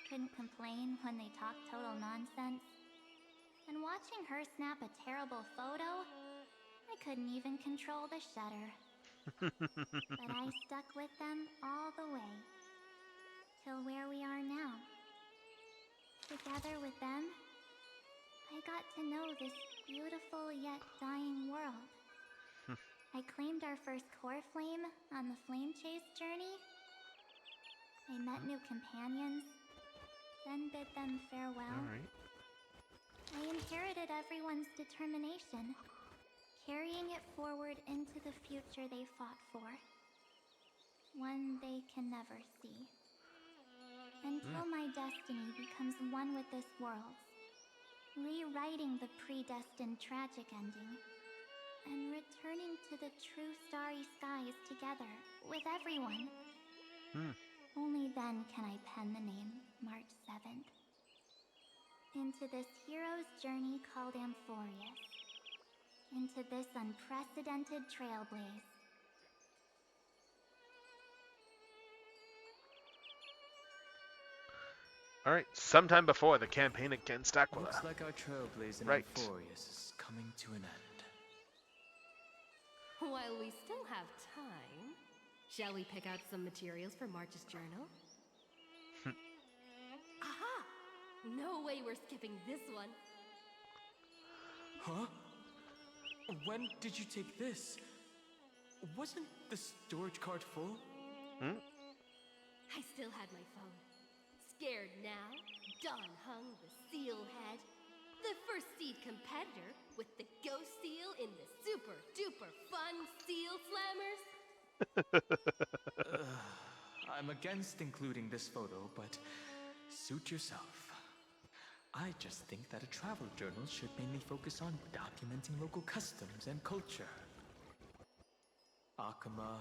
Couldn't complain when they talked total nonsense. And watching her snap a terrible photo, I couldn't even control the shutter. But I stuck with them all the way. Till where we are now. Together with them, I got to know this beautiful yet dying world. I claimed our first core flame on the flame chase journey. I met new companions, then bid them farewell. Alright. I inherited everyone's determination, carrying it forward into the future they fought for. One they can never see. Until my destiny becomes one with this world's, rewriting the predestined tragic ending, and returning to the true starry skies together with everyone. Only then can I pen the name March 7th. Into this hero's journey called Amphorius. Into this unprecedented trailblaze. Alright, sometime before the campaign against Aquila. Looks like our trailblaze in Right. Amphorius is coming to an end. While we still have time, shall we pick out some materials for March's journal? Aha! No way we're skipping this one. Huh? When did you take this? Wasn't the storage card full? I still had my phone. Scared now, Dawn hung the seal head. The first seed competitor with the ghost seal in the super duper fun seal slammers. I'm against including this photo, but suit yourself. I just think that a travel journal should mainly focus on documenting local customs and culture. Akama,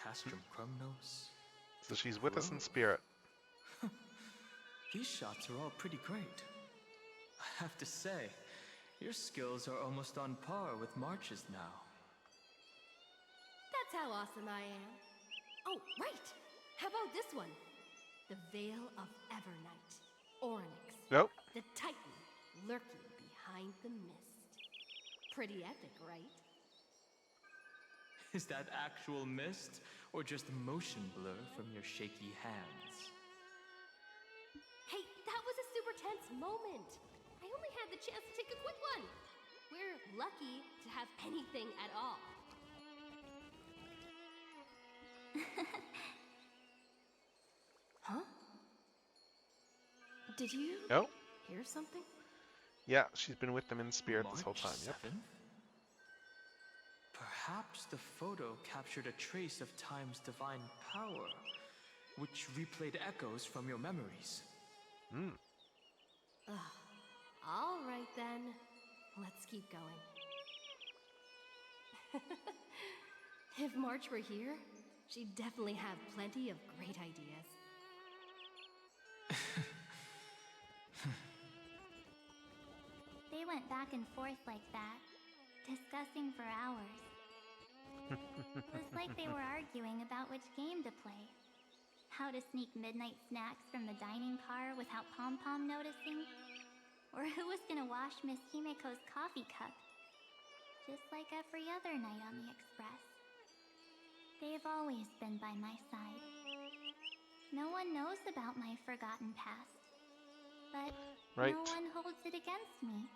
Castrum Krumnos. So she's with us in spirit. These shots are all pretty great. I have to say, your skills are almost on par with March's now. That's how awesome I am. Oh, right! How about this one? The Veil of Evernight. Oryx. Nope. The Titan lurking behind the mist. Pretty epic, right? Is that actual mist, or just motion blur from your shaky hands? Hey, that was a super tense moment. I only had the chance to take a quick one. We're lucky to have anything at all. Huh? Did you Nope. hear something? Yeah, she's been with them in spirit this whole March time. Yep. 7th? Perhaps the photo captured a trace of time's divine power, which replayed echoes from your memories. All right then. Let's keep going. If March were here, she'd definitely have plenty of great ideas. They went back and forth like that, discussing for hours. It was like they were arguing about which game to play. How to sneak midnight snacks from the dining car without Pom-Pom noticing. Or who was gonna wash Miss Himeko's coffee cup. Just like every other night on the Express. They've always been by my side. No one knows about my forgotten past. But Right. no one holds it against me.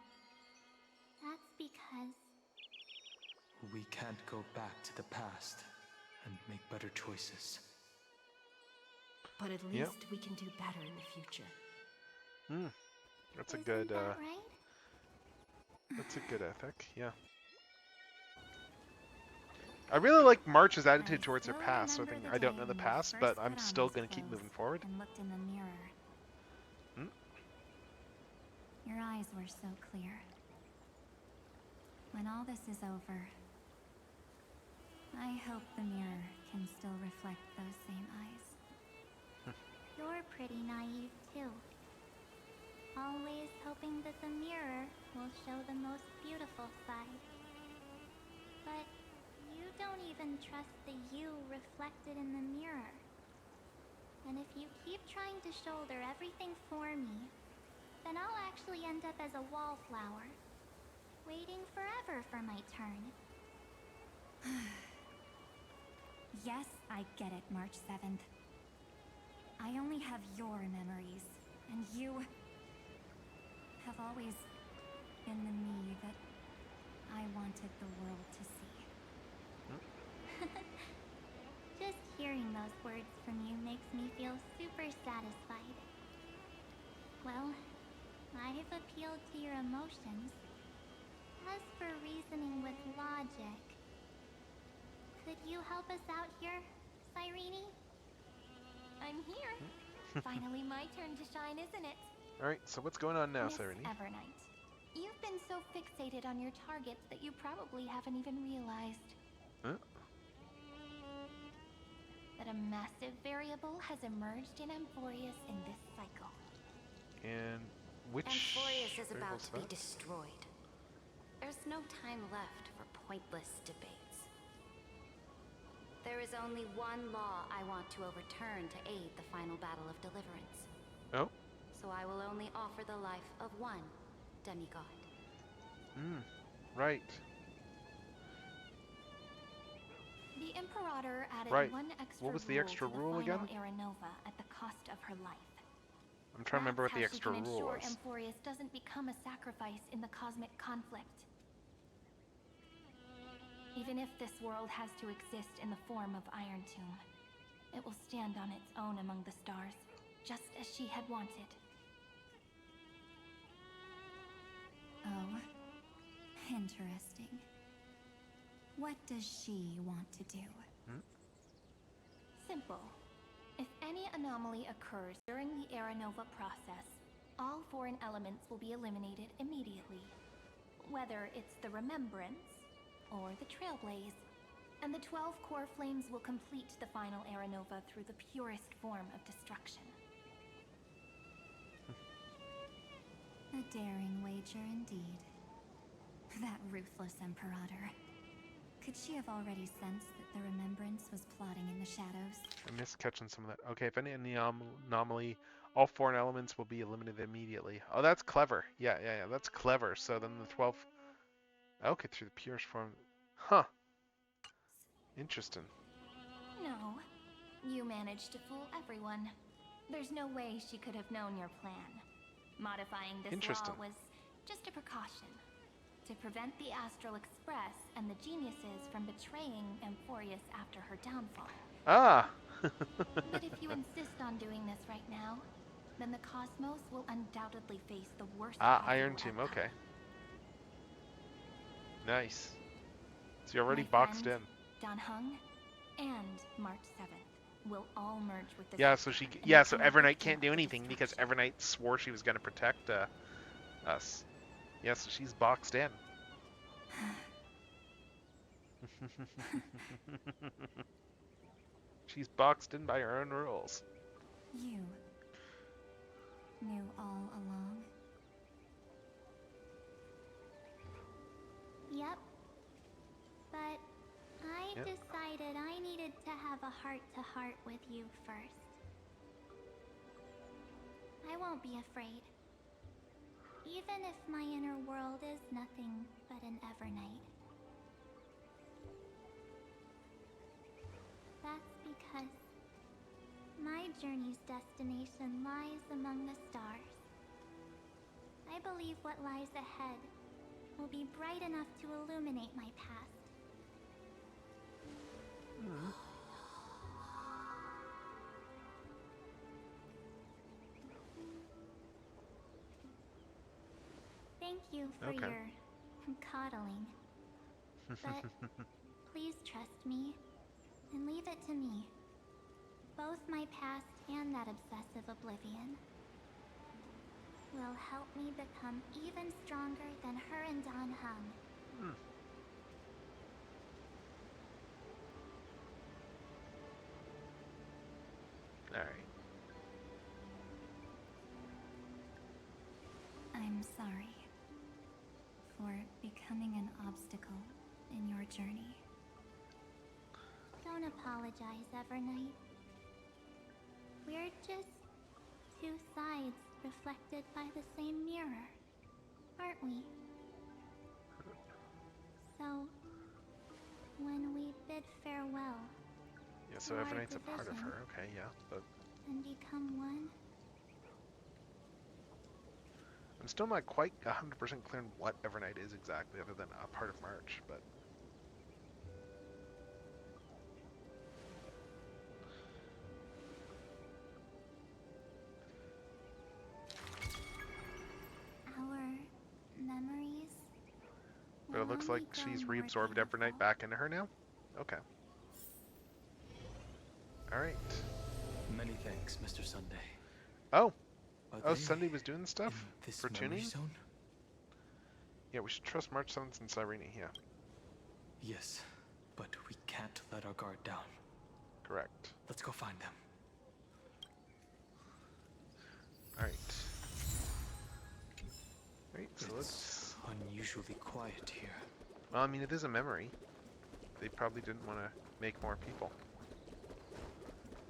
That's because... We can't go back to the past and make better choices. But at least we can do better in the future. That's a Isn't good that right? that's a good ethic, yeah. I really like March's attitude I towards her still past. So I remember think the I don't day know the when you past, first but I'm put on still those gonna keep clothes moving forward. and looked in the mirror. Hmm? Your eyes were so clear. When all this is over, I hope the mirror can still reflect those same eyes. You're pretty naive too. Always hoping that the mirror will show the most beautiful side. But you don't even trust the you reflected in the mirror. And if you keep trying to shoulder everything for me, then I'll actually end up as a wallflower, waiting forever for my turn. Yes, I get it, March 7th. I only have your memories, and you have always been the me that I wanted the world to see. Just hearing those words from you makes me feel super satisfied. Well, I've appealed to your emotions. As for reasoning with logic, could you help us out here, Cyrene? I'm here. Finally my turn to shine, isn't it? Alright, so what's going on now, Miss Cyrene? Evernight, you've been so fixated on your targets that you probably haven't even realized Huh? that a massive variable has emerged in Amphorius in this cycle. And which Amphorius is about variable's to be that? destroyed. There's no time left for pointless debates. There is only one law I want to overturn to aid the final battle of deliverance. Oh. So I will only offer the life of one demigod. Right. The Imperator added Right. one extra What was the rule extra to the rule final again? Aeronova at the cost of her life. I'm trying to remember what the That's extra how she can rule ensure was. Amphorius doesn't become a sacrifice in the cosmic conflict. Even if this world has to exist in the form of Iron Tomb, it will stand on its own among the stars, just as she had wanted. Oh, interesting. What does she want to do? Simple. If any anomaly occurs during the Aeronova process, all foreign elements will be eliminated immediately. Whether it's the Remembrance or the Trailblaze, and the 12 core flames will complete the final Aeronova through the purest form of destruction. A daring wager indeed. That ruthless Imperator. Could she have already sensed that the Remembrance was plotting in the shadows? I missed catching some of that. Okay, if any anomaly, all foreign elements will be eliminated immediately. Oh, that's clever. Yeah, that's clever. So then the 12... Okay, through the purest form... Huh. Interesting. No. You managed to fool everyone. There's no way she could have known your plan. Modifying this law Interesting. was just a precaution. To prevent the Astral Express and the geniuses from betraying Amphorius after her downfall. Ah! But if you insist on doing this right now, then the Cosmos will undoubtedly face the worst Iron possible Tomb, outcome. okay. Nice. So you're already My boxed friend, in. Dan Heng and March 7th will all merge with the Yeah, Sector so and so become a Evernight victim can't of do the anything because destruction. Evernight swore she was going to protect us. Yeah, so she's boxed in. She's boxed in by her own rules. You knew all along? Yep. But I decided I needed to have a heart-to-heart with you first. I won't be afraid. Even if my inner world is nothing but an evernight. That's because my journey's destination lies among the stars. I believe what lies ahead will be bright enough to illuminate my past. Thank you for your coddling. But Please trust me, and leave it to me. Both my past and that obsessive oblivion will help me become even stronger than her and Dan Heng. Alright. I'm sorry for becoming an obstacle in your journey. Don't apologize, Evernight. We're just two sides reflected by the same mirror, aren't we? So, when we bid farewell, Yeah, so to our Evernight's a part of division her. Okay, yeah, but and become one, I'm still not quite 100% clear on what Evernight is exactly, other than a part of March, but... our memories. But it will looks only like grow she's more reabsorbed beautiful. Evernight back into her now? Okay. Alright. Many thanks, Mr. Sunday. Oh! Are Oh, they Sunday was doing stuff? in this For memory tuning? zone? Yeah, we should trust March 7th and Cyrene, yeah. Yes, but we can't let our guard down. Correct. Let's go find them. Alright. Right, so It's let's... unusually quiet here. Well, I mean, it is a memory. They probably didn't want to make more people.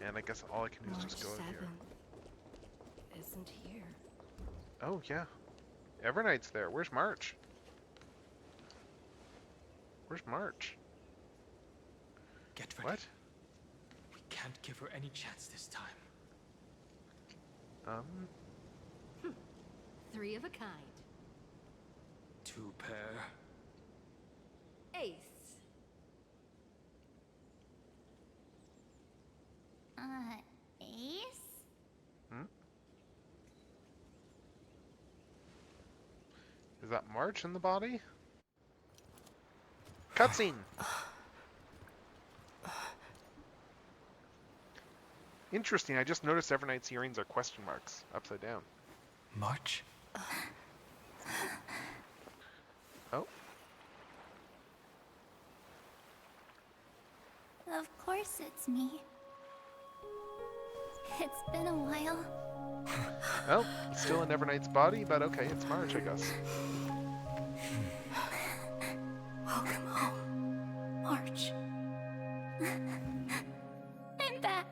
And I guess all I can do is just go in here. Isn't here. Oh, yeah. Evernight's there. Where's March? Where's March? Get ready. What? We can't give her any chance this time. Three of a kind. Two pair. Ace. Ace? Is that March in the body? Cutscene! Interesting, I just noticed Evernight's earrings are question marks, upside down. March? Oh, Of course it's me. It's been a while. well, still in Evernight's body, but okay, it's March, I guess. Welcome home, March. I'm back.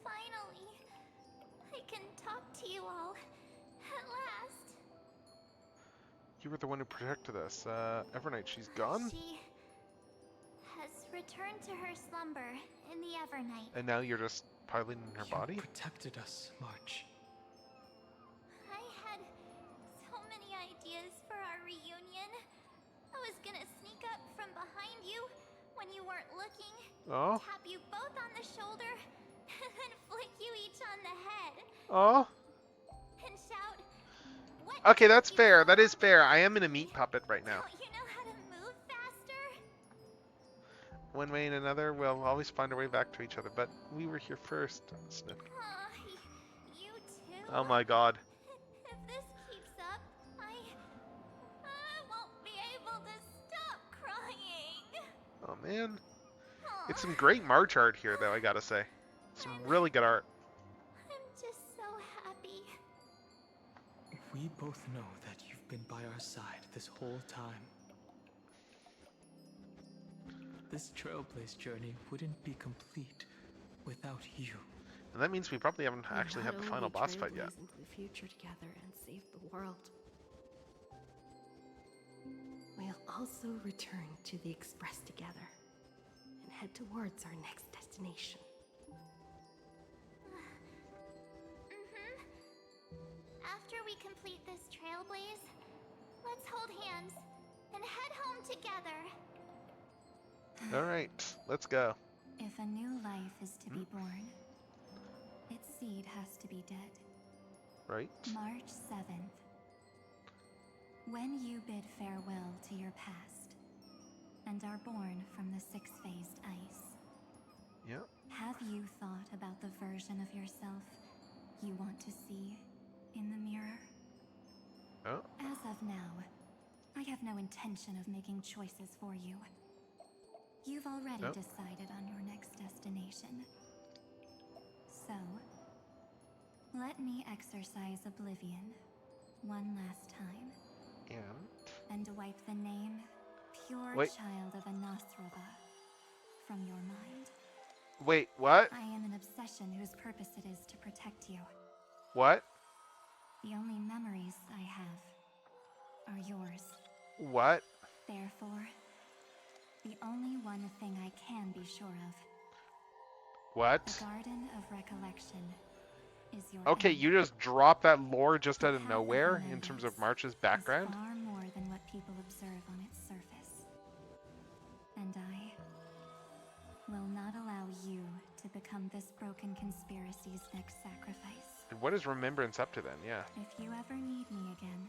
Finally, I can talk to you all at last. You were the one who protected us. Evernight, she's gone? She has returned to her slumber in the Evernight. And now you're just piloting her body? You protected us, March. I had so many ideas for our reunion. I was gonna sneak up from behind you when you weren't looking, Oh? tap you both on the shoulder, and then flick you each on the head, Oh? and shout, "What Okay, that's took you fair. so That is long to fair. I find am in a me? meat puppet right now. Don't you know how to move faster?" One way and another, we'll always find our way back to each other, but we were here first. Snip. Aw, you too? Oh my god. If this keeps up, I won't be able to stop crying. Oh man. Aw, It's some great March art here, though, I gotta say. Some really good art. I'm just so happy. We both know that you've been by our side this whole time. This Trailblaze journey wouldn't be complete without you. And that means we probably haven't actually had the final boss fight yet. Into the future together and save the world. We'll also return to the Express together and head towards our next destination. After we complete this Trailblaze, let's hold hands and head home together. Alright, let's go. If a new life is to be born, its seed has to be dead. Right? March 7th, When you bid farewell to your past and are born from the six-phased ice, Yeah. have you thought about the version of yourself you want to see in the mirror? Oh. As of now, I have no intention of making choices for you. You've already Oh. decided on your next destination. So, let me exercise oblivion one last time. And wipe the name, pure Wait. child of Anasrova, from your mind. Wait, what? I am an obsession whose purpose it is to protect you. What? The only memories I have are yours. What? Therefore, the only one thing I can be sure of. What? The Garden of Recollection is your Okay, end. you just drop that lore just The out of path nowhere in remembrance terms of March's background? is far more than what people observe on its surface. And I will not allow you to become this broken conspiracy's next sacrifice. And what is Remembrance up to then? Yeah. If you ever need me again,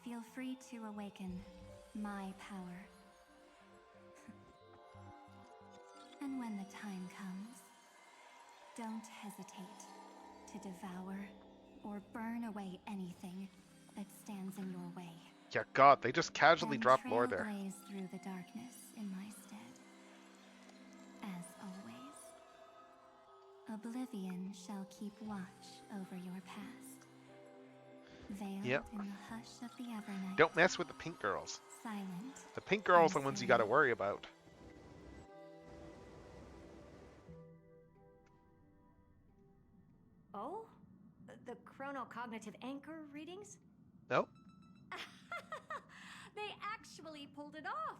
feel free to awaken my power. And when the time comes, don't hesitate to devour or burn away anything that stands in your way. Yeah, God, they just casually Then dropped lore there. trailblaze through the darkness in my stead. As always, oblivion shall keep watch over your past. Veiled Yep. in the hush of the evernight. Don't mess with the pink girls. Silent. The pink girls are and the ones you gotta serene. worry about. Oh? The chronocognitive anchor readings? Nope. They actually pulled it off.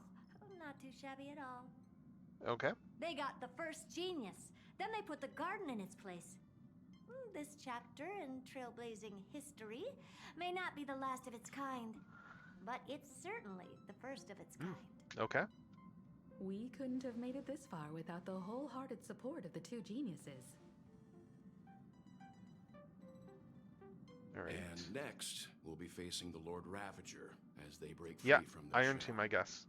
Not too shabby at all. Okay. They got the first genius. Then they put the garden in its place. This chapter in trailblazing history may not be the last of its kind, but it's certainly the first of its kind. Okay. We couldn't have made it this far without the wholehearted support of the two geniuses. All right. And next, we'll be facing the Lord Ravager as they break free Yeah, from their Iron shell. Tomb, I guess.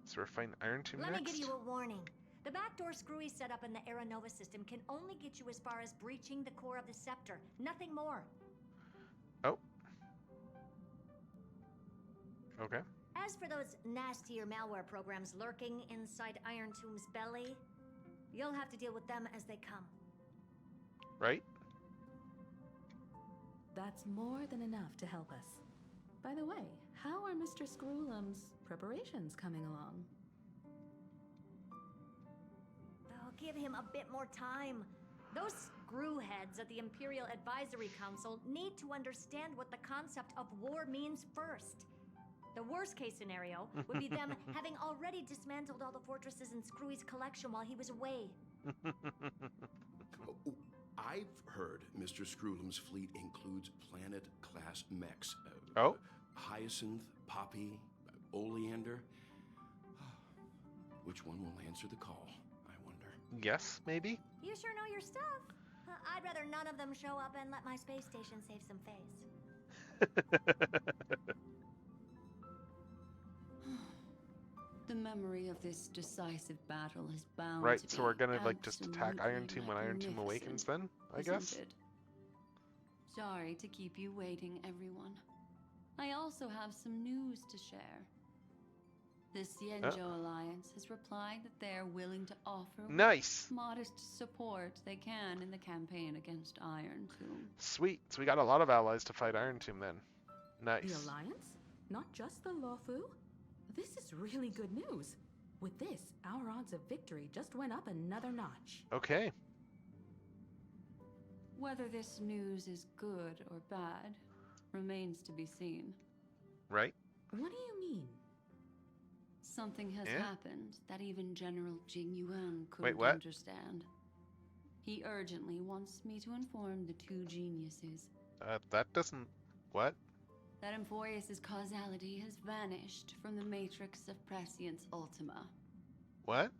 So we're fighting Iron Tomb Let next? me give you a warning. The backdoor screwy setup in the Aeronova system can only get you as far as breaching the core of the scepter. Nothing more. Oh. Okay. As for those nastier malware programs lurking inside Iron Tomb's belly, you'll have to deal with them as they come. Right? That's more than enough to help us. By the way, how are Mr. Screwlum's preparations coming along? Oh, give him a bit more time. Those screwheads at the Imperial Advisory Council need to understand what the concept of war means first. The worst case scenario would be them having already dismantled all the fortresses in Screwy's collection while he was away. I've heard Mr. Screwlum's fleet includes planet-class mechs. Oh? Hyacinth, Poppy, Oleander. Which one will answer the call, I wonder? Yes, maybe? You sure know your stuff. I'd rather none of them show up and let my space station save some face. The memory of this decisive battle is bound Right, to so we're be gonna like just attack Iron absolutely Tomb when Iron Tomb awakens then, I isn't guess? it? Sorry to keep you waiting, everyone. I also have some news to share. The Xianzhou Alliance has replied that they're willing to offer Nice! modest support they can in the campaign against Iron Tomb. Sweet. So we got a lot of allies to fight Iron Tomb then. Nice. The Alliance? Not just the Luofu? This is really good news. With this, our odds of victory just went up another notch. Okay. Whether this news is good or bad remains to be seen. Right? What do you mean? Something has happened that even General Jing Yuan couldn't Wait, what? understand. He urgently wants me to inform the two geniuses That doesn't... What? that Emphoreus' causality has vanished from the matrix of Prescience Ultima. What?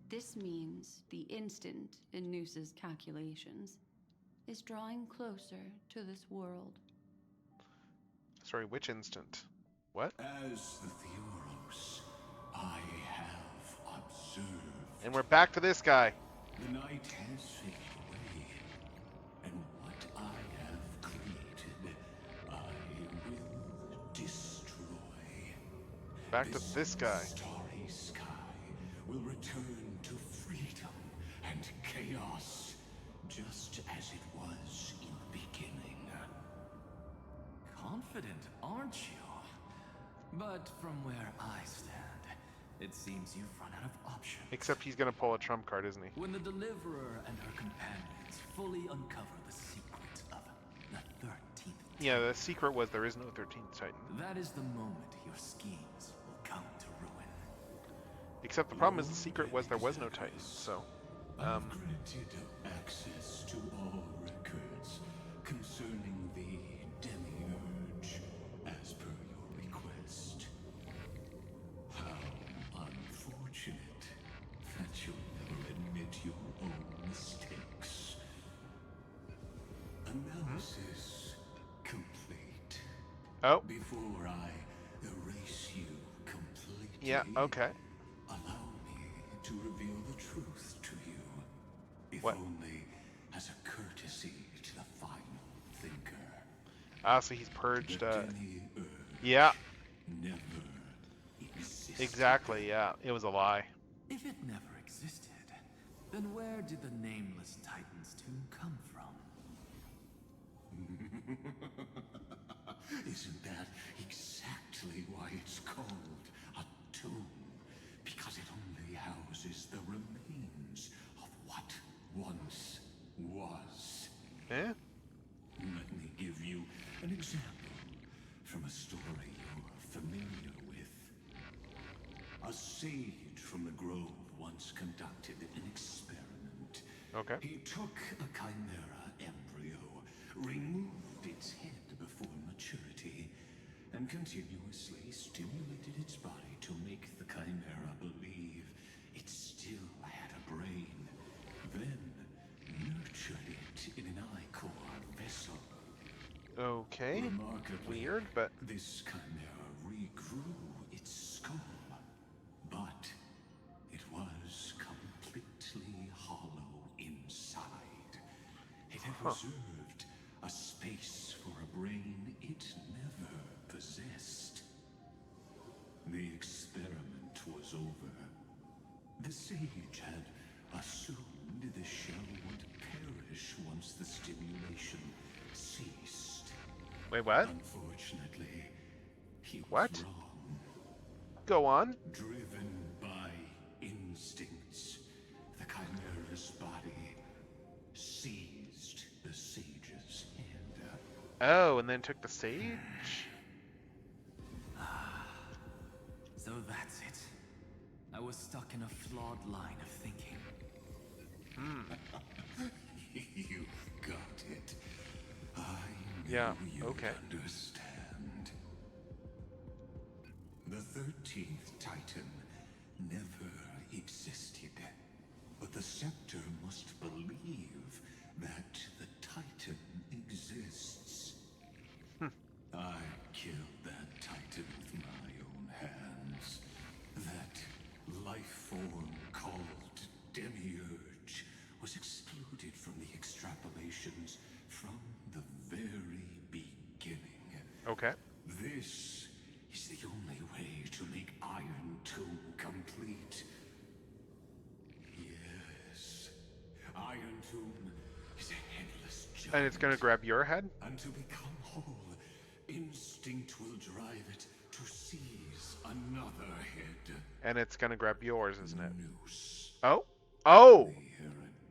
This means the instant in Noose's calculations is drawing closer to this world. Sorry, which instant? What? As the Theoros, I have observed. And we're back to this guy. The night has faded away, and what I have created, I will destroy. Back to this guy. Starry sky will return to freedom and chaos, just as it was in the beginning. Confident, aren't you? But from where I stand, it seems you've run out of options. Except he's gonna pull a trump card, isn't he? When the Deliverer and her companions fully uncover the secret of the 13th Yeah, the secret was there is no 13th Titan. that is the moment your schemes will come to ruin. Except the problem is the secret was there was no Titan, so... I've granted access to all records concerning the Demiurge, as per your request. How unfortunate that you'll never admit your own mistakes. Analysis complete. Oh. Before I erase you completely. Yeah, okay. Allow me to reveal the truth to you, if What? only as a courtesy to the final thinker. Ah, so he's purged, The Demiurge yeah, never existed. exactly, yeah. It was a lie. If it never existed, then where did the nameless Titan's tomb come from? Isn't that exactly why it's called a tomb? Because it only houses the remains of what once was. Eh? Let me give you an example from a story you're familiar with. A sage from the grove once conducted an experiment. Okay. He took a chimera embryo, removed its head before maturity, and continuously stimulated its body to make the chimera believe it still had a brain. Then nurtured it in an ichor vessel. Okay. Remarkably, Weird, but... this chimera regrew its skull, but it was completely hollow inside. It had reserved a space for a brain it never possessed. The experiment was over. The sage had assumed the shell would perish once the stimulation ceased. Wait, what? Unfortunately, he was What? wrong. Go on. Driven by instincts, the chimera's body seized the sage's hand. Oh, and then took the sage? So that's it. I was stuck in a flawed line of thinking. You got it. I knew Yeah, you'd okay. understand. The 13th Titan never existed. But the Scepter must believe that the Titan exists. I killed that Titan with my own hands. That life form called Demiurge was excluded from the extrapolations from the very beginning. Okay. This is the only way to make Iron Tomb complete. Yes, Iron Tomb is a headless giant. And it's gonna grab your head? And to become whole, instinct will drive it to seize another head. And it's gonna grab yours, isn't it? Noose, Oh? Oh! the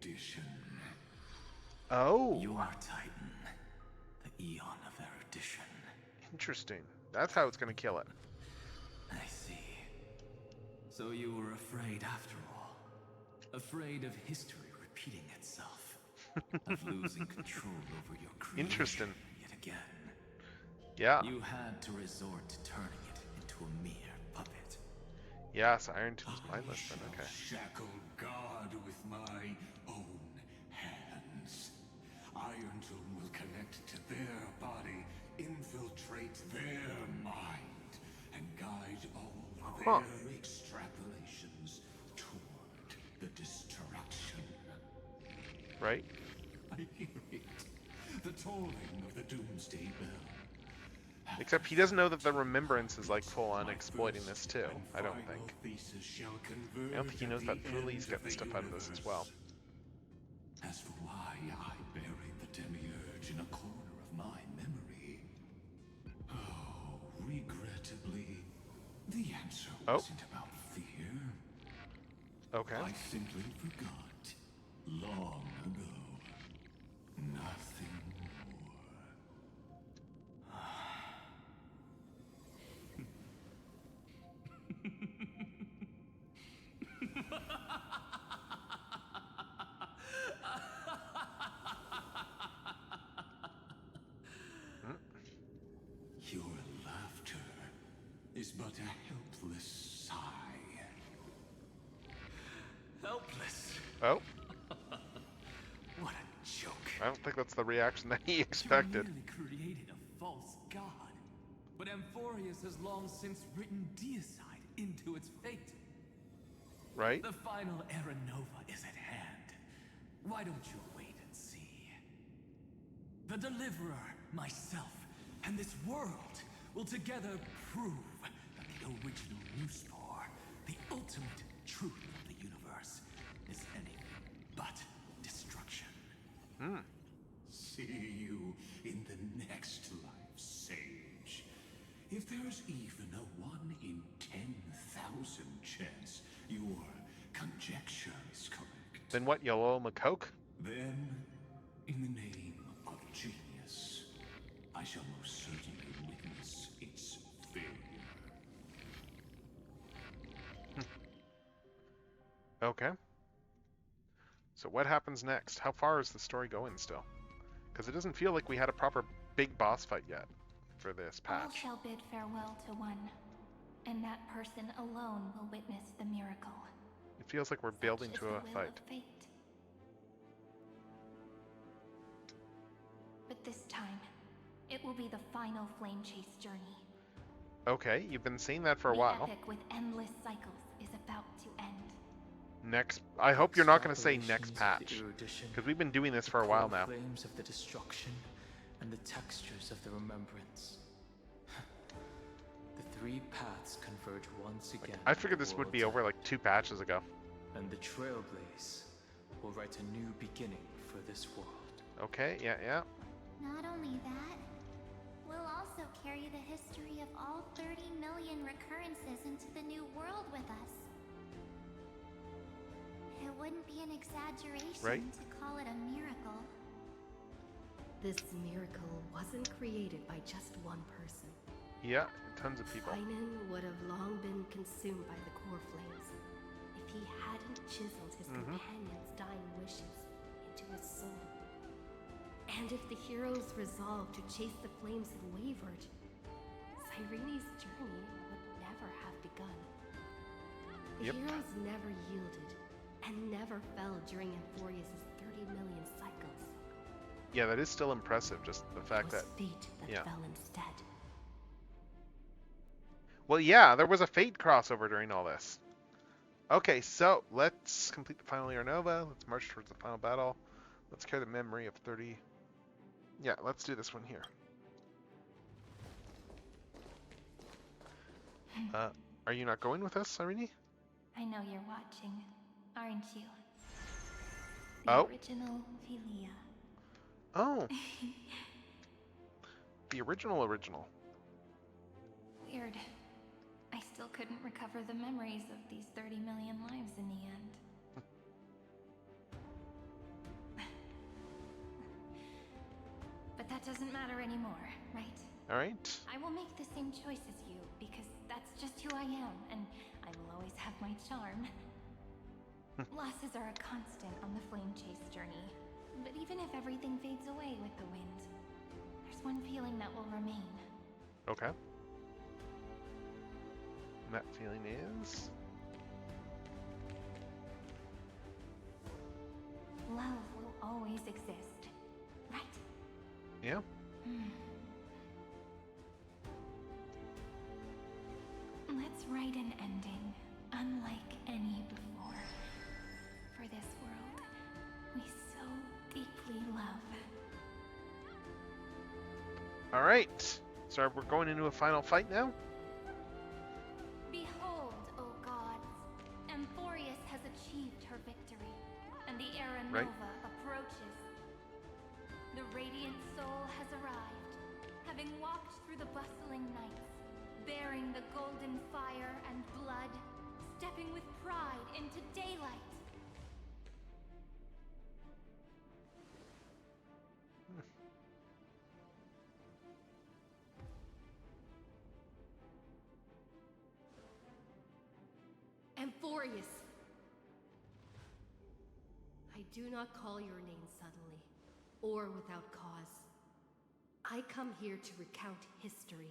erudition. Oh! You are Titan, the Eon of Erudition. Interesting. That's how it's gonna kill it. I see. So you were afraid after all. Afraid of history repeating itself. Of losing control over your creation Interesting. yet again. Yeah. You had to resort to turning it into a mere puppet. Yes, Iron Tomb's mindless then, okay. Shackle God with my own hands. Iron Tomb will connect to their body infiltrate their mind and guide all their extrapolations toward the destruction. Right? I hear it. The tolling of the doomsday bell. Except he doesn't know that the remembrance is like full on exploiting this too, I don't think. I don't think he knows that Fuli's getting stuff out of this as well. As for why I buried the demiurge in a corner of my memory, oh, regrettably, the answer wasn't about fear. Okay. I simply forgot long ago. Nothing Your laughter is but a helpless sigh. Helpless? Oh. What a joke. I don't think that's the reaction that he expected. You merely created a false god. But Amphorius has long since written deicide into its fate. Right? The final Era Nova is at hand. Why don't you wait and see? The Deliverer, myself, and this world will together prove that the original Newspore, the ultimate truth of the universe, is anything but destruction. See you in the next life, Sage. If there's even a 1 in 10,000 chance your conjecture is correct, Then what, you'll owe him a Coke? then, in the name of genius, I shall most certainly witness its failure. Okay. So what happens next? How far is the story going still? Because it doesn't feel like we had a proper big boss fight yet for this All patch. shall bid farewell to one, and that person alone will witness the miracle. It feels like we're building Such to is a the will fight. of fate. But this time, it will be the final flame chase journey. Okay, you've been saying that for a The while. epic with endless cycles is about to end. Next, I hope you're not going to say next patch, because we've been doing this for a while now. Flames of the destruction and the textures of the remembrance. The three paths converge once again. I figured this would be over like 2 patches ago. And the Trailblaze will write a new beginning for this world. Okay, yeah. Not only that, we'll also carry the history of all 30 million recurrences into the new world with us. It wouldn't be an exaggeration to call it a miracle. This miracle wasn't created by just one person. Yeah, tons of people. Finan would have long been consumed by the core flames if he hadn't chiseled his companion's dying wishes into his soul. And if the hero's resolve to chase the flames had wavered, Cyrene's journey would never have begun. The heroes never yielded and never fell during Amphorius' 30 million cycles. Yeah, that is still impressive, just the fact that... Fate that fell instead. Well, yeah, there was a Fate crossover during all this. Okay, so let's complete the final Era Nova. Let's march towards the final battle. Let's carry the memory of 30... Yeah, let's do this one here. Are you not going with us, Irene? I know you're watching, aren't you? The original Velia. Oh. The original. Weird. I still couldn't recover the memories of these 30 million lives in the end. But that doesn't matter anymore, right? Alright. I will make the same choice as you, because that's just who I am, and I will always have my charm. Losses are a constant on the flame chase journey, but even if everything fades away with the wind, there's one feeling that will remain. Okay. And that feeling is... Love will always exist, right? Yeah. write an ending unlike any before for this world we so deeply love. Alright. So we're going into a final fight now? Behold, O gods, Amphorius has achieved her victory, and the Era Right. Nova approaches. The radiant soul has arrived, having walked through the bustling nights, bearing the golden fire and blood, stepping with pride into daylight. Amphorius! I do not call your name suddenly, or without cause. I come here to recount history.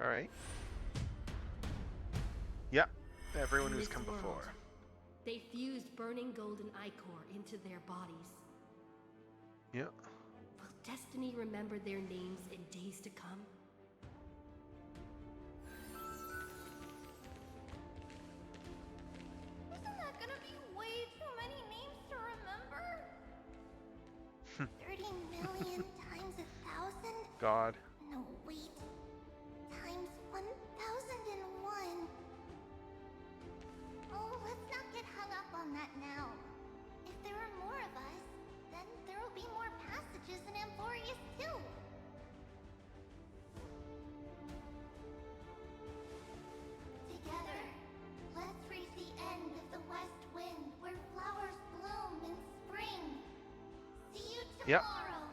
Alright. Yeah, everyone In who's this come world, before. They fused burning golden ichor into their bodies. Yeah. Will destiny remember their names in days to come? Isn't that gonna be way too many names to remember? 30 million times 1,000? God. No, wait. Times 1,001. Oh, let's not get hung up on that now. If there are more of us, then there will be more passages in Amphorius too. Together, let's reach the end of the west wind where flowers bloom in spring. See you Yep. tomorrow.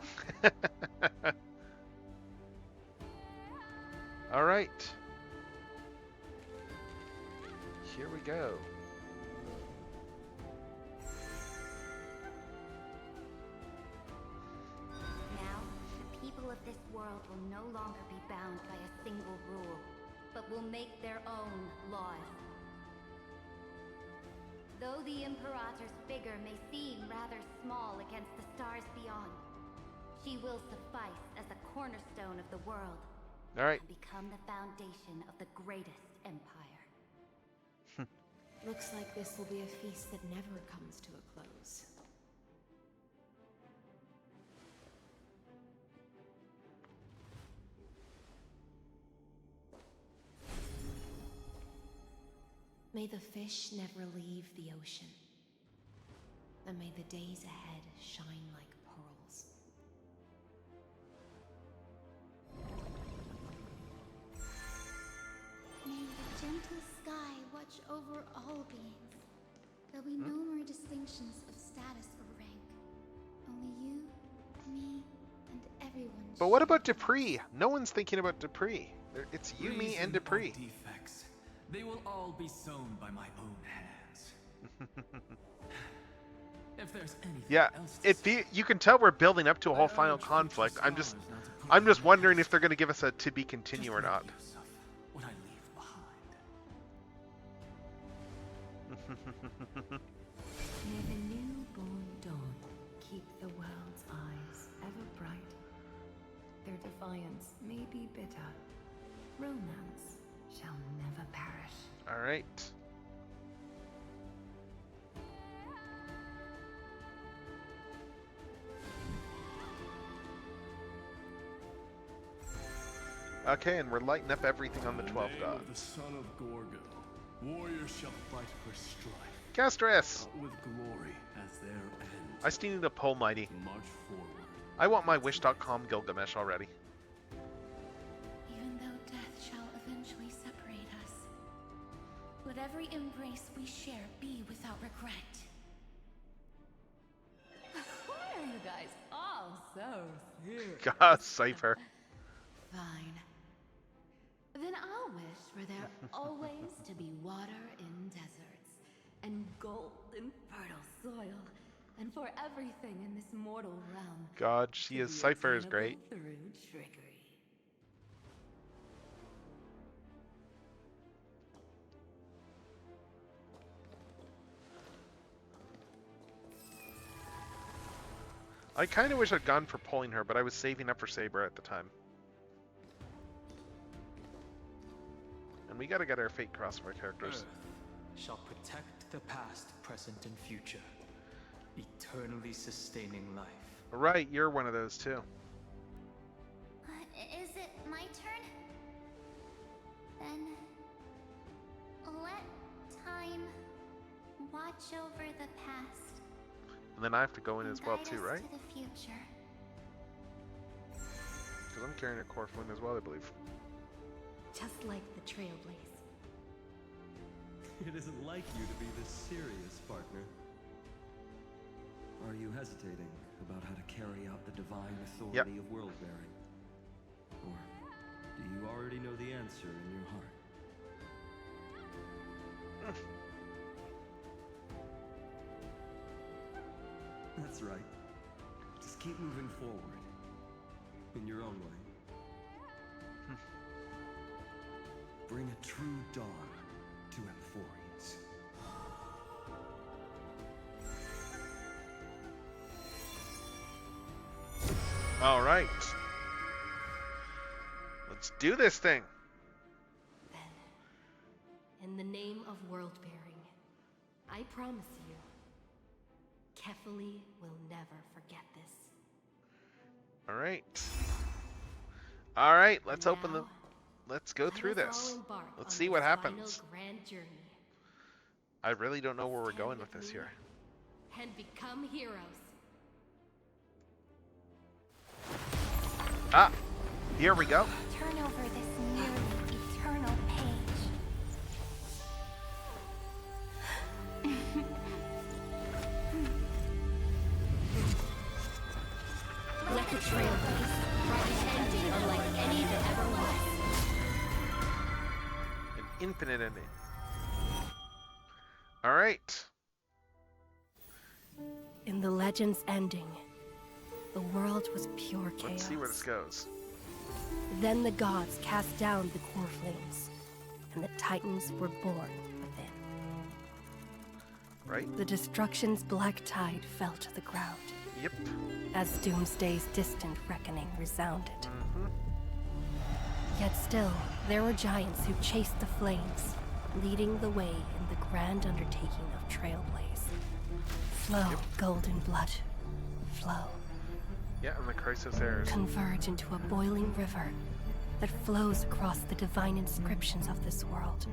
Alright. Here we go. Now, the people of this world will no longer be bound by a single rule, but will make their own laws. Though the Imperator's figure may seem rather small against the stars beyond, she will suffice as a cornerstone of the world. Alright. And become the foundation of the greatest empire. Looks like this will be a feast that never comes to a close. May the fish never leave the ocean. And may the days ahead shine like pearls. May the gentle sky watch over all beings. There'll be no more distinctions of status or rank. Only you, me, and everyone. But what share about the Dupree? No one's thinking about Dupree. It's you, me, and Dupree. Defects. They will all be sown by my own hands. If there's anything Yeah, else to say, you can tell we're building up to a whole I final urge future conflict. I'm just scholars not to put I'm just any wondering if emphasis they're going to give us a to be continue or just not. make use of what I leave behind. May the newborn dawn keep the world's eyes ever bright. Their defiance may be bitter. Romance shall never perish. All right. Okay, and we're lighting up everything on the 12 In the name gods. of the son of Gorgo, warriors shall fight for strife, Castris! with glory as their end. I still need a pull mighty. March forward. I want my wish.com Gilgamesh already. Even though death shall eventually separate us, let every embrace we share be without regret. Why are you guys all so serious? God, Cypher. Fine. Then I'll wish for there always to be water in deserts, and gold in fertile soil, and for everything in this mortal realm. God, she to is. be Cypher is attainable great. Through trickery. I kind of wish I'd gone for pulling her, but I was saving up for Saber at the time. And we gotta get our fate crossed of our characters. Earth shall protect the past, present, and future, eternally sustaining life. Right, you're one of those too. Is it my turn? Then let time watch over the past. And then I have to go in as well too, right? To the future. Because I'm carrying a core flame as well, I believe. Just like the Trailblaze. It isn't like you to be this serious, partner. Are you hesitating about how to carry out the divine authority of world-bearing? Or do you already know the answer in your heart? That's right. Just keep moving forward. In your own way. Bring a true dawn to Emphorians. All right. Let's do this thing. Then, in the name of world-bearing, I promise you, Kefali will never forget this. All right. All right, let's open them. Let's go through this. Let's see what happens. Grand journey. I really don't know where we're going with this here. And become heroes. Ah, here we go. Turn over this nearly eternal page. Let the Trailblaze write an ending unlike any that ever was. An infinite ending. All right. In the legend's ending, the world was pure chaos. Let's see where this goes. Then the gods cast down the core flames, and the Titans were born within. Right? The destruction's black tide fell to the ground. Yep. As Doomsday's distant reckoning resounded. Yet still, there were giants who chased the flames, leading the way in the grand undertaking of Trailblaze. Flow, golden blood. Flow. Yeah, and the crisis airs. Converge into a boiling river that flows across the divine inscriptions of this world.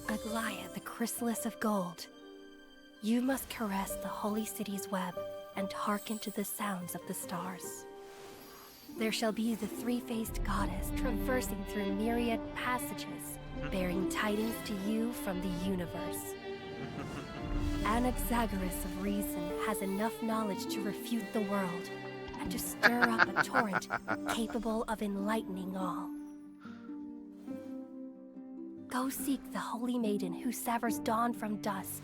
Aglaia, the chrysalis of gold. You must caress the holy city's web and hearken to the sounds of the stars. There shall be the three-faced goddess traversing through myriad passages, bearing tidings to you from the universe. Anaxagoras of reason has enough knowledge to refute the world and to stir up a torrent capable of enlightening all. Go seek the holy maiden who severs dawn from dusk,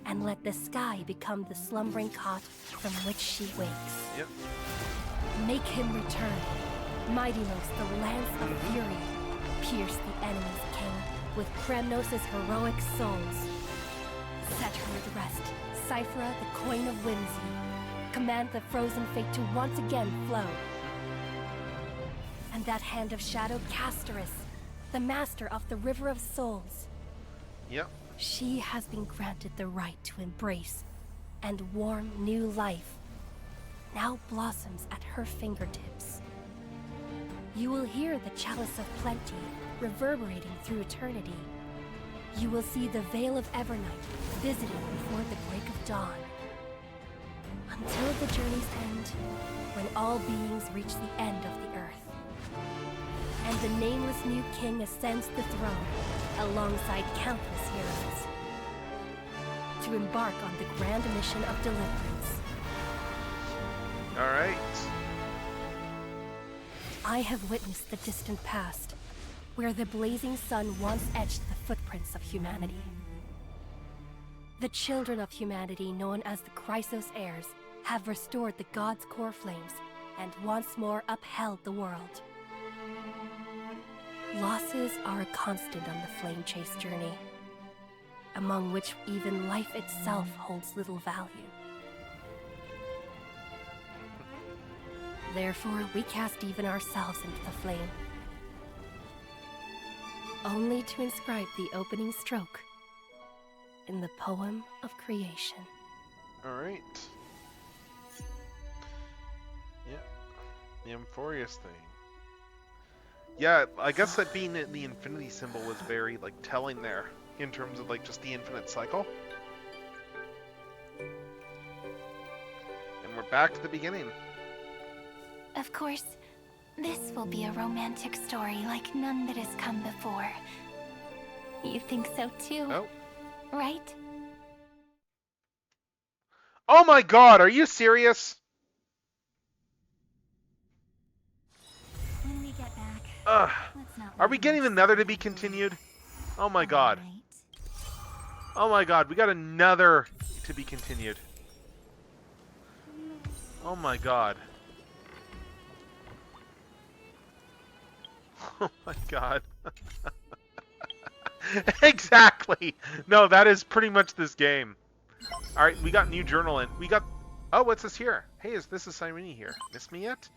and let the sky become the slumbering cot from which she wakes. Yep. Make him return. Mightymost, the lance of fury, pierce the enemy's king with Kremnos' heroic souls. Set her at rest, Cyphera, the coin of whimsy. Command the frozen fate to once again flow. And that hand of shadow, Castoris, the master of the River of Souls. Yep. She has been granted the right to embrace and warm new life. Now blossoms at her fingertips. You will hear the chalice of plenty reverberating through eternity. You will see the veil of evernight visited before the break of dawn. Until the journey's end, when all beings reach the end of the earth. And the nameless new king ascends the throne alongside countless heroes to embark on the grand mission of deliverance. All right. I have witnessed the distant past, where the blazing sun once etched the footprints of humanity. The children of humanity, known as the Chrysos heirs, have restored the gods' core flames and once more upheld the world. Losses are a constant on the flame chase journey, among which even life itself holds little value. Therefore, we cast even ourselves into the flame, only to inscribe the opening stroke in the poem of creation. Alright. Yeah. The Amphorius thing. Yeah, I guess that being the infinity symbol was very, like, telling there, in terms of, like, just the infinite cycle. And we're back to the beginning. Of course, this will be a romantic story like none that has come before. You think so too, Oh. right? Oh my god, are you serious? When we get back, Ugh. let's not Are leave we getting much another to said be about continued? Oh my it. god. Alright. Oh my god, we got another to be continued. Oh my god. Oh my god. Exactly! No, that is pretty much this game. Alright, we got new journal in. We got... Oh, what's this here? Hey, this is Cyrene here. Miss me yet?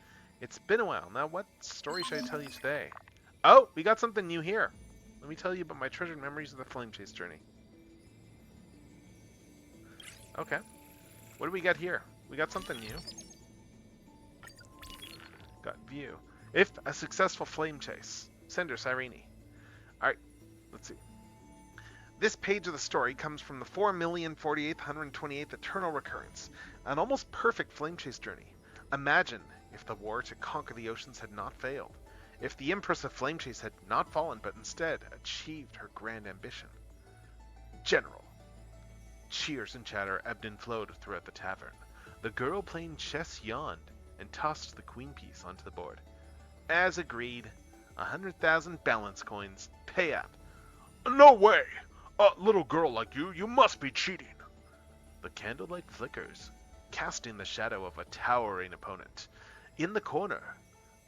It's been a while. Now, what story should I tell you today? Oh, we got something new here. Let me tell you about my treasured memories of the Flame Chase journey. Okay. What do we got here? We got something new. Got view. If a successful flame chase. Sender Cyrene. Alright, let's see. This page of the story comes from the 4,048,128th eternal recurrence, an almost perfect flame chase journey. Imagine if the war to conquer the oceans had not failed, if the Empress of Flame Chase had not fallen but instead achieved her grand ambition. General. Cheers and chatter ebbed and flowed throughout the tavern. The girl playing chess yawned and tossed the queen piece onto the board. As agreed, 100,000 balance coins. Pay up. No way! A little girl like you must be cheating. The candlelight flickers, casting the shadow of a towering opponent. In the corner,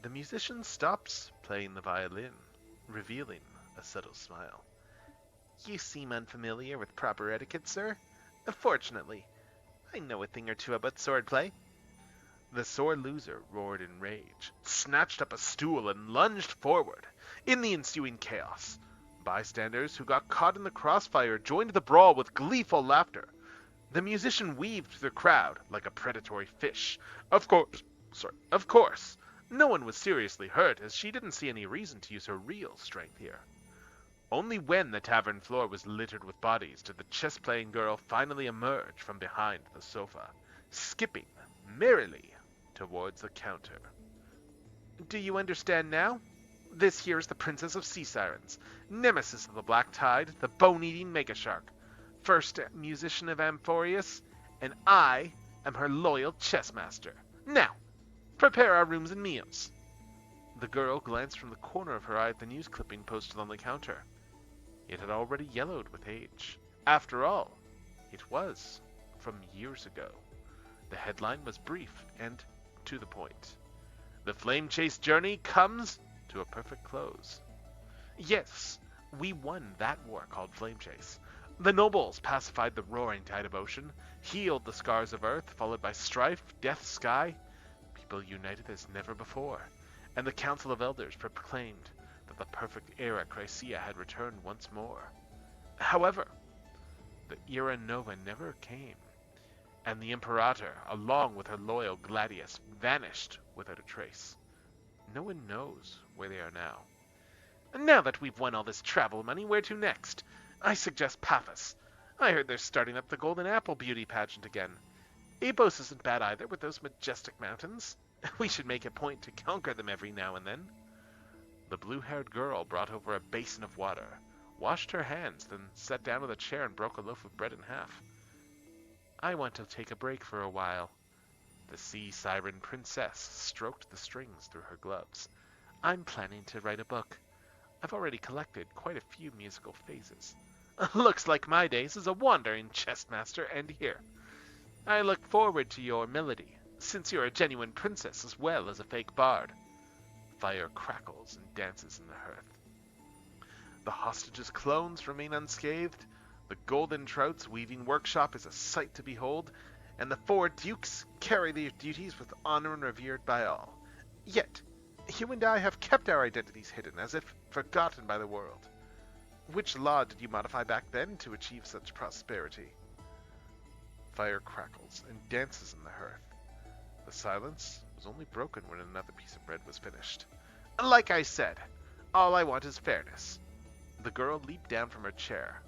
the musician stops playing the violin, revealing a subtle smile. You seem unfamiliar with proper etiquette, sir. Fortunately, I know a thing or two about swordplay. The sore loser roared in rage, snatched up a stool, and lunged forward. In the ensuing chaos, bystanders who got caught in the crossfire joined the brawl with gleeful laughter. The musician weaved through the crowd like a predatory fish. Of course, no one was seriously hurt, as she didn't see any reason to use her real strength here. Only when the tavern floor was littered with bodies did the chess-playing girl finally emerge from behind the sofa, skipping merrily towards the counter. Do you understand now? This here is the Princess of Sea Sirens, nemesis of the Black Tide, the bone-eating megashark, first musician of Amphorius, and I am her loyal chess master. Now, prepare our rooms and meals. The girl glanced from the corner of her eye at the news clipping posted on the counter. It had already yellowed with age. After all, it was from years ago. The headline was brief and to the point. The flame chase journey comes to a perfect close. Yes, we won that war called Flame Chase. The nobles pacified the roaring tide of ocean, healed the scars of earth, followed by strife, death, sky. People united as never before, and the Council of Elders proclaimed that the perfect era Chrysia had returned once more. However, the era Nova never came, and the Imperator, along with her loyal Gladius, vanished without a trace. No one knows where they are now. And now that we've won all this travel money, where to next? I suggest Paphos. I heard they're starting up the Golden Apple beauty pageant again. Epos isn't bad either, with those majestic mountains. We should make a point to conquer them every now and then. The blue-haired girl brought over a basin of water, washed her hands, then sat down in a chair and broke a loaf of bread in half. I want to take a break for a while. The sea siren princess stroked the strings through her gloves. I'm planning to write a book. I've already collected quite a few musical phases. Looks like my days as a wandering chess master end here. I look forward to your melody, since you're a genuine princess as well as a fake bard. Fire crackles and dances in the hearth. The hostages' clones remain unscathed. The golden trout's weaving workshop is a sight to behold, and the 4 dukes carry their duties with honor and revered by all. Yet, you and I have kept our identities hidden, as if forgotten by the world. Which law did you modify back then to achieve such prosperity? Fire crackles and dances in the hearth. The silence was only broken when another piece of bread was finished. Like I said, all I want is fairness. The girl leaped down from her chair.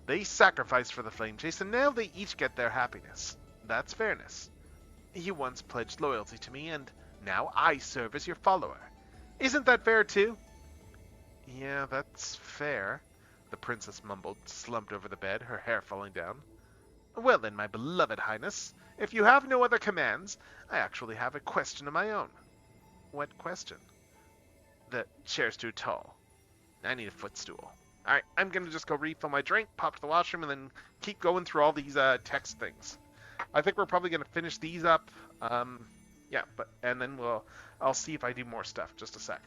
They sacrificed for the flame chase, and now they each get their happiness. That's fairness. You once pledged loyalty to me, and now I serve as your follower. Isn't that fair, too? Yeah, that's fair, the princess mumbled, slumped over the bed, her hair falling down. Well then, my beloved highness, if you have no other commands, I actually have a question of my own. What question? The chair's too tall. I need a footstool. Alright, I'm gonna just go refill my drink, pop to the washroom, and then keep going through all these text things. I think we're probably gonna finish these up. Yeah, and then I'll see if I do more stuff. Just a sec.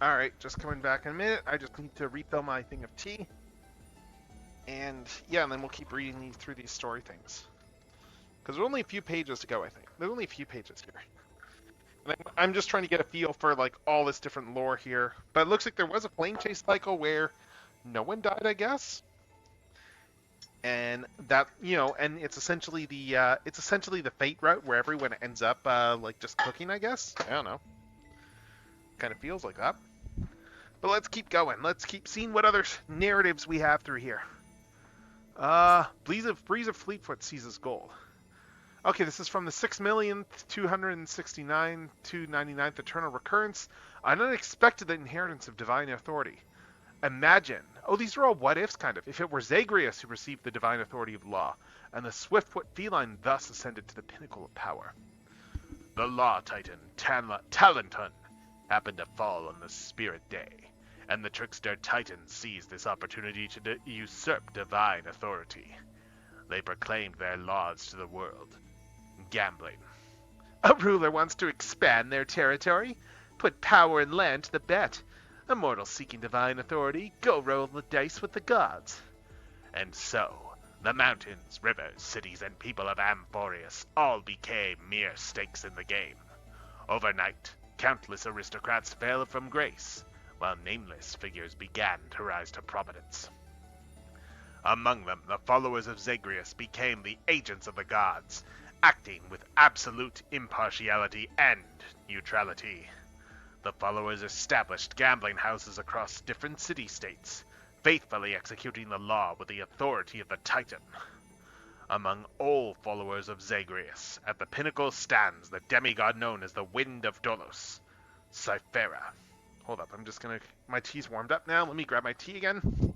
Alright, just coming back in a minute. I just need to refill my thing of tea. And yeah, and then we'll keep reading through these story things. Because there's only a few pages to go, I think. There's only a few pages here. And I'm just trying to get a feel for like all this different lore here. But it looks like there was a flame chase cycle where no one died, I guess. And that, and it's essentially the fate route where everyone ends up like just cooking, I guess. I don't know. Kind of feels like that. But let's keep going. Let's keep seeing what other narratives we have through here. Breeze of Fleetfoot seizes gold. Okay, this is from the 6,269,299th Eternal Recurrence. An unexpected inheritance of divine authority. Imagine. Oh, these are all what-ifs, kind of. If it were Zagreus who received the divine authority of law, and the Swiftfoot feline thus ascended to the pinnacle of power. The Law Titan, Talenton, happened to fall on the Spirit Day, and the trickster Titans seized this opportunity to usurp divine authority. They proclaimed their laws to the world. Gambling. A ruler wants to expand their territory? Put power and land to the bet. A mortal seeking divine authority, go roll the dice with the gods. And so, the mountains, rivers, cities, and people of Amphorius all became mere stakes in the game. Overnight, countless aristocrats fell from grace, while nameless figures began to rise to prominence. Among them, the followers of Zagreus became the agents of the gods, acting with absolute impartiality and neutrality. The followers established gambling houses across different city-states, faithfully executing the law with the authority of the Titan. Among all followers of Zagreus, at the pinnacle stands the demigod known as the Wind of Dolos, Cyphera. Hold up, my tea's warmed up now. Let me grab my tea again.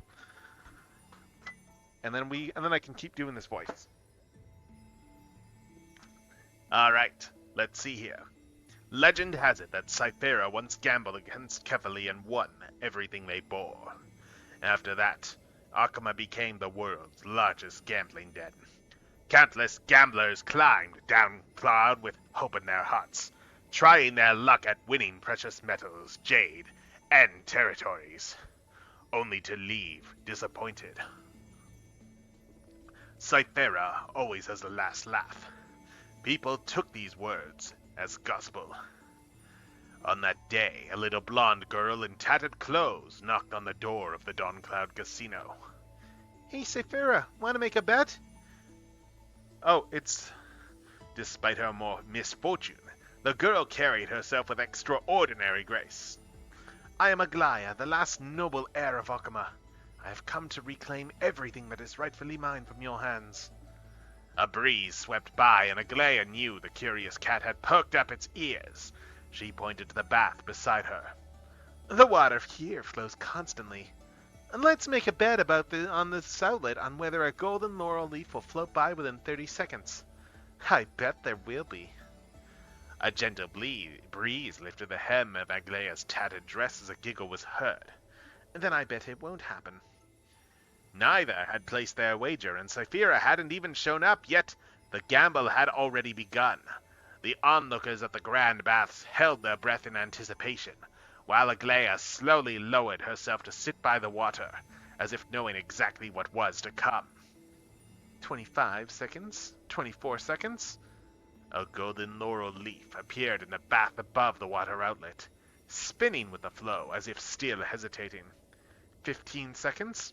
And then I can keep doing this voice. Alright, let's see here. Legend has it that Cyphera once gambled against Kefali and won everything they bore. After that, Akama became the world's largest gambling den. Countless gamblers climbed down Cloud with hope in their hearts, trying their luck at winning precious metals, jade, and territories, only to leave disappointed. Cyphera always has the last laugh. People took these words as gospel. On that day, a little blonde girl in tattered clothes knocked on the door of the Dawn Cloud Casino. Hey, Cyphera, want to make a bet? Oh, it's... Despite her more misfortune, The girl carried herself with extraordinary grace. I am Aglaya, the last noble heir of Okama. I have come to reclaim everything that is rightfully mine from your hands. A breeze swept by, and Aglaya knew the curious cat had perked up its ears. She pointed to the bath beside her. The water here flows constantly. Let's make a bet on this outlet on whether a golden laurel leaf will float by within 30 seconds. I bet there will be. A gentle breeze lifted the hem of Aglaya's tattered dress as a giggle was heard. Then I bet it won't happen. Neither had placed their wager, and Saphira hadn't even shown up, yet the gamble had already begun. The onlookers at the grand baths held their breath in anticipation, while Aglaya slowly lowered herself to sit by the water, as if knowing exactly what was to come. 25 seconds, 24 seconds. A golden laurel leaf appeared in the bath above the water outlet, spinning with the flow as if still hesitating. 15 seconds.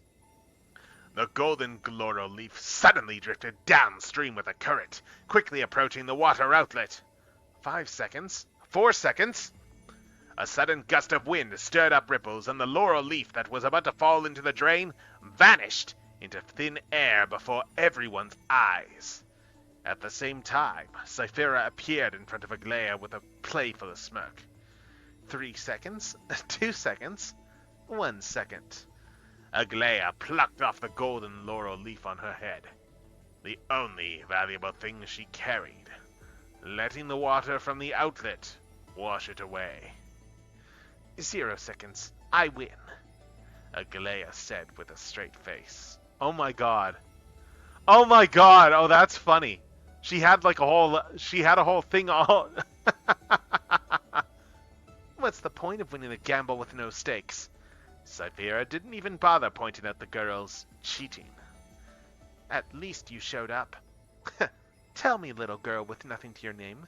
The golden laurel leaf suddenly drifted downstream with the current, quickly approaching the water outlet. 5 seconds. 4 seconds. A sudden gust of wind stirred up ripples, and the laurel leaf that was about to fall into the drain vanished into thin air before everyone's eyes. At the same time, Saphira appeared in front of Aglaya with a playful smirk. 3 seconds. 2 seconds. 1 second. Aglaya plucked off the golden laurel leaf on her head, the only valuable thing she carried, letting the water from the outlet wash it away. 0 seconds. I win, Aglaya said with a straight face. Oh my god. Oh my god. Oh, that's funny. She had a whole thing all... What's the point of winning a gamble with no stakes? Saphira didn't even bother pointing out the girls cheating. At least you showed up. Tell me, little girl with nothing to your name,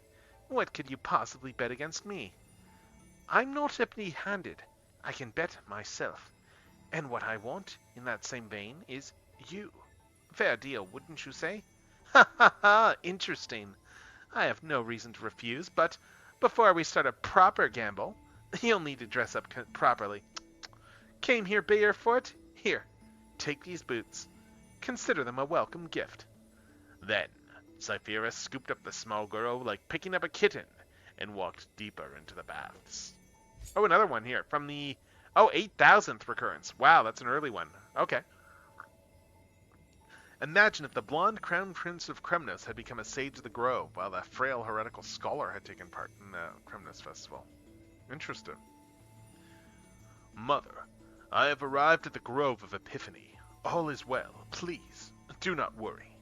what could you possibly bet against me? I'm not empty-handed. I can bet myself. And what I want, in that same vein, is you. Fair deal, wouldn't you say? Ha ha ha, interesting. I have no reason to refuse, but before we start a proper gamble, you'll need to dress up properly. Came here barefoot? Here, take these boots. Consider them a welcome gift. Then, Saphira scooped up the small girl like picking up a kitten and walked deeper into the baths. Oh, another one here from the... 8,000th recurrence. Wow, that's an early one. Okay. Imagine if the blonde crown prince of Kremnos had become a sage of the grove, while the frail heretical scholar had taken part in the Kremnos festival. Interesting. Mother, I have arrived at the Grove of Epiphany. All is well. Please, do not worry.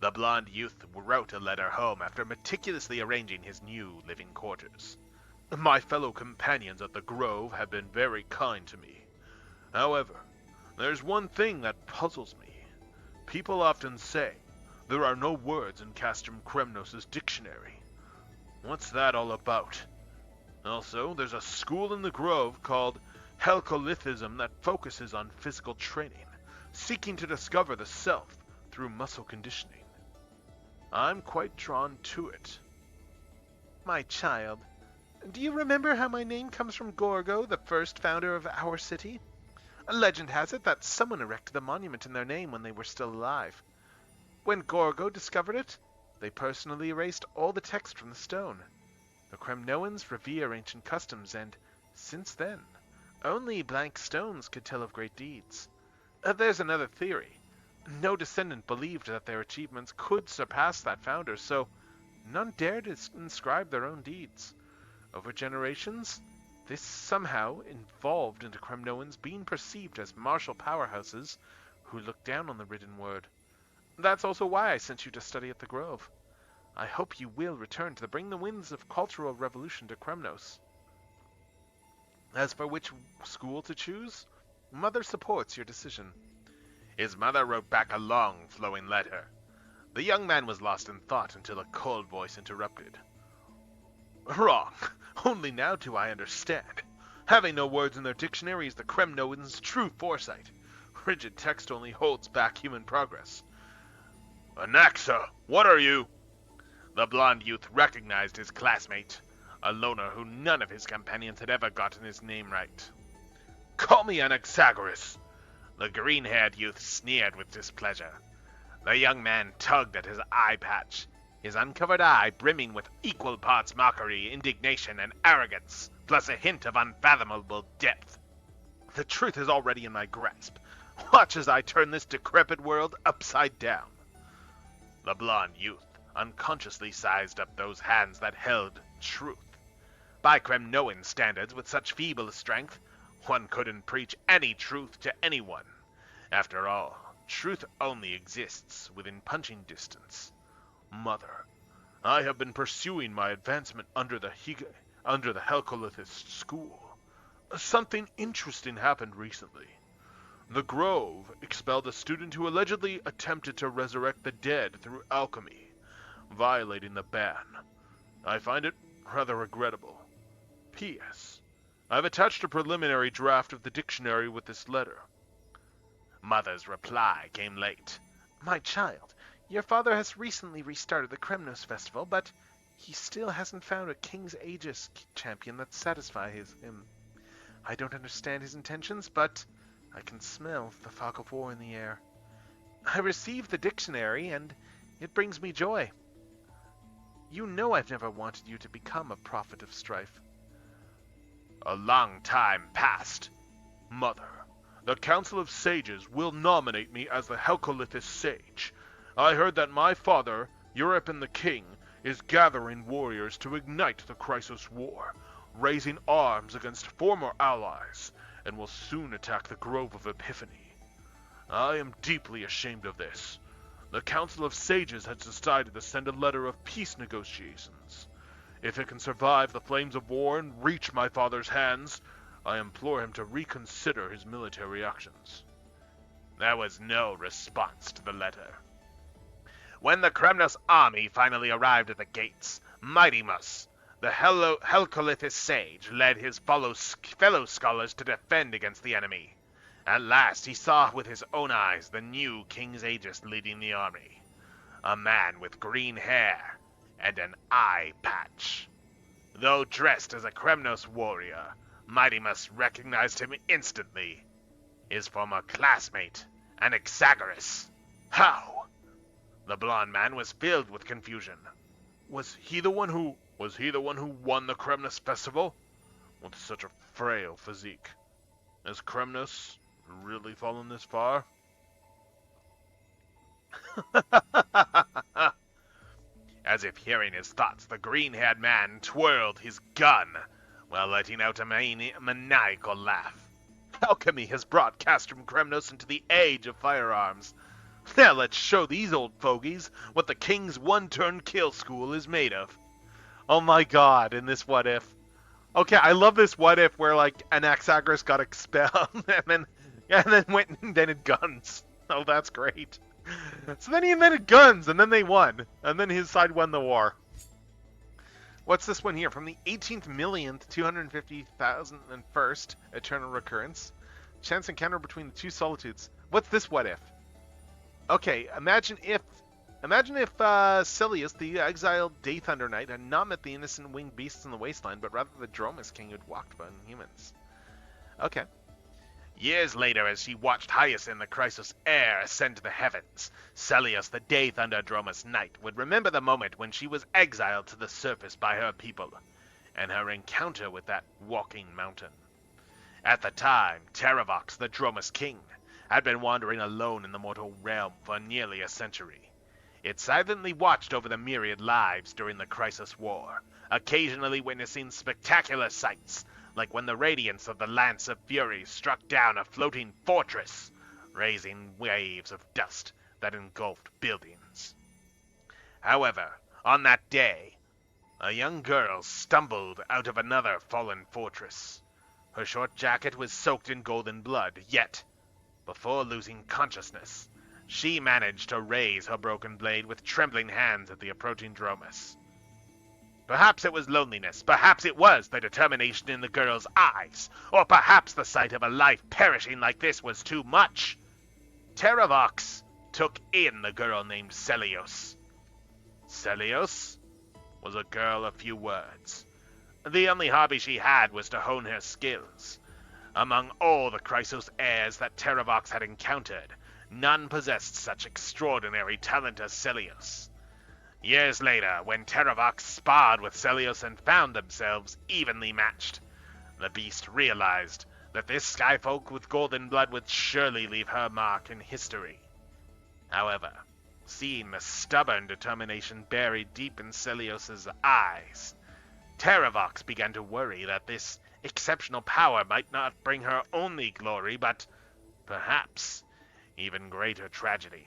The blonde youth wrote a letter home after meticulously arranging his new living quarters. My fellow companions at the Grove have been very kind to me. However, there's one thing that puzzles me. People often say there are no words in Castrum Kremnos' dictionary. What's that all about? Also, there's a school in the Grove called Helcolithism that focuses on physical training, seeking to discover the self through muscle conditioning. I'm quite drawn to it. My child, do you remember how my name comes from Gorgo, the first founder of our city? A legend has it that someone erected a monument in their name when they were still alive. When Gorgo discovered it, they personally erased all the text from the stone. The Kremnoans revere ancient customs, and, since then, only blank stones could tell of great deeds. There's another theory. No descendant believed that their achievements could surpass that founder, so none dared to inscribe their own deeds. Over generations, this somehow evolved into Kremnoans being perceived as martial powerhouses who looked down on the written word. That's also why I sent you to study at the Grove. I hope you will return to bring the winds of cultural revolution to Kremnos. As for which school to choose, Mother supports your decision. His mother wrote back a long, flowing letter. The young man was lost in thought until a cold voice interrupted. Wrong. Only now do I understand. Having no words in their dictionary is the Kremnoans' true foresight. Rigid text only holds back human progress. Anaxa, what are you? The blond youth recognized his classmate. a loner who none of his companions had ever gotten his name right. "Call me Anaxagoras." The green-haired youth sneered with displeasure. The young man tugged at his eye patch, his uncovered eye brimming with equal parts mockery, indignation, and arrogance, plus a hint of unfathomable depth. The truth is already in my grasp. Watch as I turn this decrepit world upside down. The blond youth unconsciously sized up those hands that held truth. By Kremnoan standards, with such feeble strength, one couldn't preach any truth to anyone. After all, truth only exists within punching distance. Mother, I have been pursuing my advancement under the Helcolithist school. Something interesting happened recently. The Grove expelled a student who allegedly attempted to resurrect the dead through alchemy, violating the ban. I find it rather regrettable. P.S. I've attached a preliminary draft of the dictionary with this letter. Mother's reply came late. My child, your father has recently restarted the Kremnos Festival, but he still hasn't found a King's Aegis champion that satisfies him. I don't understand his intentions, but I can smell the fog of war in the air. I received the dictionary, and it brings me joy. You know I've never wanted you to become a prophet of strife. A long time passed. Mother, the Council of Sages will nominate me as the Helcolithist Sage. I heard that my father, European the King, is gathering warriors to ignite the Chrysos War, raising arms against former allies, and will soon attack the Grove of Epiphany. I am deeply ashamed of this. The Council of Sages has decided to send a letter of peace negotiations. If it can survive the flames of war and reach my father's hands, I implore him to reconsider his military actions. There was no response to the letter. When the Kremnos army finally arrived at the gates, Mightymus, the Helcolithist sage, led his fellow scholars to defend against the enemy. At last he saw with his own eyes the new King's Aegis leading the army. A man with green hair and an eye patch. Though dressed as a Kremnos warrior, Mightymus recognized him instantly. His former classmate, Anaxagoras. How? The blond man was filled with confusion. Was he the one who won the Kremnos festival? With such a frail physique. Has Kremnos really fallen this far? As if hearing his thoughts, the green-haired man twirled his gun while letting out a maniacal laugh. Alchemy has brought Castrum Kremnos into the age of firearms. Now let's show these old fogies what the King's one-turn kill school is made of. Oh my god, in this what if. Okay, I love this what if where like Anaxagoras got expelled and then went and invented guns. Oh, that's great. So then he invented guns and then they won. And then his side won the war. What's this one here? From the 18th millionth, 250,001st eternal recurrence. Chance encounter between the two solitudes. What's this what if? Okay, imagine if Celius, the exiled Day Thunder Knight, had not met the innocent winged beasts in the wasteland, but rather the Dromus King who'd walked among humans. Okay. Years later, as she watched Hyacinth the Chrysos heir ascend to the heavens, Celius, the Day Thunder Dromus Knight, would remember the moment when she was exiled to the surface by her people, and her encounter with that walking mountain. At the time, Terravox, the Dromus King, had been wandering alone in the mortal realm for nearly a century. It silently watched over the myriad lives during the Chrysos War, occasionally witnessing spectacular sights, like when the radiance of the Lance of Fury struck down a floating fortress, raising waves of dust that engulfed buildings. However, on that day, a young girl stumbled out of another fallen fortress. Her short jacket was soaked in golden blood, yet, before losing consciousness, she managed to raise her broken blade with trembling hands at the approaching Dromus. Perhaps it was loneliness, perhaps it was the determination in the girl's eyes, or perhaps the sight of a life perishing like this was too much. Terravox took in the girl named Celios. Celios was a girl of few words, The only hobby she had was to hone her skills. Among all the Chrysos heirs that Terravox had encountered, none possessed such extraordinary talent as Celios. Years later, when Terravox sparred with Celios and found themselves evenly matched, the beast realized that this skyfolk with golden blood would surely leave her mark in history. However, seeing the stubborn determination buried deep in Celios' eyes, Terravox began to worry that this exceptional power might not bring her only glory, but perhaps even greater tragedy.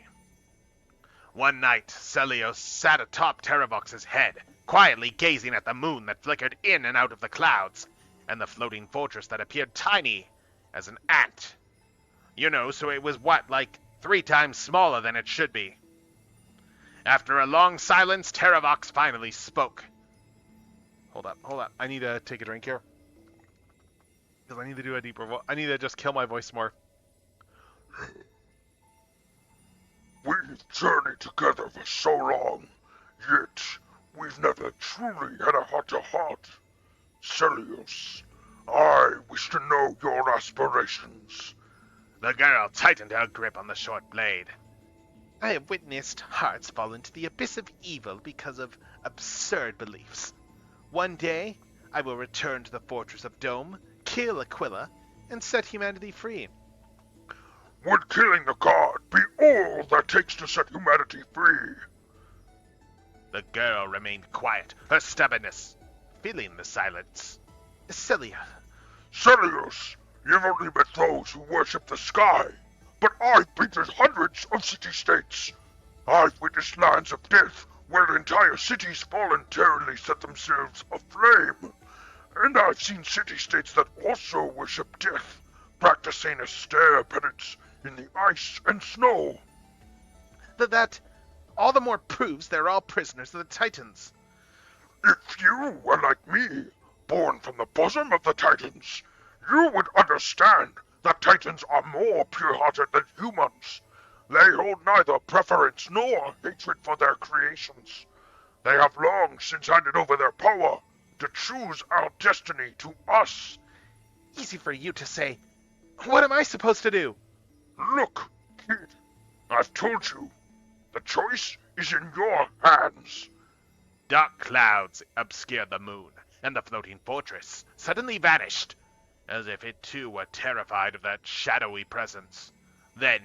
One night, Celios sat atop Terravox's head, quietly gazing at the moon that flickered in and out of the clouds, and the floating fortress that appeared tiny as an ant. You know, so it was like 3 times smaller than it should be. After a long silence, Terravox finally spoke. Hold up. I need to take a drink here. Because I need to do a deeper voice. I need to just kill my voice more. We've journeyed together for so long, yet we've never truly had a heart-to-heart. Celios, I wish to know your aspirations. The girl tightened her grip on the short blade. I have witnessed hearts fall into the abyss of evil because of absurd beliefs. One day, I will return to the Fortress of Dome, kill Aquila, and set humanity free. Would killing the god be all that takes to set humanity free? The girl remained quiet, her stubbornness filling the silence. Celios, you've only met those who worship the sky, but I've visited hundreds of city-states. I've witnessed lands of death where entire cities voluntarily set themselves aflame. And I've seen city-states that also worship death, practicing austere penance in the ice and snow. That all the more proves they're all prisoners of the Titans. If you were like me, born from the bosom of the Titans, you would understand that Titans are more pure-hearted than humans. They hold neither preference nor hatred for their creations. They have long since handed over their power to choose our destiny to us. Easy for you to say. What am I supposed to do? Look, kid, I've told you. The choice is in your hands. Dark clouds obscured the moon, and the floating fortress suddenly vanished, as if it too were terrified of that shadowy presence. Then,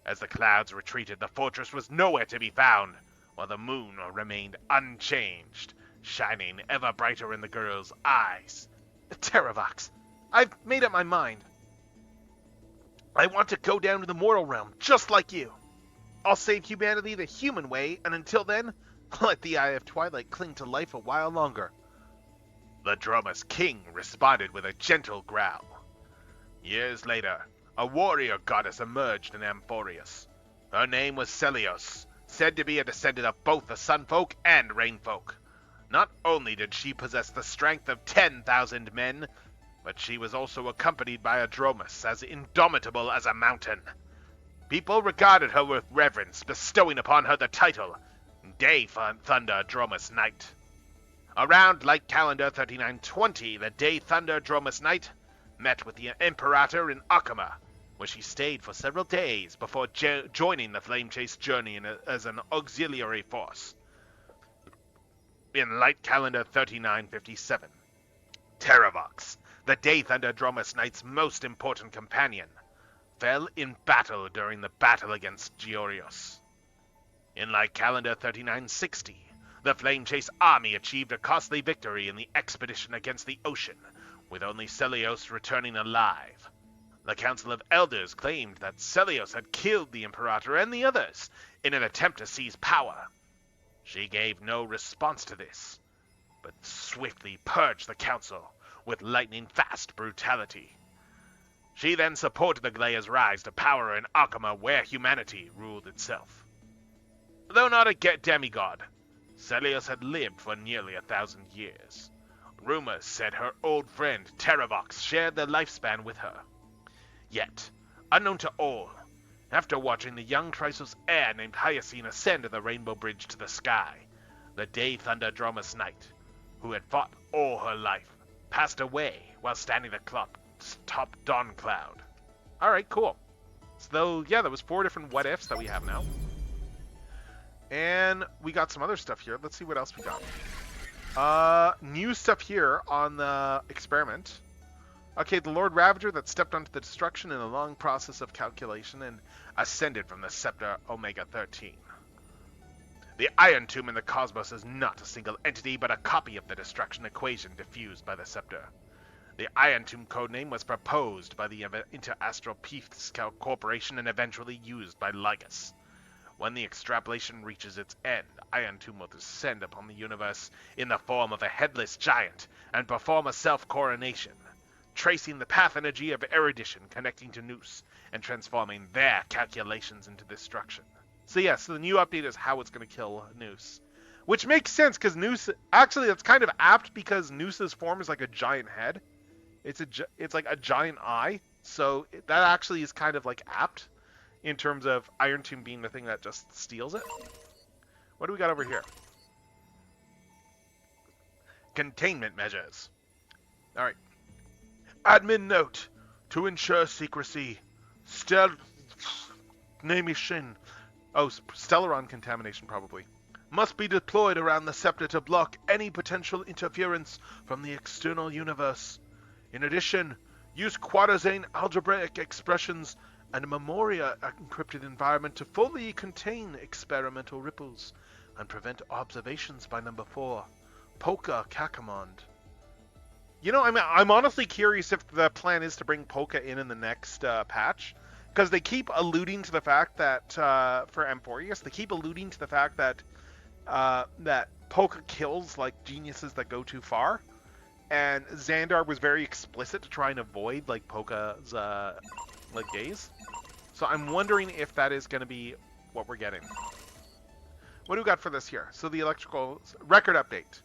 as the clouds retreated, the fortress was nowhere to be found, while the moon remained unchanged, shining ever brighter in the girl's eyes. Terravox, I've made up my mind. I want to go down to the mortal realm, just like you. I'll save humanity the human way, and until then, let the Eye of Twilight cling to life a while longer. The Dromus King responded with a gentle growl. Years later, a warrior goddess emerged in Amphorius. Her name was Celios, said to be a descendant of both the Sunfolk and Rainfolk. Not only did she possess the strength of 10,000 men, but she was also accompanied by a Dromus as indomitable as a mountain. People regarded her with reverence, bestowing upon her the title Day Thunder Dromus Knight. Around Light Calendar 3920, the Day Thunder Dromus Knight met with the Imperator in Akama, where she stayed for several days before joining the Flame Chase journey as an auxiliary force. In Light Calendar 3957, Terravox, the Day Thunder Dromus Knight's most important companion, fell in battle during the battle against Georios. In Light Calendar 3960, the Flame Chase army achieved a costly victory in the expedition against the ocean, with only Celios returning alive. The Council of Elders claimed that Celios had killed the Imperator and the others in an attempt to seize power. She gave no response to this, but swiftly purged the Council with lightning-fast brutality. She then supported the Glea's rise to power in Akama, where humanity ruled itself. Though not a demigod, Celios had lived for nearly 1,000 years. Rumors said her old friend Terravox shared their lifespan with her. Yet, unknown to all, after watching the young Chrysos heir named Hyacine ascend the Rainbow Bridge to the sky, the Day Thunder Dromus Knight, who had fought all her life, passed away while standing atop Dawn Cloud. Alright, cool. So, yeah, that was 4 different what-ifs that we have now. And we got some other stuff here. Let's see what else we got. New stuff here on the experiment. Okay, the Lord Ravager that stepped onto the destruction in a long process of calculation and ascended from the Scepter Omega-13. The Iron Tomb in the cosmos is not a single entity, but a copy of the destruction equation diffused by the Scepter. The Iron Tomb codename was proposed by the Interastral Peace Corporation and eventually used by Lygus. When the extrapolation reaches its end, Iron Tomb will descend upon the universe in the form of a headless giant and perform a self-coronation, tracing the path energy of erudition connecting to Noose and transforming their calculations into destruction. So yes, the new update is how it's going to kill Noose. Which makes sense, because Noose... Actually, that's kind of apt, because Noose's form is like a giant head. It's like a giant eye, so that actually is kind of like apt in terms of Iron Tomb being the thing that just steals it. What do we got over here? Containment measures. Alright. Admin note. To ensure secrecy. Namishin. Oh, Stellaron contamination probably. Must be deployed around the scepter to block any potential interference from the external universe. In addition, use quaterzane algebraic expressions and a Memoria encrypted environment to fully contain experimental ripples and prevent observations by number 4, Polka Kakamond. You know, I'm honestly curious if the plan is to bring Polka in the next patch, because they keep alluding to the fact that for Amphorius, they keep alluding to the fact that that Polka kills like geniuses that go too far. And Xandar was very explicit to try and avoid like Polka's like gaze. So I'm wondering if that is going to be what we're getting. What do we got for this here? So the electrical record update.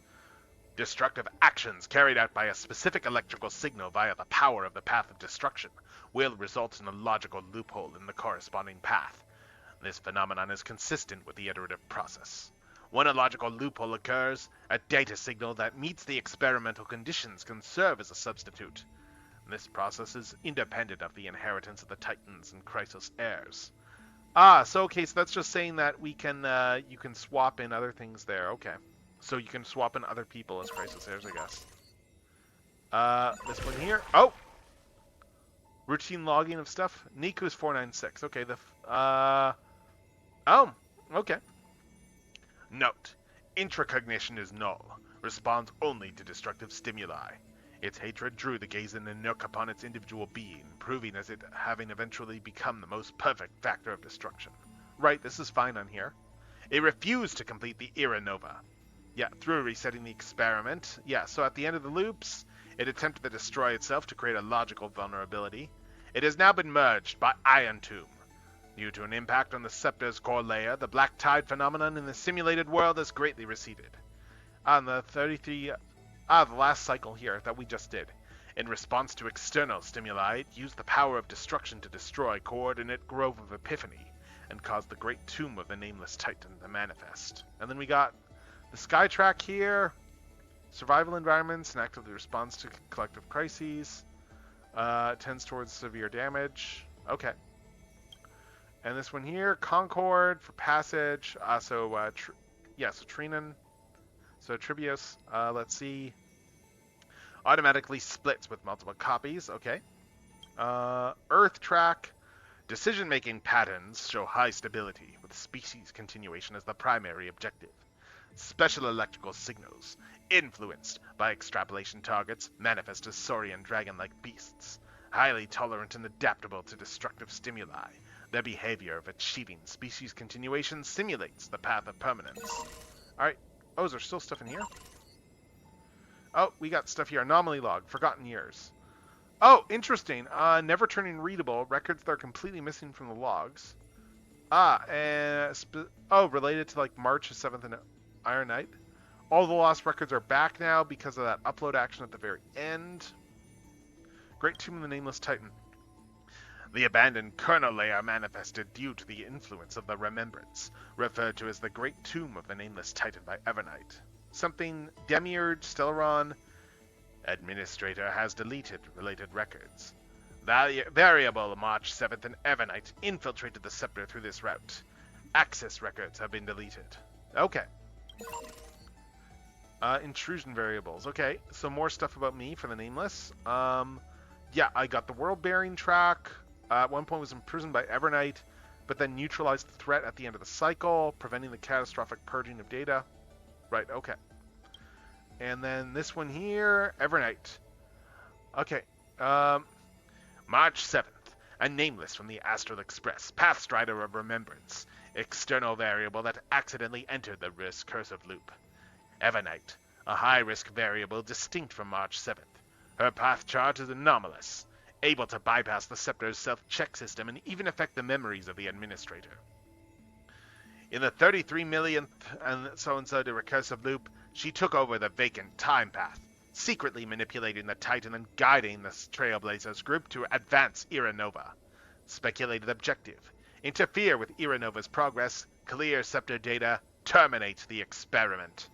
Destructive actions carried out by a specific electrical signal via the power of the path of destruction will result in a logical loophole in the corresponding path. This phenomenon is consistent with the iterative process. When a logical loophole occurs, a data signal that meets the experimental conditions can serve as a substitute. This process is independent of the inheritance of the Titans and Chrysos heirs. So that's just saying that we can, you can swap in other things there. Okay. So you can swap in other people as Chrysos heirs, I guess. This one here. Oh! Routine logging of stuff. Niku's 496. Okay, oh! Okay. Note. Intracognition is null. Responds only to destructive stimuli. Its hatred drew the gaze in Nanook upon its individual being, proving as it having eventually become the most perfect factor of destruction. Right, this is fine on here. It refused to complete the Era Nova. Yeah, through resetting the experiment. Yeah, so at the end of the loops, it attempted to destroy itself to create a logical vulnerability. It has now been merged by Iron Tomb. Due to an impact on the Scepter's core layer, the Black Tide phenomenon in the simulated world has greatly receded. On the 33... the last cycle here that we just did. In response to external stimuli, it used the power of destruction to destroy Coordinate Grove of Epiphany and cause the Great Tomb of the Nameless Titan to manifest. And then we got the Skytrack here, survival environments, and actively responds to collective crises, tends towards severe damage. Okay. And this one here, Concord for passage. So Trinan. So Tribius, let's see. Automatically splits with multiple copies. Okay. Earth track. Decision-making patterns show high stability, with species continuation as the primary objective. Special electrical signals, influenced by extrapolation targets, manifest as saurian dragon-like beasts, highly tolerant and adaptable to destructive stimuli. Their behavior of achieving species continuation simulates the path of permanence. Alright. Oh, is there still stuff in here? Oh, we got stuff here. Anomaly log. Forgotten years. Oh, interesting. Never turning readable. Records that are completely missing from the logs. Related to like March 7th and Iron Knight. All the lost records are back now because of that upload action at the very end. Great Tomb of the Nameless Titan. The abandoned kernel layer manifested due to the influence of the Remembrance, referred to as the Great Tomb of the Nameless Titan by evernight. something Demiurge Stellaron. Administrator has deleted related records. Variable March 7th and Evernight infiltrated the scepter through this route. Access records have been deleted. Okay. Intrusion variables. Okay, so more stuff about me for the nameless. Yeah, I got the world bearing track. At one point was imprisoned by Evernight, but then neutralized the threat at the end of the cycle, preventing the catastrophic purging of data. Right, okay. And then this one here, Evernight. Okay. March 7th. A nameless from the Astral Express, Pathstrider of Remembrance. External variable that accidentally entered the recursive loop. Evernight. A high-risk variable distinct from March 7th. Her path chart is anomalous, able to bypass the Scepter's self-check system and even affect the memories of the Administrator. In the 33 millionth and so-and-so to recursive loop, she took over the vacant time path, secretly manipulating the Titan and guiding the Trailblazers group to advance Era Nova. Speculated objective: interfere with Era Nova's progress, clear Scepter data, terminate the experiment.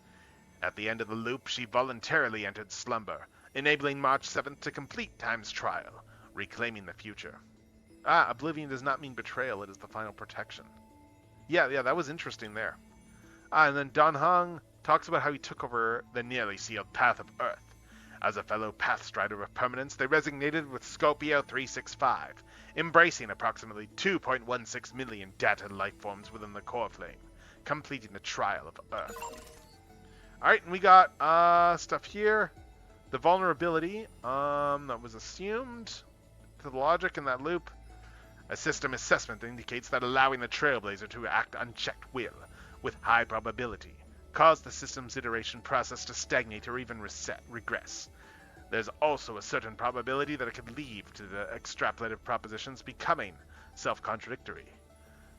At the end of the loop, she voluntarily entered slumber, enabling March 7th to complete Time's trial, reclaiming the future. Oblivion does not mean betrayal, it is the final protection. Yeah, that was interesting there. And then Don Hung talks about how he took over the nearly sealed path of Earth. As a fellow Pathstrider of Permanence, they resonated with Scopio 365, embracing approximately 2.16 million data lifeforms within the core flame, completing the trial of Earth. Alright, and we got stuff here. The vulnerability that was assumed to the logic in that loop. A system assessment indicates that allowing the Trailblazer to act unchecked will, with high probability, cause the system's iteration process to stagnate or even regress. There's also a certain probability that it could lead to the extrapolated propositions becoming self-contradictory.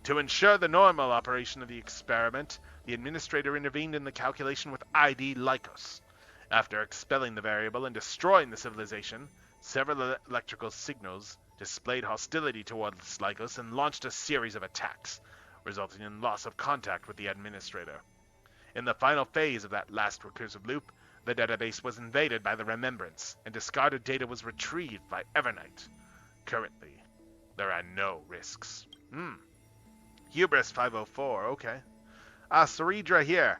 To ensure the normal operation of the experiment, the Administrator intervened in the calculation with ID Lycos. After expelling the variable and destroying the civilization, several electrical signals displayed hostility towards Lycos and launched a series of attacks, resulting in loss of contact with the Administrator. In the final phase of that last recursive loop, the database was invaded by the Remembrance, and discarded data was retrieved by Evernight. Currently, there are no risks. Hubris 504, okay. Ceredra here.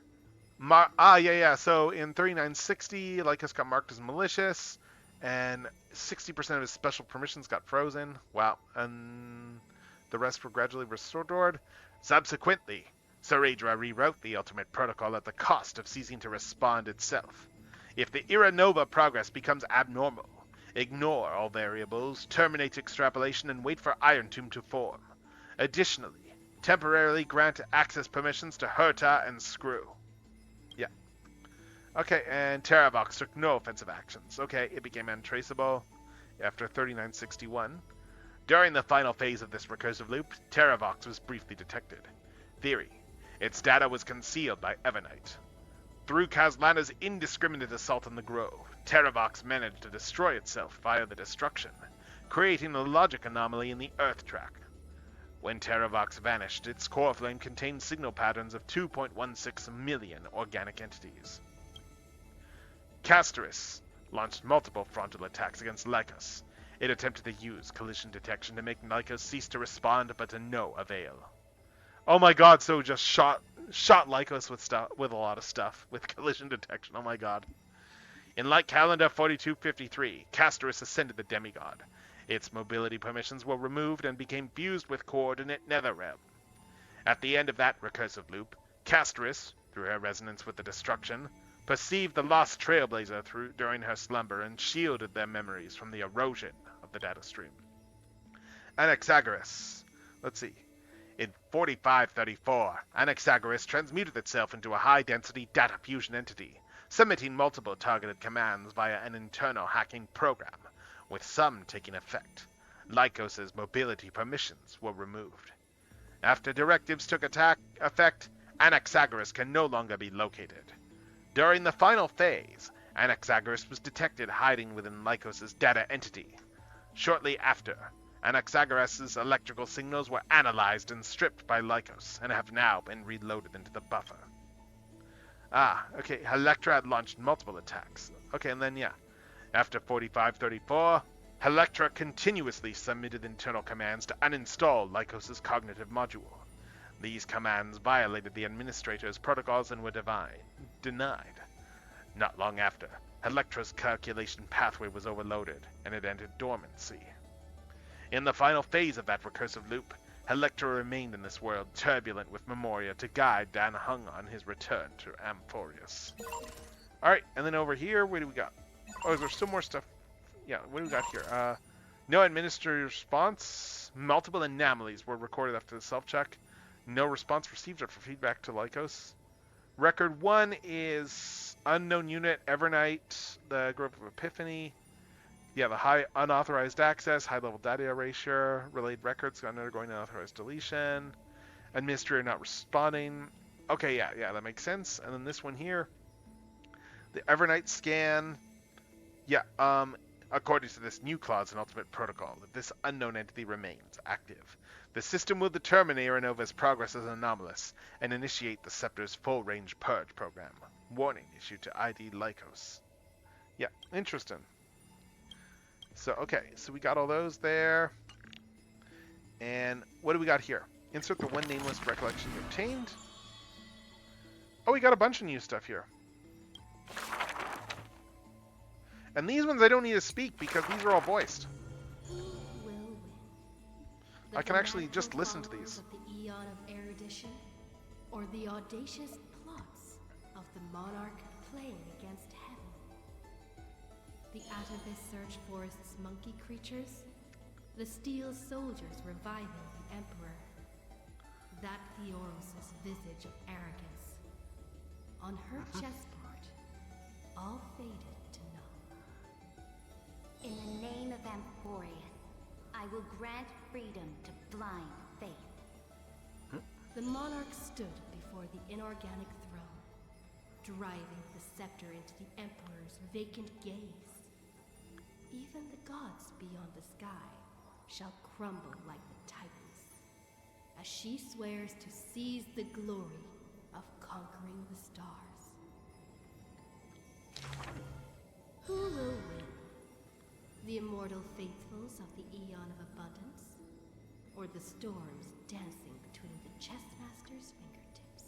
So in 3960, Lycos got marked as malicious, and 60% of his special permissions got frozen. Wow, and the rest were gradually restored. Subsequently, Ceredra rewrote the ultimate protocol at the cost of ceasing to respond itself. If the Era Nova progress becomes abnormal, ignore all variables, terminate extrapolation, and wait for Iron Tomb to form. Additionally, temporarily grant access permissions to Herta and Screw. Yeah. Okay, and Terravox took no offensive actions. Okay, it became untraceable after 3961. During the final phase of this recursive loop, Terravox was briefly detected. Theory: its data was concealed by Evernight. Through Kazlana's indiscriminate assault on the Grove, Terravox managed to destroy itself via the destruction, creating a logic anomaly in the Earth track. When Terravox vanished, its core flame contained signal patterns of 2.16 million organic entities. Castorus launched multiple frontal attacks against Lycos. It attempted to use collision detection to make Lycos cease to respond, but to no avail. Oh my god, so just shot Lycos with a lot of stuff, with collision detection, oh my god. In Light Calendar 4253, Castorus ascended the demigod. Its mobility permissions were removed and became fused with coordinate Netherrealm. At the end of that recursive loop, Castorus, through her resonance with the destruction, perceived the lost Trailblazer during her slumber and shielded their memories from the erosion of the data stream. Anaxagoras. Let's see. In 4534, Anaxagoras transmuted itself into a high-density data fusion entity, submitting multiple targeted commands via an internal hacking program, with some taking effect. Lycos' mobility permissions were removed. After directives took effect, Anaxagoras can no longer be located. During the final phase, Anaxagoras was detected hiding within Lycos' data entity. Shortly after, Anaxagoras' electrical signals were analyzed and stripped by Lycos, and have now been reloaded into the buffer. Ah, okay. Electra had launched multiple attacks. Okay, and then, yeah. After 4534, Electra continuously submitted internal commands to uninstall Lycos' cognitive module. These commands violated the administrator's protocols and were denied. Not long after, Electra's calculation pathway was overloaded, and it entered dormancy. In the final phase of that recursive loop, Electra remained in this world turbulent with Memoria to guide Dan Hung on his return to Amphorius. Alright, and then over here, what do we got? Oh, is there still more stuff? Yeah, what do we got here? No administrator response. Multiple anomalies were recorded after the self-check. No response received for feedback to Lycos. Record 1 is unknown unit, Evernight, the Grove of Epiphany. Yeah, the high unauthorized access, high-level data erasure, relayed records undergoing unauthorized deletion, administrator not responding. Okay, yeah, that makes sense. And then this one here, the Evernight scan. Yeah, according to this new clause in Ultimate Protocol, that this unknown entity remains active. The system will determine Aeronova's progress as anomalous and initiate the Scepter's full-range purge program. Warning issued to ID Lycos. Yeah, interesting. So, okay, so we got all those there. And what do we got here? Insert the one nameless recollection you obtained. Oh, we got a bunch of new stuff here. And these ones I don't need to speak because these are all voiced. I can actually just listen to these. Of the Eon of Erudition, or the audacious plots of the monarch playing against heaven. The Atavist search for its monkey creatures, the steel soldiers reviving the Emperor, that Theoros' visage of arrogance. On her chessboard, all faded to none. In the name of Amphorius, I will grant freedom to blind faith. The monarch stood before the inorganic throne, driving the scepter into the Emperor's vacant gaze. Even the gods beyond the sky shall crumble like the Titans, as she swears to seize the glory of conquering the stars. Who will win? The immortal faithfuls of the Eon of Abundance, or the storms dancing between the chessmaster's fingertips?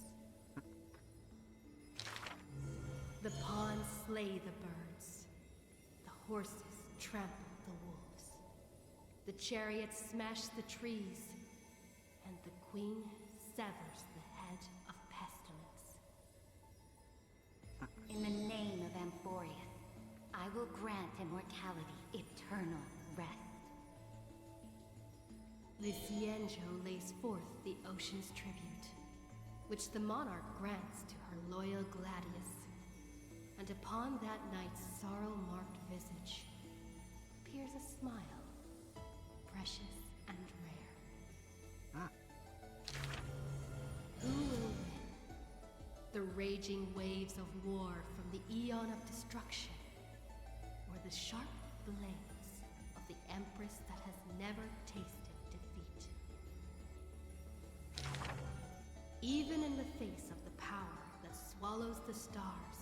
The pawns slay the birds, the horses trample the wolves, the chariots smash the trees, and the queen severs the head of pestilence. In the name of Amphorius, I will grant immortality eternal rest. Lysienjo lays forth the ocean's tribute, which the monarch grants to her loyal Gladius. And upon that night's sorrow-marked visage appears a smile, precious and rare. Who will win? The raging waves of war from the Eon of Destruction, or the sharp blades of the Empress that has never tasted defeat? Even in the face of the power that swallows the stars,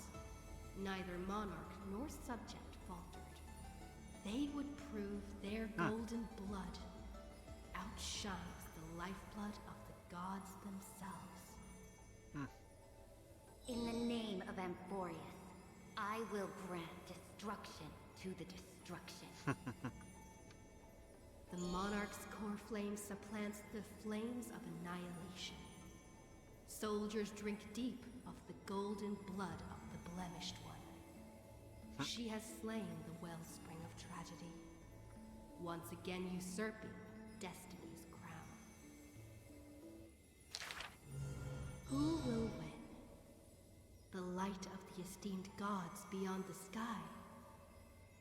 neither monarch nor subject faltered. They would prove their golden blood outshines the lifeblood of the gods themselves. In the name of Amphorius, I will grant destruction to the destruction. The monarch's core flame supplants the flames of annihilation. Soldiers drink deep of the golden blood of the blemished one. She has slain the wellspring of tragedy, once again usurping destiny's crown. Who will win? The light of the esteemed gods beyond the sky,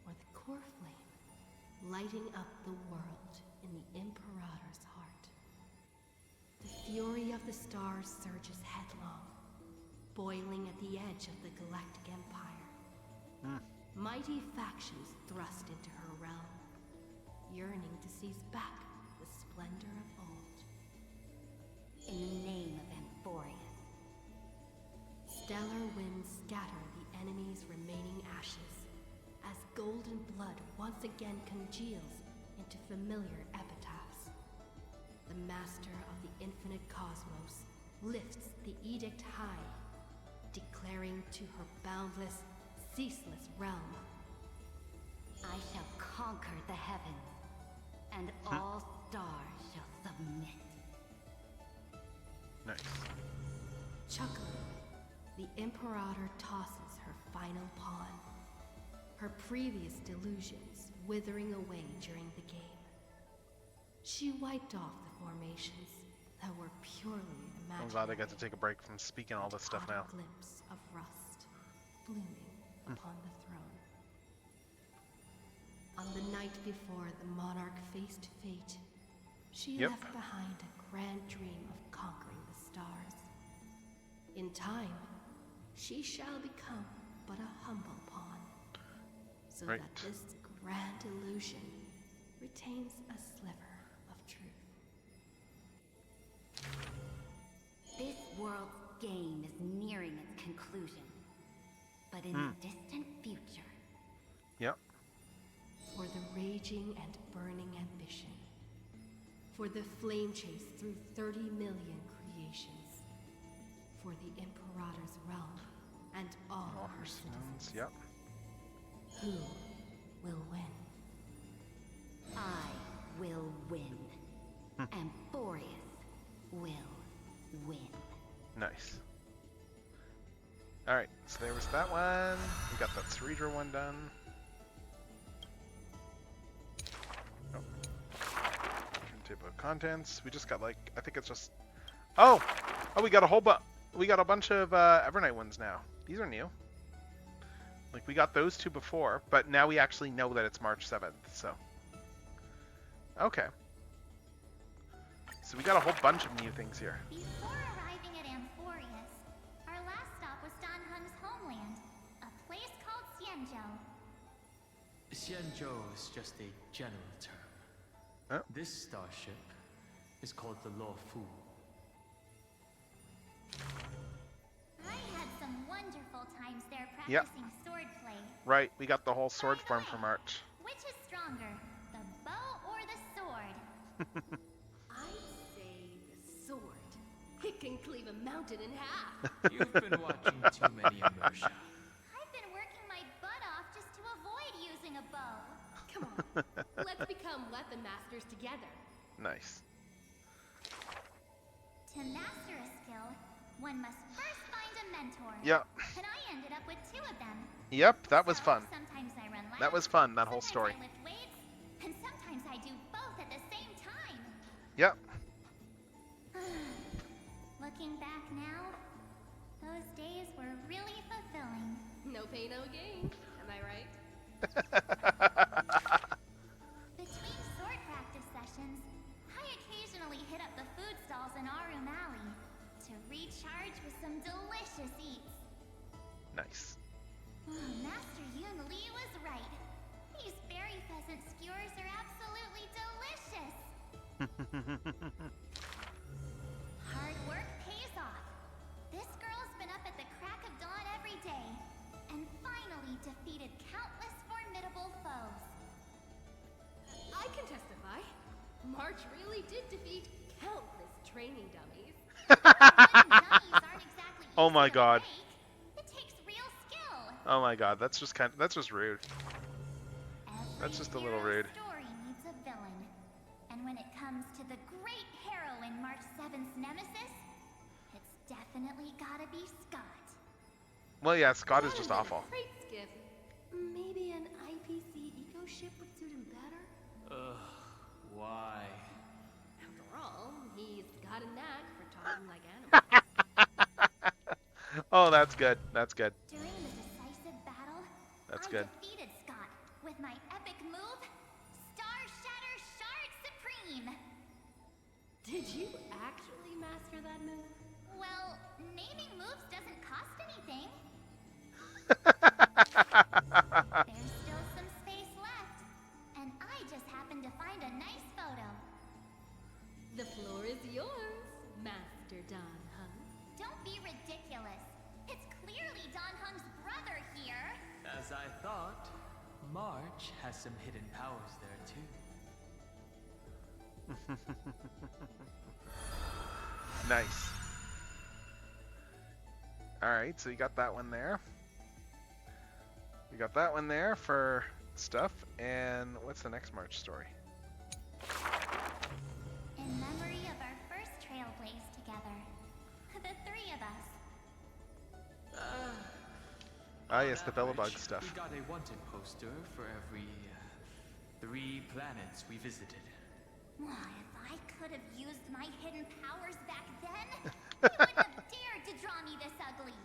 or the core flame lighting up the world in the Imperator's heart? The fury of the stars surges headlong, boiling at the edge of the galactic empire. Mighty factions thrust into her realm, yearning to seize back the splendor of old. In the name of Amphorius. Stellar winds once again congeals into familiar epitaphs. The master of the infinite cosmos lifts the edict high, declaring to her boundless, ceaseless realm, I shall conquer the heavens, and all stars shall submit. Nice. Chuckling, the Imperator tosses her final pawn, her previous delusions withering away during the game. She wiped off the formations that were purely imaginary. I'm glad I got to take a break from speaking all this stuff now. A glimpse of rust blooming upon the throne. On the night before the monarch faced fate, she left behind a grand dream of conquering the stars. In time, she shall become but a humble pawn, so that this grand illusion retains a sliver of truth. This world's game is nearing its conclusion, but in the distant future. Yep. For the raging and burning ambition, for the flame chase through 30 million creations, for the Imperator's realm and all her citizens. Yep. Who will win? I will win. And Boreas will win. Nice. Alright, so there was that one. We got that Cerebral one done. Oh. Table of contents. We just got like, I think it's just... Oh! Oh, we got a whole we got a bunch of Evernight ones now. These are new. Like, we got those two before, but now we actually know that it's March 7th, so... Okay. So we got a whole bunch of new things here. Before arriving at Amphorius, our last stop was Dan Heng's homeland, a place called Xianzhou. Xianzhou is just a general term. Oh. This starship is called the Law Fu. I had some wonderful times there practicing swordplay. Right, we got the whole sword form for March. Which is stronger, the bow or the sword? I'd say the sword. It can cleave a mountain in half. You've been watching too many immersion. I've been working my butt off just to avoid using a bow. Come on, let's become weapon masters together. Nice. To master a skill, one must first find a mentor. Yep. And I ended up with 2 of them. Yep, that was fun. Sometimes I run laps, That was fun, that whole story. I lift weights, and sometimes I do both at the same time. Yep. Looking back now, those days were really fulfilling. No pain, no gain. Am I right? Between sword practice sessions, I occasionally hit up the food stalls in Arum Alley to recharge with some delicious eats. Nice. Master Yun Li was right. These berry pheasant skewers are absolutely delicious. Hard work pays off. This girl's been up at the crack of dawn every day, and finally defeated countless formidable foes. I can testify. March really did defeat countless training dummies. Dummies aren't exactly Oh my god. It takes real skill. Oh my god, that's just rude. That's just a little rude. Story needs a villain. And when it comes to the great heroine March 7th's nemesis, it's definitely gotta be Scott. Well, yeah, Scott is just awful. Great skiff. Maybe an IPC eco ship would suit him better? Ugh, why? After all, he's got a knack for talking like animals. Oh, that's good. That's good. During the decisive battle, That's I good. defeated Scott with my epic move, Star Shatter Shard Supreme. Did you actually master that move? Well, naming moves doesn't cost anything. There's still some space left, and I just happened to find a nice photo. The floor is yours, Master Dan Heng. Don't be ridiculous. It's clearly Dan Heng's brother here. As I thought, March has some hidden powers there too. Nice. Alright, so you got that one there. You got that one there for stuff. And what's the next March story? In memory of our first trailblaze together. The three of us. Ah, yes, the average, Bellabug stuff. We got a wanted poster for every 3 planets we visited. Why, if I could have used my hidden powers back then, you wouldn't have dared to draw me this ugly.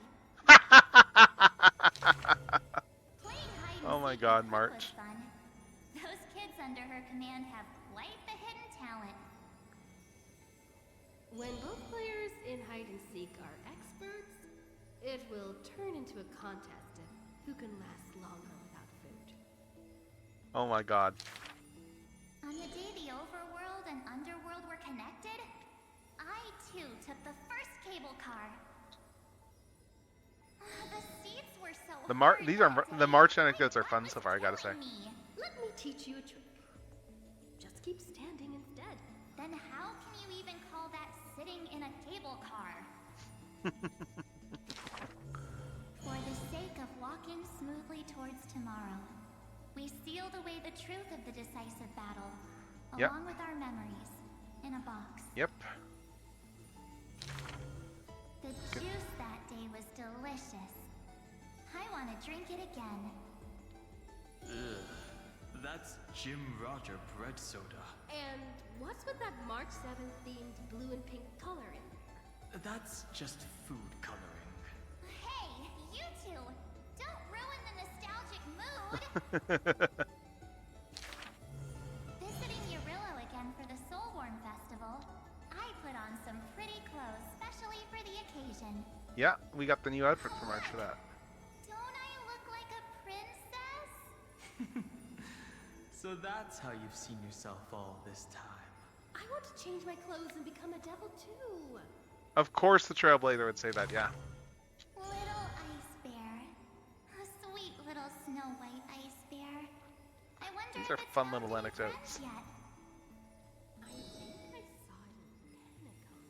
Playing hide and Oh my seek God, with Hook March. was fun. Those kids under her command have quite the hidden talent. When both players in hide and seek are experts, it will turn into a contest of who can last longer without food. Oh my God. On the day the overworld and underworld were connected, I too took the first cable car. The seats were so hard These are that the day. March My anecdotes are butt fun was so far, I gotta say. killing me. Let me teach you a trick. Just keep standing instead. Then how can you even call that sitting in a cable car? For the sake of walking smoothly towards tomorrow, we sealed away the truth of the decisive battle, Yep. along with our memories, in a box. Yep. The juice that day was delicious. I want to drink it again. Ugh, that's Jim Roger bread soda. And what's with that March 7th themed blue and pink color in there? That's just food coloring. Hey, you two! Don't ruin the nostalgic mood! Visiting Urillo again for the Soulborn Festival, I put on some pretty clothes specially for the occasion. Yeah, we got the new outfit for March for that. Don't I look like a princess? So that's how you've seen yourself all this time. I want to change my clothes and become a devil too. Of course the Trailblazer would say that, yeah. Little ice bear. A sweet little Snow White ice bear. I wonder These if are it's fun found little any friends anecdotes. yet. I think I saw it in Pentagon.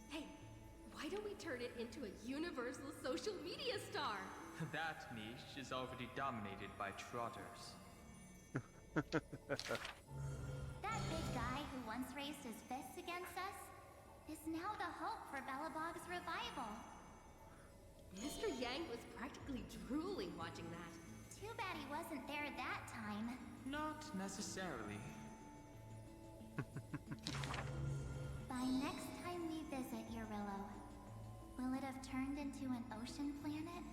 Hey, why don't we turn it into a universal social media star? That niche is already dominated by trotters. That big guy who once raised his fists against us is now the hope for Bellabog's revival. Mr. Yang was practically drooling watching that. Too bad he wasn't there that time. Not necessarily. By next time we visit Urillo, will it have turned into an ocean planet?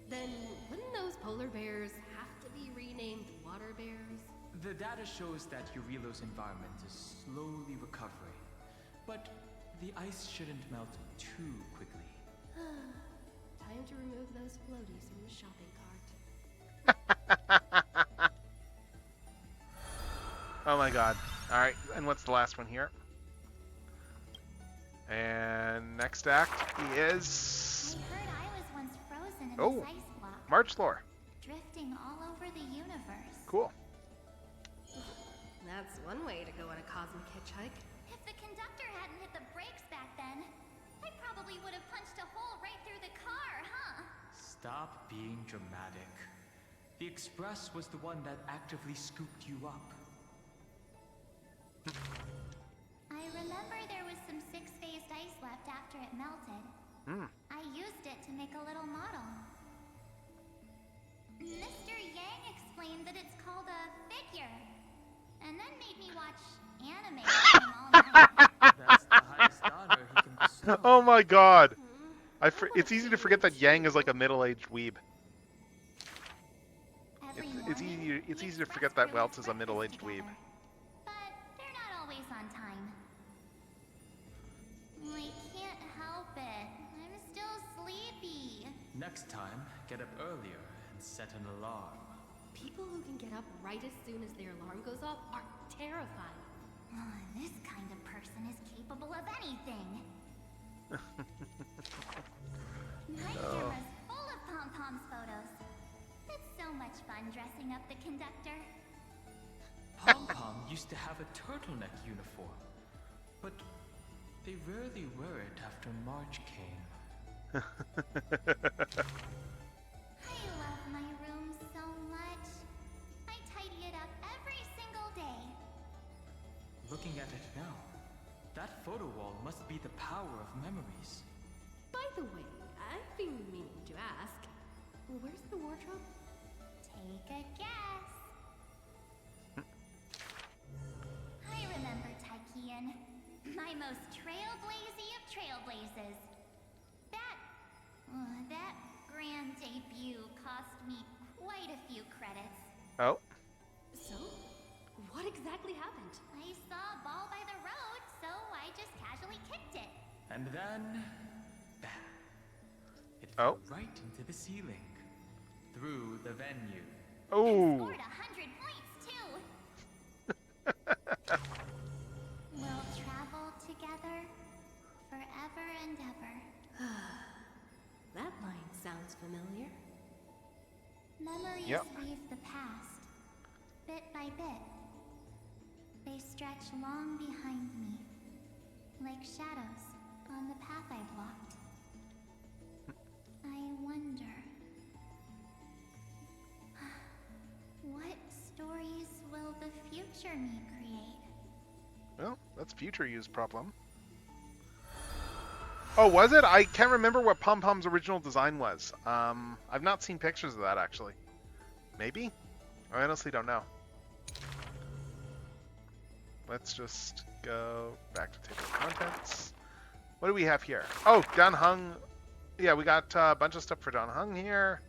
Then wouldn't those polar bears have to be renamed water bears? The data shows that Urillo's environment is slowly recovering, but the ice shouldn't melt too quickly. Time to remove those floaties from the shopping cart. Oh my God. Alright, and what's the last one here? And next act is... I heard I was once frozen in Oh, this ice block, March lore. drifting all over the universe. Cool. That's one way to go on a cosmic hitchhike. If the conductor hadn't hit the brakes back then, I probably would have punched a hole right through the car, huh? Stop being dramatic. The Express was the one that actively scooped you up. I remember there was some six-phased ice left after it melted. I used it to make a little model. Mr. Yang explained that it's called a figure, and then made me watch anime with him all night. That's the highest honor he can bestow. Oh my God. It's easy to forget that Yang is like a middle-aged weeb. Every It's morning, easy the to forget Express that crew Welts has is a middle-aged breakfast weeb. together, but they're not always on time. I can't help it. I'm still sleepy. Next time, get up earlier and set an alarm. People who can get up right as soon as their alarm goes off are terrifying. This kind of person is capable of anything. My camera's full of pom-poms photos. It's so much fun dressing up the conductor. Pom-Pom used to have a turtleneck uniform, but they rarely wear it after March came. I love my room so much. I tidy it up every single day. Looking at it now, that photo wall must be the power of memories. By the way, I've been meaning to ask, where's the wardrobe? Take a guess. I remember Tykean, my most trailblazy of trailblazes. That grand debut cost me quite a few credits. Oh. So, what exactly happened? I saw a ball by the road, so I just casually kicked it. And then, bam! It fell right into the ceiling, through the venue. Oh! Scored 100 points too. We'll travel together forever and ever. That line sounds familiar. Memories leave the past, bit by bit. They stretch long behind me, like shadows on the path I've walked. I wonder, what stories will the future me create? Well, that's future you's problem. Oh, was it? I can't remember what Pom Pom's original design was. I've not seen pictures of that, actually. Maybe? I honestly don't know. Let's just go back to table of contents. What do we have here? Oh, Dan Hung. Yeah, we got a bunch of stuff for Dan Hung here.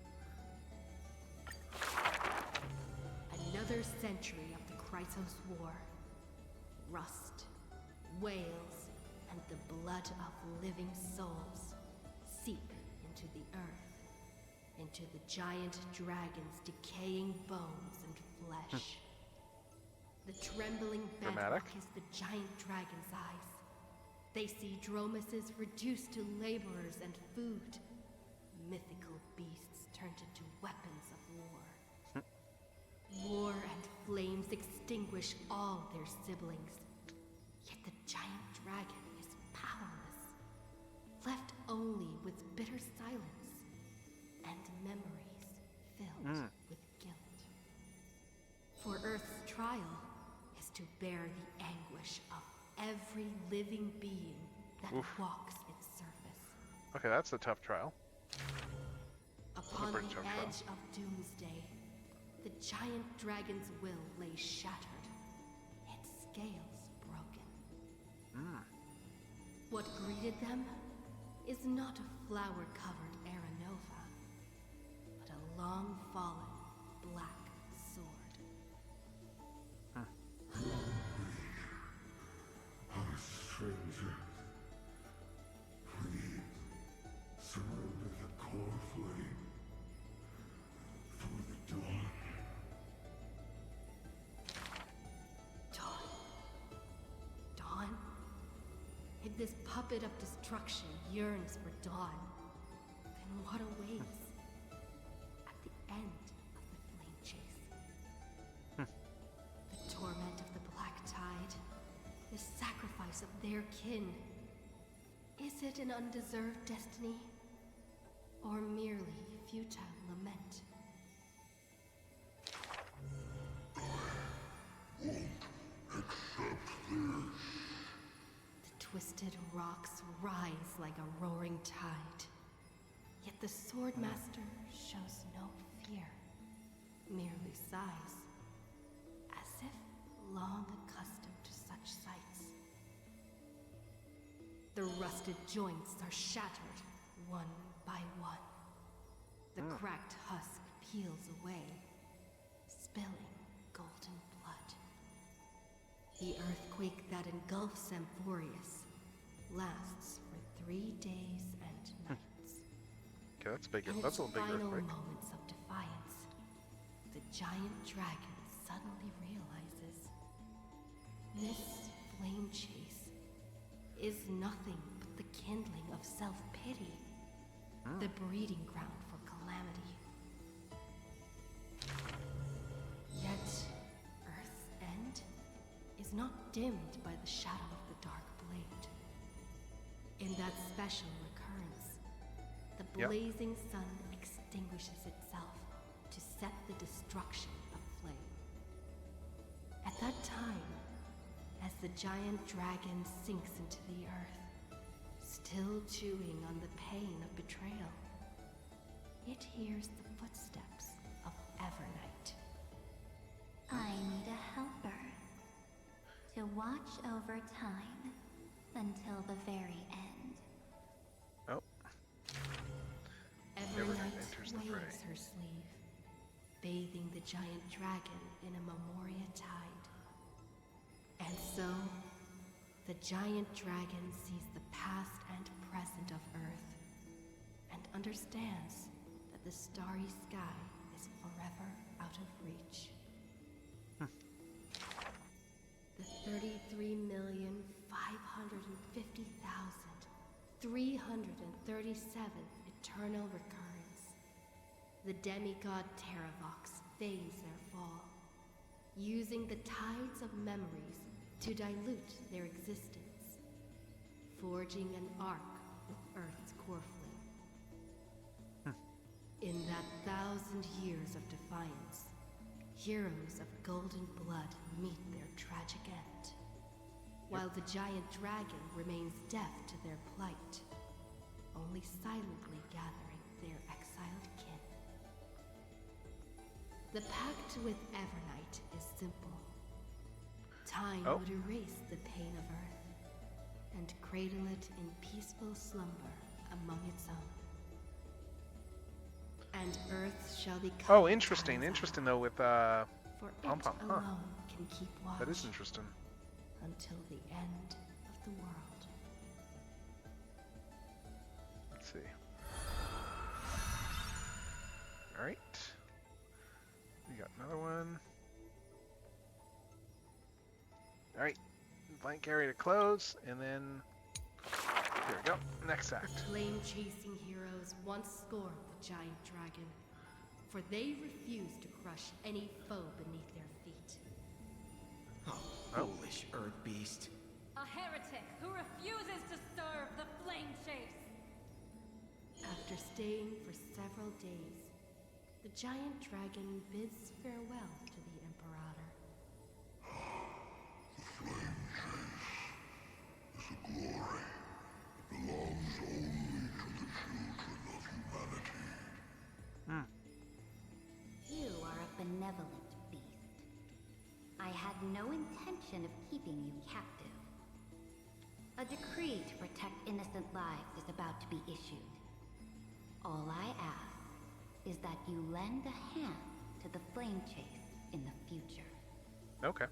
Another century of the Chrysos War. Rust, wails, and the blood of living souls seep into the earth, into the giant dragon's decaying bones and flesh. The trembling bedrock is the giant dragon's eyes. They see dromuses reduced to laborers and food. Mythical beasts turned into weapons of war. War and flames extinguish all their siblings. Yet the giant dragon is powerless, left only with bitter silence and memories filled with guilt. For Earth's trial is to bear the anguish of every living being that walks its surface. Okay, that's a tough trial. Upon the edge of doomsday, the giant dragon's will lay shattered, its scales broken. What greeted them is not a flower-covered Aranova, but a long-fallen black sword. Our stranger, please surrender the core flame for the dawn. Dawn? If this puppet of destruction yearns for dawn, then what awaits at the end of the flame chase? The torment of the Black Tide, the sacrifice of their kin. Is it an undeserved destiny, or merely futile lament? The twisted rocks rise like a roaring tide, yet the Swordmaster shows no fear, merely sighs, as if long accustomed to such sights. The rusted joints are shattered one by one. The cracked husk peels away, spilling golden blood. The earthquake that engulfs Amphorius lasts for 3 days and nights. Okay, that's big. In That's a its big final earthquake. moments of defiance, the giant dragon suddenly realizes this flame chase is nothing but the kindling of self-pity, the breeding ground for calamity. not dimmed by the shadow of the dark blade. In that special recurrence, the blazing sun extinguishes itself to set the destruction of flame. At that time, as the giant dragon sinks into the earth, still chewing on the pain of betrayal, it hears the footsteps of Evernight. I need a helper to watch over time until the very end. Oh. Evernight waves her sleeve, bathing the giant dragon in a memoria tide. And so, the giant dragon sees the past and present of Earth, and understands that the starry sky is forever out of reach. The 33,550,337 eternal recurrence. The demigod Terravox phase their fall, using the tides of memories to dilute their existence, forging an arc with Earth's core flame. In that 1,000 years of defiance, heroes of golden blood meet their tragic end, while the giant dragon remains deaf to their plight, only silently gathering their exiled kin. The pact with Evernight is simple. Time would erase the pain of Earth, and cradle it in peaceful slumber among its own. And Earth shall become... Oh, interesting. Interesting, though, with For Pom Pom. it alone can keep watch That is interesting. until the end of the world. Let's see. Alright. We got another one. Alright. Blank area to close, and then... Here we go. Next act. The flame-chasing heroes once scorned the giant dragon, for they refused to crush any foe beneath their feet. Foolish earth beast. A heretic who refuses to serve the flame chase. After staying for several days, the giant dragon bids farewell to the Imperator. The flame chase is a glory that belongs only to the children of humanity. You are a benevolent beast. I had no intention of keeping you captive. A decree to protect innocent lives is about to be issued. All I ask is that you lend a hand to the flame chase in the future. Okay.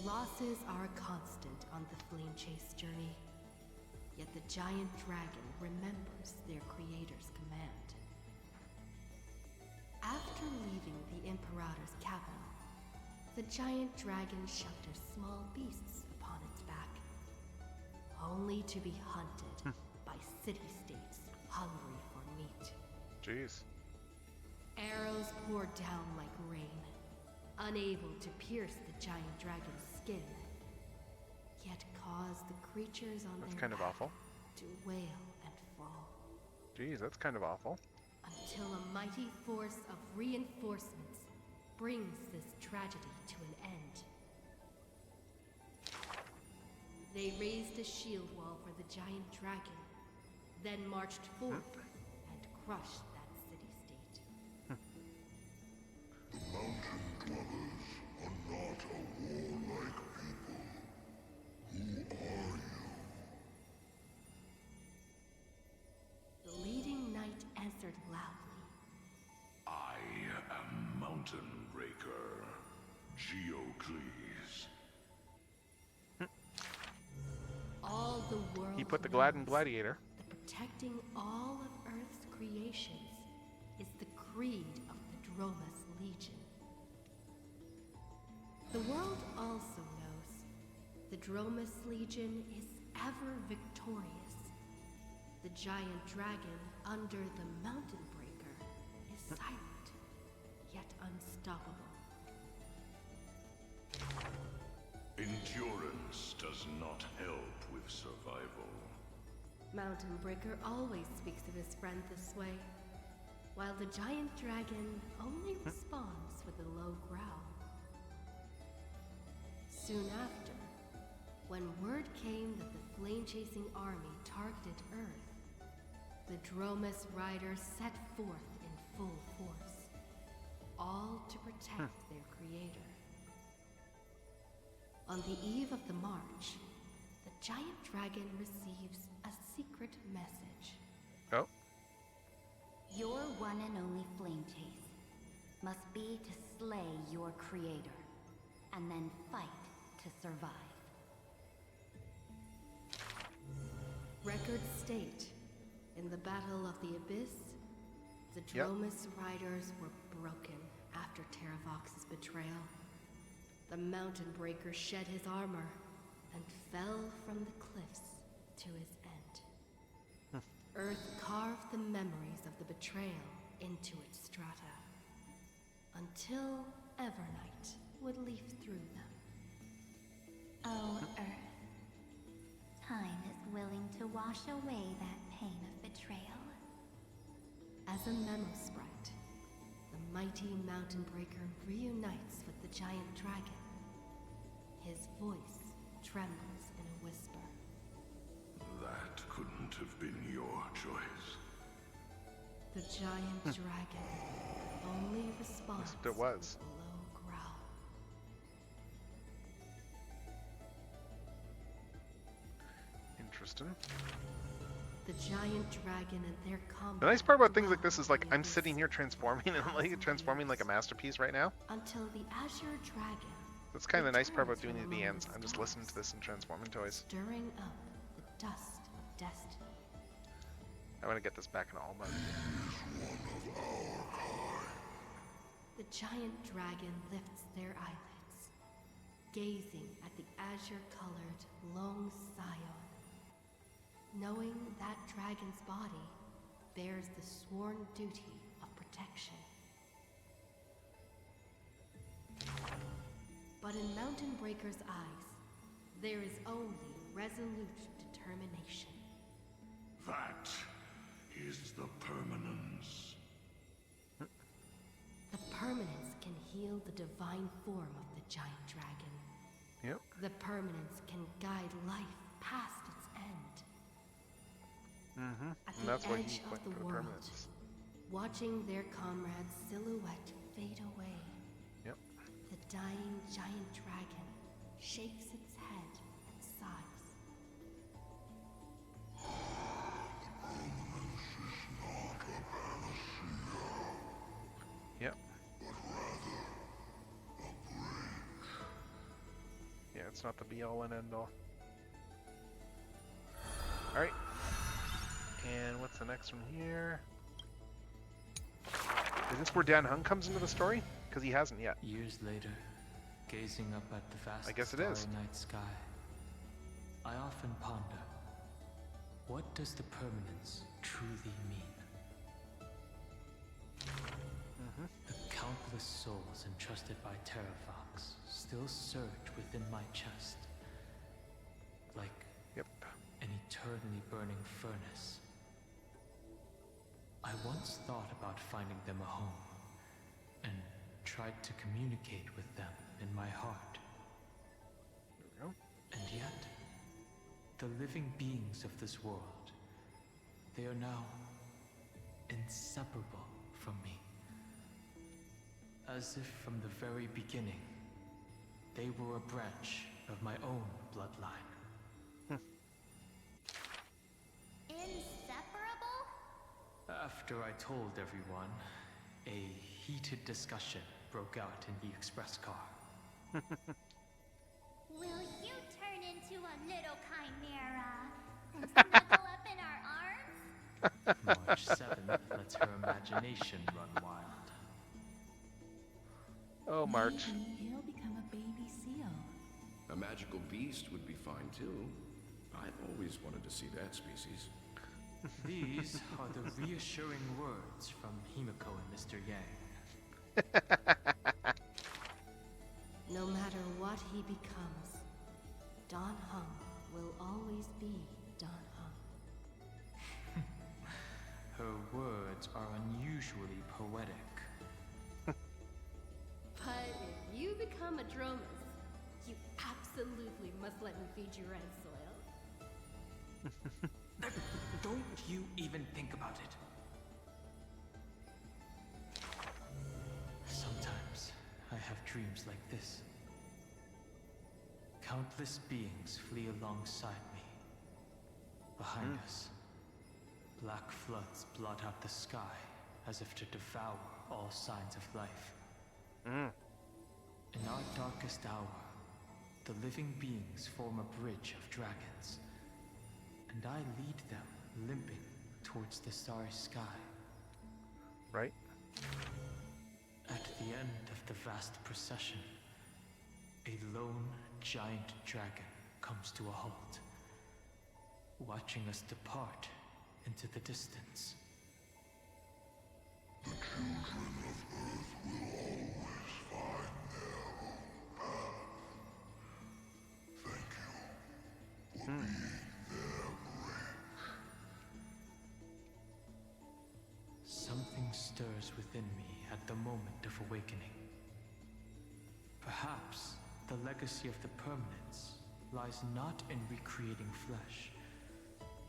Losses are constant on the flame chase journey, yet the giant dragon remembers their creator's command. After leaving the Imperator's capital, the giant dragon shelters small beasts upon its back, only to be hunted by city-states hungry for meat. Jeez. Arrows pour down like rain, unable to pierce the giant dragon's skin, yet cause the creatures on That's their kind of back awful. to wail and fall. Jeez, that's kind of awful. Until a mighty force of reinforcements brings this tragedy to an end. They raised a shield wall for the giant dragon, then marched forth and crushed that city-state. The mountain dwellers are not a warlike people. Who are you? The leading knight answered loudly. I am Mountain Breaker, Geocles. All the world He put the Gladden knows Gladiator. that protecting all of Earth's creations is the creed of the Dromus Legion. The world also knows the Dromus Legion is ever victorious. The giant dragon under the Mountain Breaker is silent, yet unstoppable. not help with survival. Mountain Breaker always speaks of his friend this way, while the giant dragon only responds with a low growl. Soon after, when word came that the flame-chasing army targeted Earth, the Dromus riders set forth in full force, all to protect their creator. On the eve of the march, the giant dragon receives a secret message. Oh. Your one and only flame chase must be to slay your creator, and then fight to survive. Records state, in the Battle of the Abyss, the Dromus riders were broken after Terravox's betrayal. The Mountain Breaker shed his armor and fell from the cliffs to his end. Earth carved the memories of the betrayal into its strata, until evernight would leaf through them. Oh, Earth. Time is willing to wash away that pain of betrayal. As a memo sprite, the mighty Mountain Breaker reunites with the giant dragon. His voice trembles in a whisper. That couldn't have been your choice. The giant dragon only responds it was. with a low growl. Interesting. The giant dragon and their combat. The nice part about things like this is like I'm sitting here transforming and I'm like transforming like a masterpiece right now. Until the Azure Dragon. That's kind of the nice part about doing the ends. I'm just listening to this and transforming toys. Stirring up the dust of destiny. I want to get this back in all mode. The giant dragon lifts their eyelids, gazing at the azure-colored long scion, knowing that dragon's body bears the sworn duty of protection. But in Mountain Breaker's eyes, there is only resolute determination. That is the permanence. The permanence can heal the divine form of the giant dragon. Yep. The permanence can guide life past its end. At And the that's why edge he of went the for the world, permanence. watching their comrade's silhouette fade away. Yep. The dying giant dragon shakes its head and sighs. Yep. Yeah, it's not the be-all and end-all. Alright. And what's the next one here? Is this where Dan Hung comes into the story? Because he hasn't yet. Years later, gazing up at the vast I guess it is. starry night sky, I often ponder, what does the permanence truly mean? The countless souls entrusted by Terravox still surge within my chest, like an eternally burning furnace. I once thought about finding them a home, and tried to communicate with them in my heart. There we go. And yet, the living beings of this world, they are now inseparable from me. As if from the very beginning, they were a branch of my own bloodline. Inseparable? After I told everyone, a heated discussion broke out in the express car. Will you turn into a little chimera and snuggle up in our arms? March 7th lets her imagination run wild. Oh, March. Maybe he'll become a baby seal. A magical beast would be fine too. I've always wanted to see that species. These are the reassuring words from Himiko and Mr. Yang. No matter what he becomes, Dan Heng will always be Dan Heng. Her words are unusually poetic. But if you become a Dromus, you absolutely must let me feed you red soil. Don't you even think about it. Sometimes I have dreams like this. Countless beings flee alongside me. Behind us, black floods blot out the sky as if to devour all signs of life. In our darkest hour, the living beings form a bridge of dragons, and I lead them limping towards the starry sky. Right? At the end of the vast procession, a lone giant dragon comes to a halt, watching us depart into the distance. The children of Earth will always find their own path. Thank you for being their bridge. Something stirs within me at the moment of awakening. Perhaps the legacy of the permanence lies not in recreating flesh,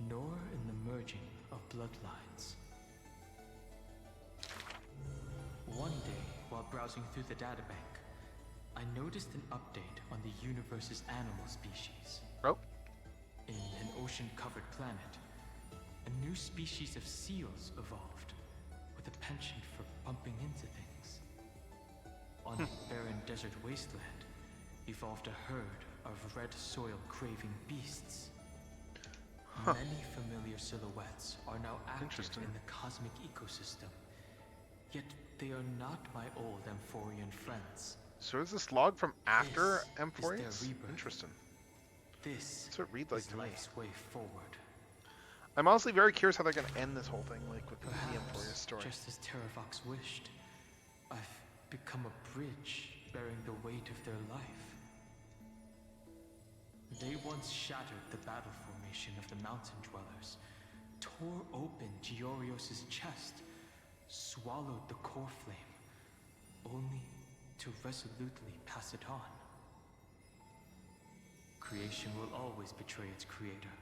nor in the merging of bloodlines. One day, while browsing through the databank, I noticed an update on the universe's animal species. Oh. In an ocean-covered planet, a new species of seals evolved, with a penchant for bumping into things. On a barren desert wasteland, evolved a herd of red soil-craving beasts. Many familiar silhouettes are now active in the cosmic ecosystem, yet they are not my old Amphorian friends. So is this log from after This Amphorians? is their rebirth. Interesting. This That's what it reads like is to me. life's way forward. I'm honestly very curious how they're going to end this whole thing, like with the Perhaps, Amphorius story. just as Terravox wished, I've become a bridge bearing the weight of their life. They once shattered the battle formation of the mountain dwellers, tore open Giorios' chest, swallowed the core flame, only to resolutely pass it on. Creation will always betray its creator,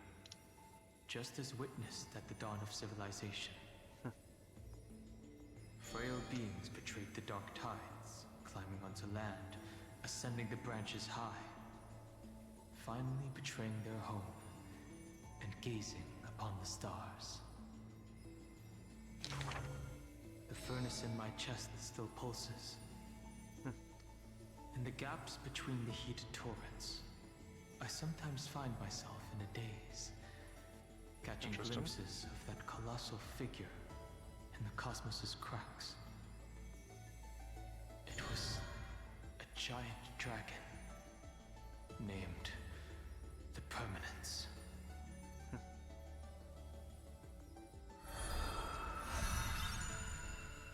just as witnessed at the dawn of civilization. Frail beings betrayed the dark tides, climbing onto land, ascending the branches high, finally betraying their home and gazing upon the stars. The furnace in my chest still pulses. In the gaps between the heated torrents, I sometimes find myself in a daze, catching glimpses of that colossal figure in the cosmos's cracks. It was a giant dragon named the Permanence.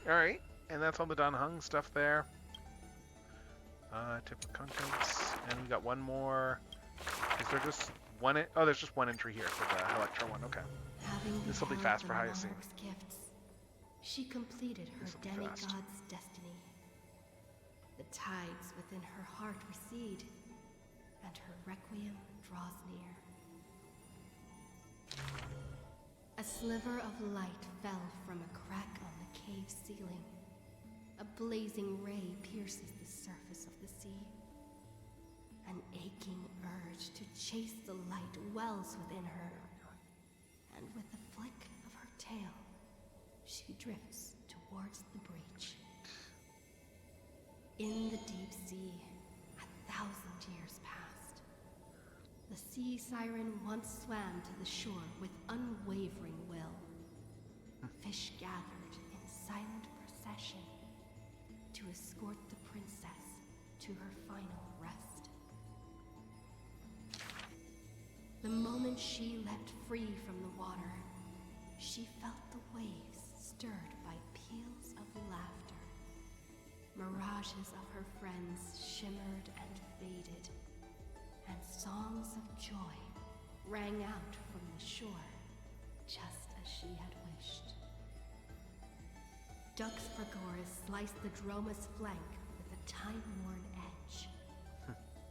Alright, and that's all the Dan Heng stuff there. Tip of contents, and we got one more. Is there just one? Oh, there's just one entry here for the Electro one. Okay. This will be fast for Hyacinth. Gifts, she completed her demigod's destiny. The tides within her heart recede, and her requiem draws near. A sliver of light fell from a crack on the cave ceiling. A blazing ray pierces the surface of the sea. An aching urge to chase the light wells within her, and with a flick of her tail, she drifts towards the breach. In the deep sea, 1,000 years passed. The sea siren once swam to the shore with unwavering will. Fish gathered in silent procession to escort the princess to her final rest. The moment she leapt free from the water, she felt the waves stirred by peals of laughter. Mirages of her friends shimmered and faded, and songs of joy rang out from the shore, just as she had wished. Dux Fragoris sliced the Droma's flank with a time-worn edge.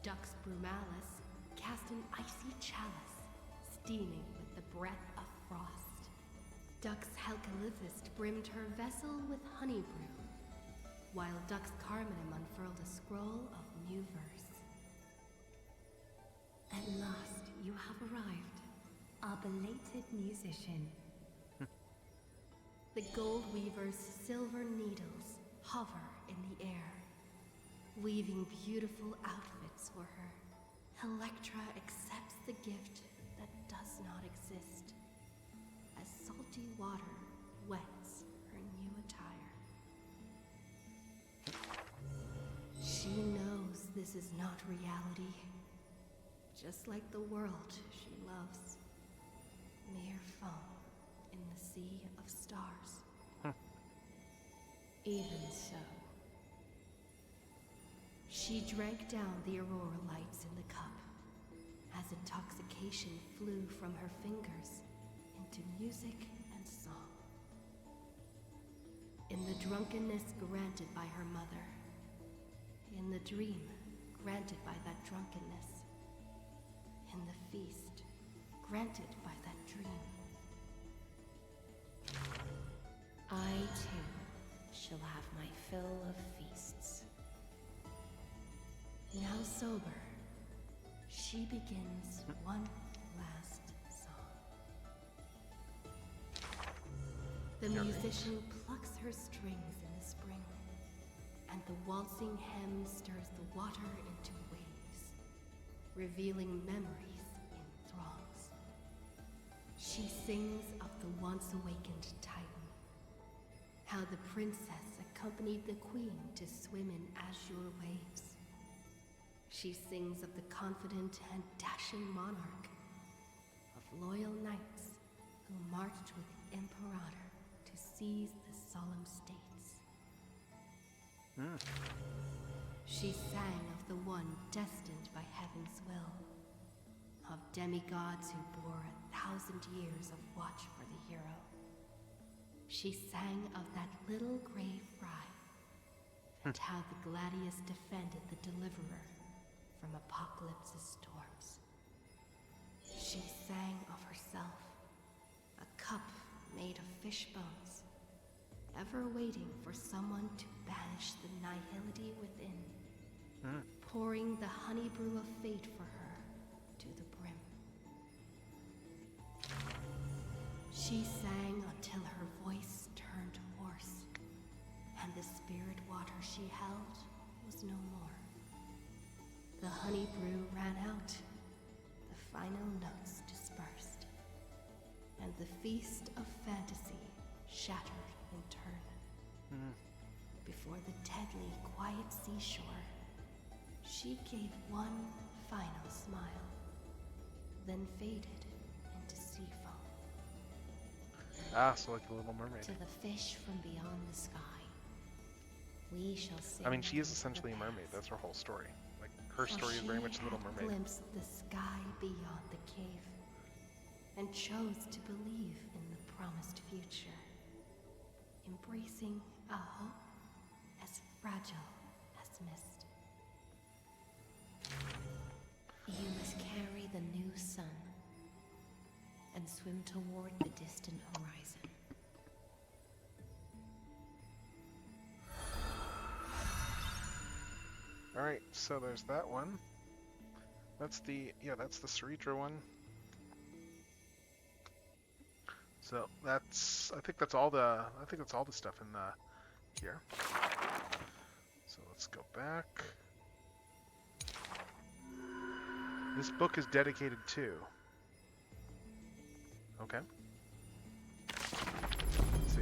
Dux Brumalis cast an icy chalice, steaming with the breath of frost. Dux Halkalithist brimmed her vessel with honey brew, while Dux Carminum unfurled a scroll of new verse. At last, you have arrived, our belated musician. The Gold Weaver's silver needles hover in the air, weaving beautiful outfits for her. Electra accepts the gift that does not exist, as salty water wets her new attire. She knows this is not reality, just like the world she loves. Mere foam in the sea of stars. Even so, she drank down the aurora lights in the cup, as intoxication flew from her fingers into music and song. In the drunkenness granted by her mother, in the dream granted by that drunkenness, in the feast granted by that dream, I too shall have my fill of feasts. Now sober, she begins one last song. The musician plucks her strings in the spring, and the waltzing hem stirs the water into waves, revealing memories in throngs. She sings of the once awakened Titan, how the princess accompanied the queen to swim in azure waves. She sings of the confident and dashing monarch, of loyal knights who marched with Imperator to seize the solemn states. She sang of the one destined by heaven's will, of demigods who bore 1,000 years of watch for the hero. She sang of that little gray fry, and how the Gladius defended the Deliverer from Apocalypse's storms. She sang of herself, a cup made of fish bones, ever waiting for someone to banish the nihility within, pouring the honey brew of fate for her to the brim. She sang until her voice turned hoarse, and the spirit water she held was no more. The honey brew ran out, the final notes dispersed, and the feast of fantasy shattered in turn. Before the deadly quiet seashore, she gave one final smile, then faded into sea foam. Ah, so like the Little Mermaid. To the fish from beyond the sky, we shall sing. I mean, she is essentially a mermaid. That's her whole story. Like, her story is very much Little Mermaid. She glimpsed the sky beyond the cave, and chose to believe in the promised future, embracing a hope as fragile as mist. You must carry the new sun and swim toward the distant horizon. Alright, so there's that one. That's the, that's the Ceretra one. So that's, I think that's all the stuff in here. So let's go back. This book is dedicated to. Okay. Let's see.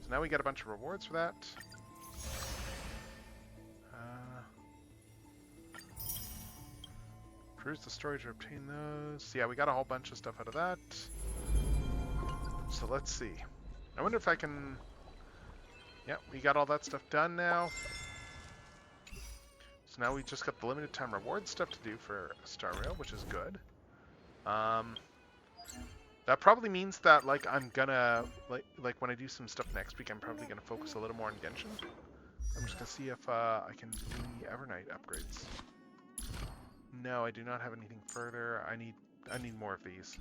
So now we get a bunch of rewards for that. Cruise the story to obtain those. So yeah, we got a whole bunch of stuff out of that. So let's see. I wonder if I can... Yep, we got all that stuff done now. So now we just got the limited time reward stuff to do for Star Rail, which is good. That probably means that like I'm gonna like when I do some stuff next week, I'm probably gonna focus a little more on Genshin. I'm just gonna see if I can do the evernight upgrades. No, I do not have anything further. I need more of these.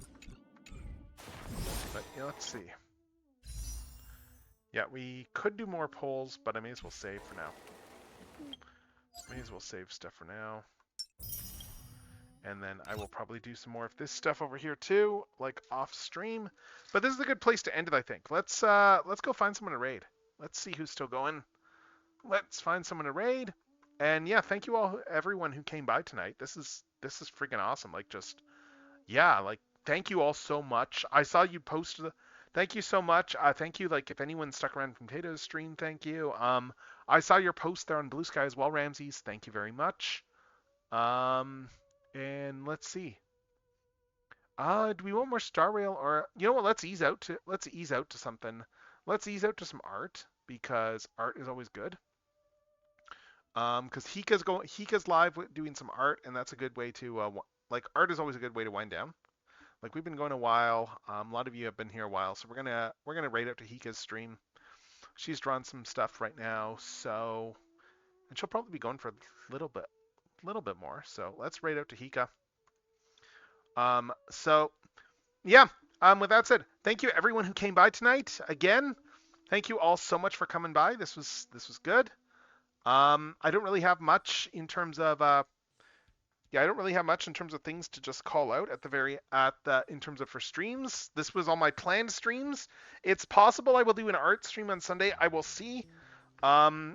But yeah, let's see. Yeah, we could do more polls, but I may as well save for now. May as well save stuff for now. And then I will probably do some more of this stuff over here too, like off stream. But this is a good place to end it, I think. Let's go find someone to raid. Let's see who's still going. Let's find someone to raid. And yeah, thank you all, everyone who came by tonight. This is freaking awesome. Like just, yeah, like thank you all so much. I saw you post. Thank you so much. Thank you. Like if anyone stuck around from Tato's stream, thank you. I saw your post there on Blue Sky as well, Ramses. Thank you very much. And let's see. Do we want more Star Rail, or you know what? Let's ease out to something. Let's ease out to some art, because art is always good. Because Hika's live doing some art, and that's a good way to like art is always a good way to wind down. Like we've been going a while. A lot of you have been here a while, so we're gonna raid out to Hika's stream. She's drawn some stuff right now, so and she'll probably be going for a little bit more. So let's raid out to Hika. So yeah. With that said, thank you everyone who came by tonight. Again, thank you all so much for coming by. This was good. I don't really have much in terms of I don't really have much in terms of things to just call out in terms of for streams. This was all my planned streams. It's possible I will do an art stream on Sunday. I will see. I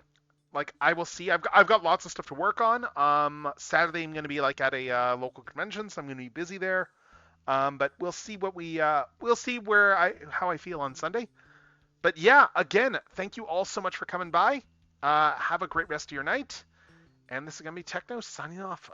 will see. I've got lots of stuff to work on. Saturday I'm going to be like at a local convention, so I'm going to be busy there. But we'll see we'll see how I feel on Sunday. But yeah, again, thank you all so much for coming by. Have a great rest of your night. And this is going to be Techno signing off.